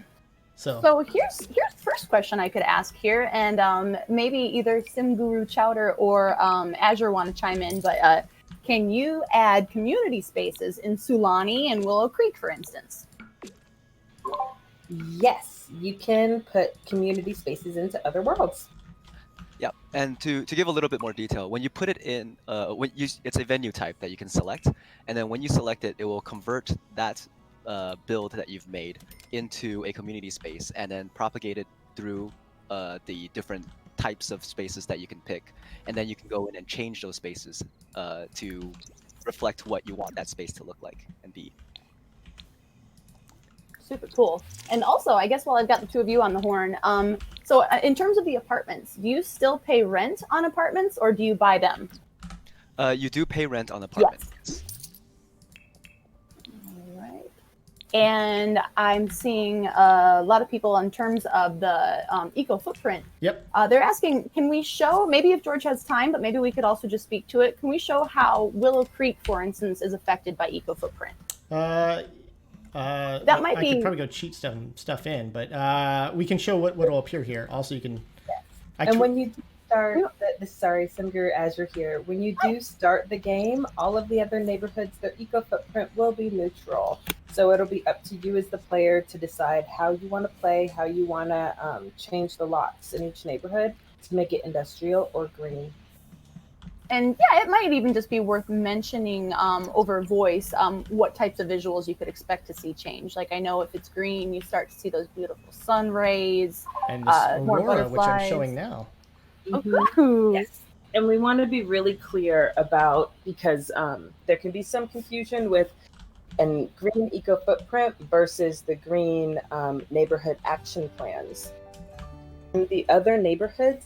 So here's the first question I could ask here, and maybe either Sim Guru Chowder or Azure want to chime in, but can you add community spaces in Sulani and Willow Creek, for instance? Yes, you can put community spaces into other worlds. Yeah, and to give a little bit more detail, when you put it in, it's a venue type that you can select, and then when you select it, it will convert that build that you've made into a community space and then propagate it through the different types of spaces that you can pick, and then you can go in and change those spaces to reflect what you want that space to look like and be. Super cool. And also, I guess while I've got the two of you on the horn, so in terms of the apartments, do you still pay rent on apartments or do you buy them? You do pay rent on apartments. Yes. All right. And I'm seeing a lot of people in terms of the eco footprint. Yep. They're asking, can we show, maybe if George has time, but maybe we could also just speak to it. Can we show how Willow Creek, for instance, is affected by eco footprint? That might I be- could probably go cheat some stuff in, but we can show what will appear here. Also, you can. And when you start, sorry, Simgur, as you're here, when you do start the game, all of the other neighborhoods, their eco footprint will be neutral. So it'll be up to you as the player to decide how you want to play, how you want to change the lots in each neighborhood to make it industrial or green. And yeah, it might even just be worth mentioning over voice what types of visuals you could expect to see change. Like I know if it's green, you start to see those beautiful sun rays. And this more aurora, which I'm butterflies. showing now. Ooh. Yes. And we want to be really clear about, because there can be some confusion with a green eco footprint versus the green neighborhood action plans. In the other neighborhoods,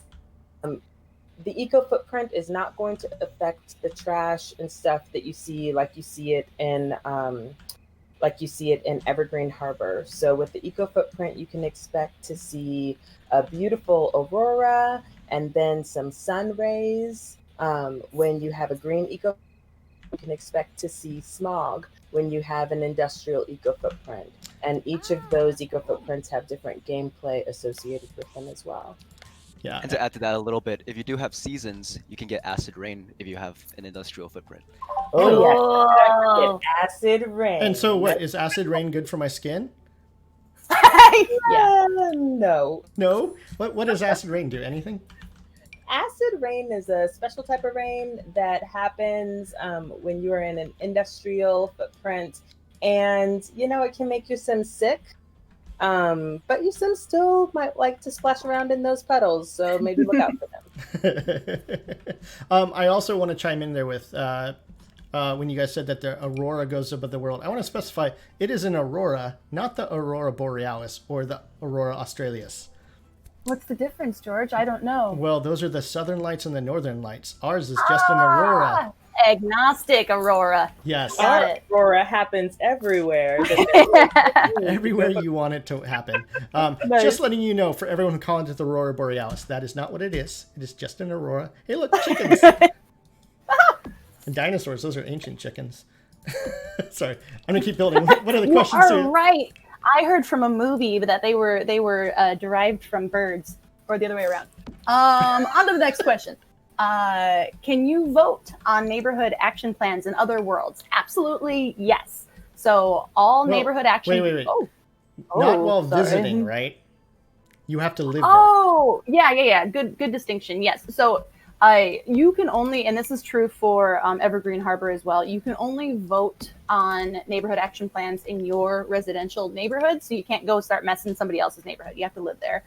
the eco footprint is not going to affect the trash and stuff that you see, like you see it in Evergreen Harbor. So with the eco footprint, you can expect to see a beautiful aurora and then some sun rays. When you have a green eco, you can expect to see smog when you have an industrial eco footprint. And each of those eco footprints have different gameplay associated with them as well. Yeah. And to add to that a little bit, if you do have seasons, you can get acid rain if you have an industrial footprint. Oh, yeah. Acid rain. And so, what is acid rain good for my skin? Yeah. No. No. What does acid rain do? Anything? Acid rain is a special type of rain that happens when you're in an industrial footprint, and it can make your Sims sick. But your Sims still might like to splash around in those puddles, so maybe look out for them. I also want to chime in there with when you guys said that the aurora goes above the world. I want to specify it is an aurora, not the aurora borealis or the aurora australis. What's the difference, George? I don't know. Well, those are the southern lights and the northern lights. Ours is just an aurora. Agnostic aurora. Yes. Got Our it. aurora happens everywhere. Everywhere you want it to happen. Nice. Just letting you know, for everyone who calls it the aurora borealis, that is not what it is. It is just an aurora. Hey, look, chickens. And dinosaurs, those are ancient chickens. Sorry, I'm gonna keep building. What are the questions? You are right. I heard from a movie that they were derived from birds, or the other way around. On to the next question. Can you vote on neighborhood action plans in other worlds? Absolutely, yes. So all neighborhood action. Wait. Oh, Not while sorry. visiting, right? You have to live Oh, yeah. Good distinction. Yes. So you can only, and this is true for Evergreen Harbor as well, you can only vote on neighborhood action plans in your residential neighborhood. So you can't go start messing somebody else's neighborhood. You have to live there.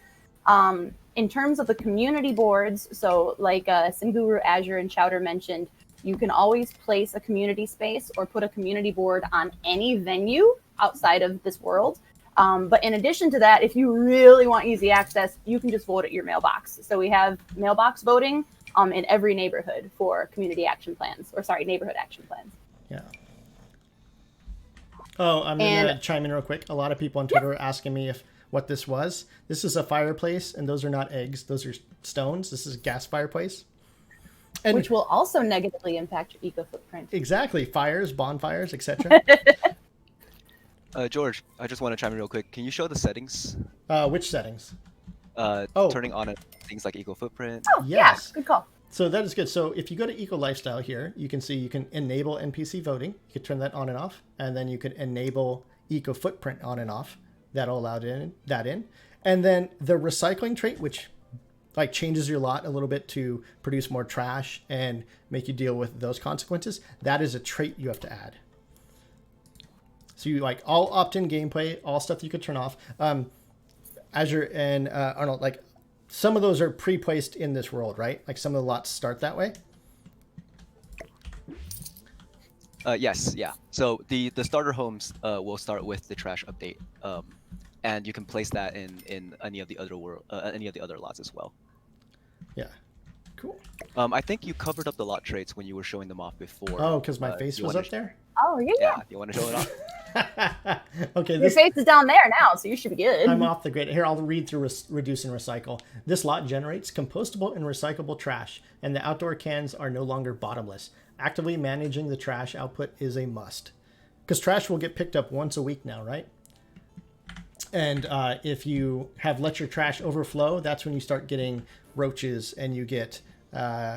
In terms of the community boards, so like Simguru, Azure, and Chowder mentioned, you can always place a community space or put a community board on any venue outside of this world. But in addition to that, if you really want easy access, you can just vote at your mailbox. So we have mailbox voting in every neighborhood for community action plans, or sorry, neighborhood action plans. there. Yeah. Oh, I'm gonna chime in real quick. A lot of people on Twitter are asking me what this was. This is a fireplace, and those are not eggs. Those are stones. This is a gas fireplace. And which will also negatively impact your eco footprint. Exactly. Fires, bonfires, etc. George, I just want to chime in real quick. Can you show the settings? Which settings? Turning on things like eco footprint. Oh, Yes. yeah, good call. So that is good. So if you go to Eco Lifestyle here, you can see you can enable NPC voting. You can turn that on and off. And then you can enable Eco Footprint on and off. That'll allow that in. And then the recycling trait, which like changes your lot a little bit to produce more trash and make you deal with those consequences, that is a trait you have to add. So you like all opt-in gameplay, all stuff you could turn off. Azure and Arnold, like some of those are pre-placed in this world, right? Like some of the lots start that way. Yes, yeah. So the starter homes will start with the trash update, and you can place that in any of the other lots as well. Yeah, cool. I think you covered up the lot traits when you were showing them off before. Oh, because my face was up there? Oh, yeah. Yeah, you want to show it off? Okay, Your face is down there now, so you should be good. I'm off the grid. Here, I'll read through reduce and recycle. This lot generates compostable and recyclable trash, and the outdoor cans are no longer bottomless. Actively managing the trash output is a must. Because trash will get picked up once a week now, right? And if you have let your trash overflow, that's when you start getting roaches and you get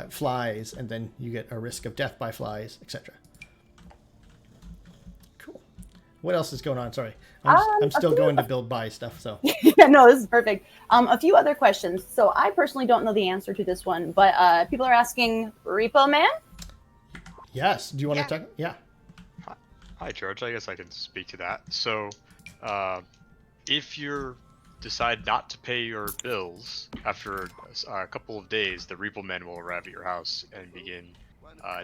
flies, and then you get a risk of death by flies, etc. Cool. What else is going on? Sorry. I'm still going to build by stuff, so. Yeah, no, this is perfect. A few other questions. So I personally don't know the answer to this one, but people are asking, Repo Man? Yes. Do you want to talk? Yeah. Hi, George. I guess I can speak to that. So, if you decide not to pay your bills after a couple of days, the repo men will arrive at your house and begin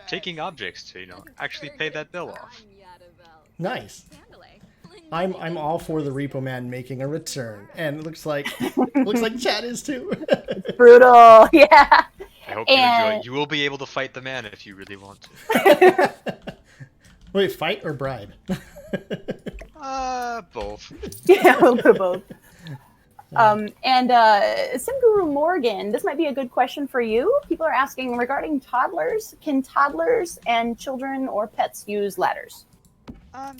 taking objects to, actually pay that bill off. Nice. I'm all for the repo man making a return, and it looks like Chad is too. It's brutal. Yeah. I hope you enjoy. You will be able to fight the man if you really want to. Wait, fight or bribe? Both. Yeah, a little bit of both. And Simguru Morgan, this might be a good question for you. People are asking regarding toddlers. Can toddlers and children or pets use ladders?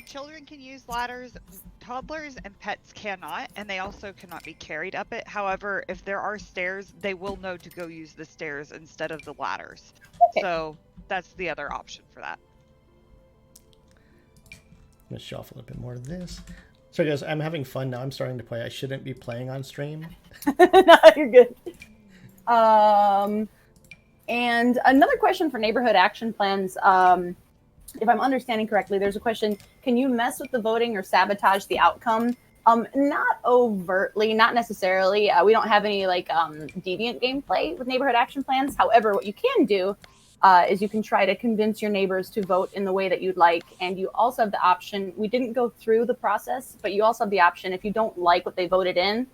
Children can use ladders. Toddlers and pets cannot, and they also cannot be carried up it. However, if there are stairs, they will know to go use the stairs instead of the ladders. Okay. So that's the other option for that. I'm gonna shuffle a bit more of this. So guys, I'm having fun now. I'm starting to play. I shouldn't be playing on stream. No, you're good. And another question for neighborhood action plans. If I'm understanding correctly, there's a question, can you mess with the voting or sabotage the outcome? Not overtly, not necessarily. We don't have any deviant gameplay with neighborhood action plans. However, what you can do is you can try to convince your neighbors to vote in the way that you'd like. And you also have the option, we didn't go through the process, but you also have the option, if you don't like what they voted in,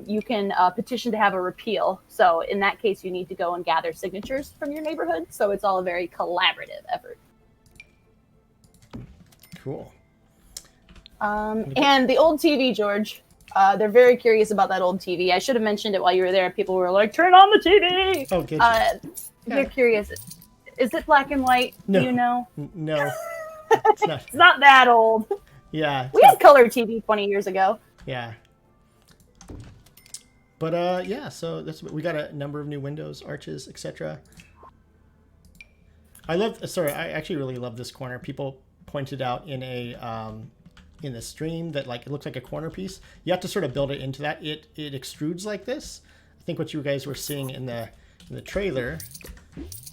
you can petition to have a repeal. So in that case, you need to go and gather signatures from your neighborhood. So it's all a very collaborative effort. Cool. And the old TV, George, they're very curious about that old TV. I should have mentioned it while you were there. People were like, turn on the TV. Oh, good. They're curious. Is it black and white? No. Do you know? No. It's not. It's not that old. Yeah. We had color TV 20 years ago. Yeah. But yeah, so we got a number of new windows, arches, etc. I actually really love this corner. People pointed out in the stream that it looks like a corner piece. You have to sort of build it into that. It extrudes like this. I think what you guys were seeing in the trailer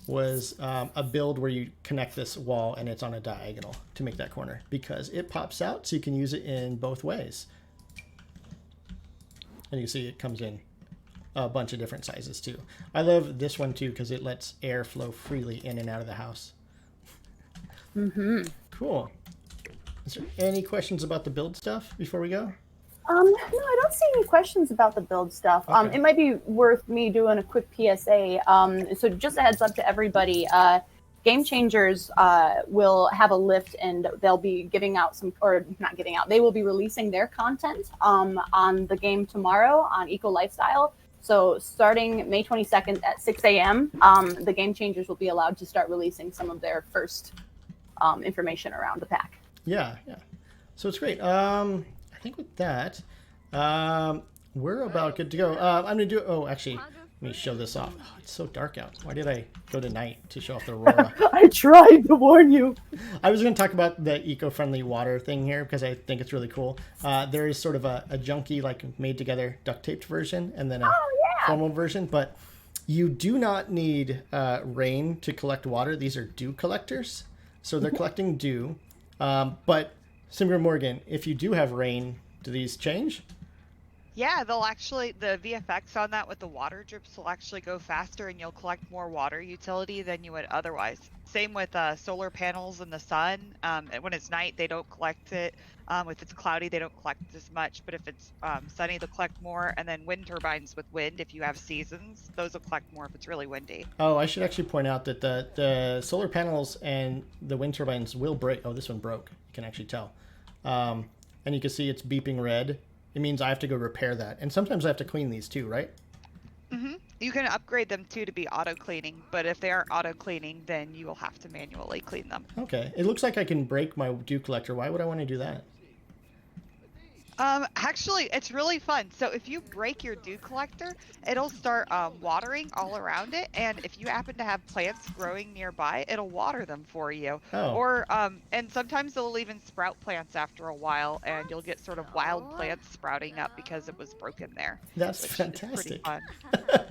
was a build where you connect this wall and it's on a diagonal to make that corner, because it pops out so you can use it in both ways. And you see it comes in a bunch of different sizes too. I love this one too because it lets air flow freely in and out of the house. Mm-hmm. Cool. Is there any questions about the build stuff before we go? No, I don't see any questions about the build stuff. Okay. It might be worth me doing a quick PSA. So just a heads up to everybody. Game Changers will have a lift, and they'll be giving out they will be releasing their content on the game tomorrow on Eco Lifestyle. So starting May 22nd at 6 a.m., the Game Changers will be allowed to start releasing some of their first information around the pack. Yeah. So it's great. I think with that, we're about good to go. I'm going to do... actually, let me show this off. Oh, it's so dark out. Why did I go to night to show off the aurora? I tried to warn you. I was going to talk about the eco-friendly water thing here because I think it's really cool. There is sort of a junky, made-together duct-taped version and then a formal version, but you do not need rain to collect water. These are dew collectors. So they're collecting dew, but Simmer Morgan, if you do have rain, do these change? Yeah, they'll actually, the VFX on that with the water drips will actually go faster and you'll collect more water utility than you would otherwise. Same with solar panels in the sun. When it's night, they don't collect it. If it's cloudy, they don't collect as much. But if it's sunny, they'll collect more. And then wind turbines with wind, if you have seasons, those will collect more if it's really windy. Oh, I should actually point out that the solar panels and the wind turbines will break. Oh, this one broke. You can actually tell. And you can see it's beeping red. It means I have to go repair that. And sometimes I have to clean these too, right? Mm-hmm. You can upgrade them too to be auto cleaning, but if they aren't auto cleaning, then you will have to manually clean them. Okay. It looks like I can break my dew collector. Why would I want to do that? Actually, it's really fun. So if you break your dew collector, it'll start watering all around it, and if you happen to have plants growing nearby, it'll water them for you. Oh. Or and sometimes they'll even sprout plants after a while, and you'll get sort of wild plants sprouting up because it was broken there. That's which is fantastic. pretty fun.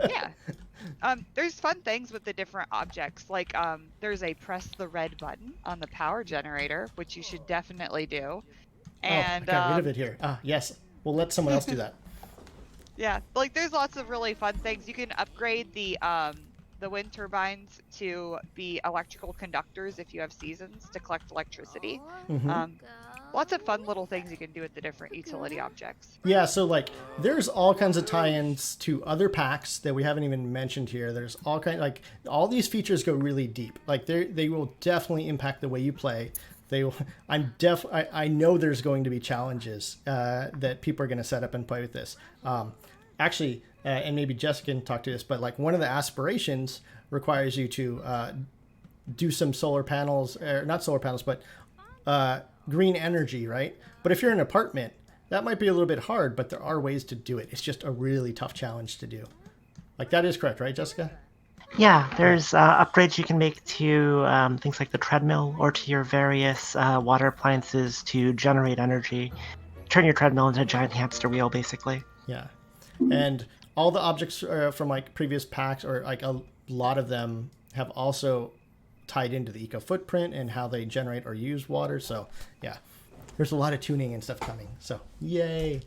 Yeah. There's fun things with the different objects. Like there's a press the red button on the power generator, which you should definitely do. And I got rid of it here. Ah, yes. We'll let someone else do that. Yeah, like there's lots of really fun things. You can upgrade the wind turbines to be electrical conductors if you have seasons to collect electricity. Mm-hmm. Lots of fun little things you can do with the different utility objects. Yeah, so like there's all kinds of tie-ins to other packs that we haven't even mentioned here. There's all all these features go really deep. Like they will definitely impact the way you play. I know there's going to be challenges that people are going to set up and play with this. Actually, and maybe Jessica can talk to this, but like one of the aspirations requires you to do some solar panels, or not solar panels, but green energy, right? But if you're in an apartment, that might be a little bit hard, but there are ways to do it. It's just a really tough challenge to do. Like that is correct, right, Jessica? Yeah, there's upgrades you can make to things like the treadmill or to your various water appliances to generate energy. Turn your treadmill into a giant hamster wheel, basically. Yeah. And all the objects from like previous packs, or like a lot of them, have also tied into the eco footprint and how they generate or use water. So yeah, there's a lot of tuning and stuff coming. So yay.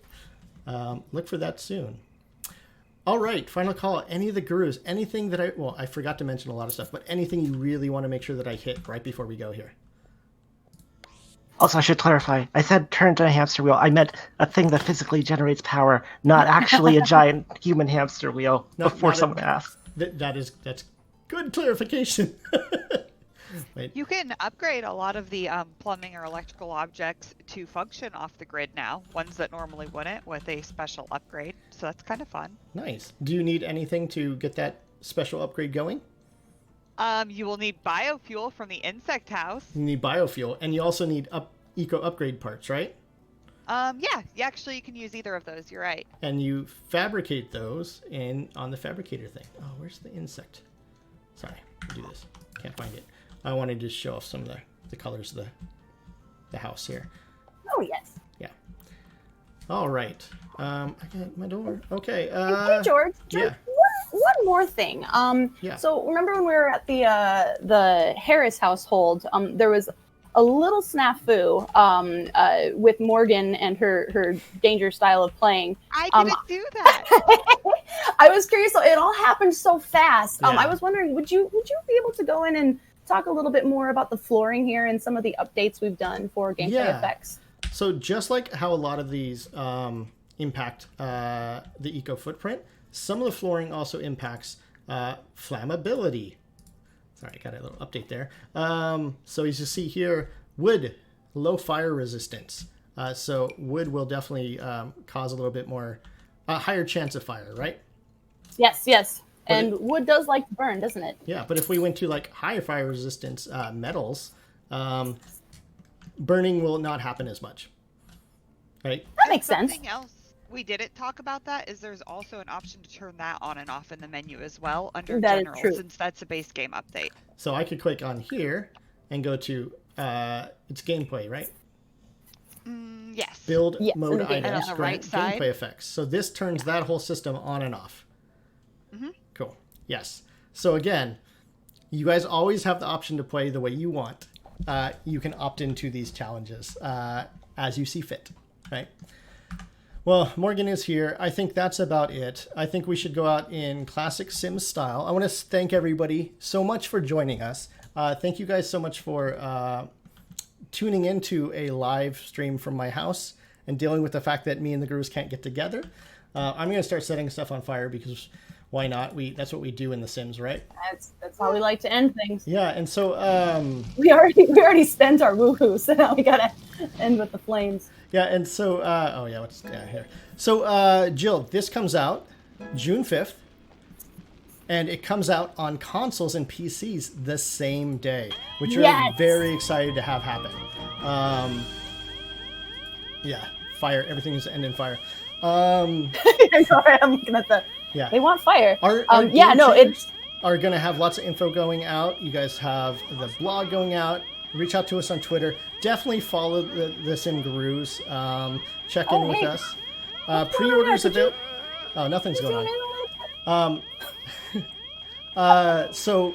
Look for that soon. All right, final call. Any of the gurus, anything that I forgot to mention a lot of stuff, but anything you really want to make sure that I hit right before we go here? Also, I should clarify. I said turn into a hamster wheel. I meant a thing that physically generates power, not actually a giant human hamster wheel, before someone asks. That's good clarification. Wait. You can upgrade a lot of the plumbing or electrical objects to function off the grid now, ones that normally wouldn't, with a special upgrade. So that's kind of fun. Nice. Do you need anything to get that special upgrade going? You will need biofuel from the insect house. You need biofuel, and you also need eco upgrade parts, right? Yeah, actually you can use either of those, you're right. And you fabricate those on the fabricator thing. Oh, where's the insect? Sorry, I'll do this. Can't find it. I wanted to show off some of the colors of the house here. Oh, yes. Yeah. All right. I got my door. Okay. Hey, George. Yeah. One more thing. Yeah. So remember when we were at the Harris household? There was a little snafu with Morgan and her dangerous style of playing. I didn't do that. I was curious. So it all happened so fast. Yeah. I was wondering, would you be able to go in and talk a little bit more about the flooring here and some of the updates we've done for gameplay effects? So just like how a lot of these impact the eco footprint, some of the flooring also impacts flammability. Sorry, I got a little update there. So as you see here, wood, low fire resistance. So wood will definitely cause a little bit more, a higher chance of fire, right? Yes. And wood does like to burn, doesn't it? Yeah, but if we went to like high fire resistance metals, burning will not happen as much. Right? That makes sense. Something else we didn't talk about that is there's also an option to turn that on and off in the menu as well under That is general, true. since that's a base game update. So I could click on here and go to it's gameplay, right? Yes. Build Yes, mode in the game. And items, on the right grant side? gameplay effects. So this turns that whole system on and off. Mm-hmm. Cool. Yes. So again, you guys always have the option to play the way you want. You can opt into these challenges. as you see fit, right? Well, Morgan is here. I think that's about it. I think we should go out in classic Sims style. I want to thank everybody so much for joining us. Thank you guys so much for tuning into a live stream from my house and dealing with the fact that me and the gurus can't get together. I'm going to start setting stuff on fire because why not? That's what we do in The Sims, right? That's how we like to end things. Yeah, and so we already spent our woohoo, so now we gotta end with the flames. Yeah, and so here. So Jill, this comes out June 5th, and it comes out on consoles and PCs the same day, which we're very excited to have happen. Yeah, fire. Everything is end in fire. Sorry, I'm looking at the. Yeah. They want fire. Our it's are going to have lots of info going out. You guys have the blog going out. Reach out to us on Twitter. Definitely follow the Sim Gurus. Check in with us. Pre-orders available. Oh, nothing's going on. So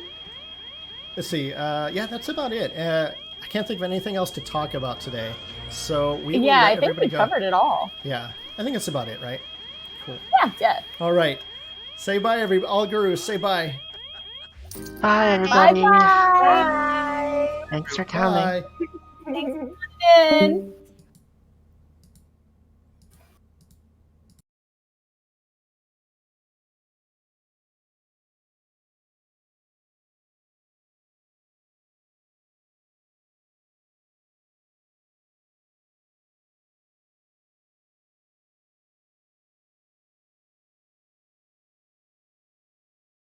let's see. Yeah, that's about it. I can't think of anything else to talk about today. So we will I let think we covered it all. Yeah, I think that's about it, right? Cool. Yeah. All right. Say bye, all gurus. Say bye. Bye, everybody. Bye. Thanks for coming. Bye. Thanks for coming in.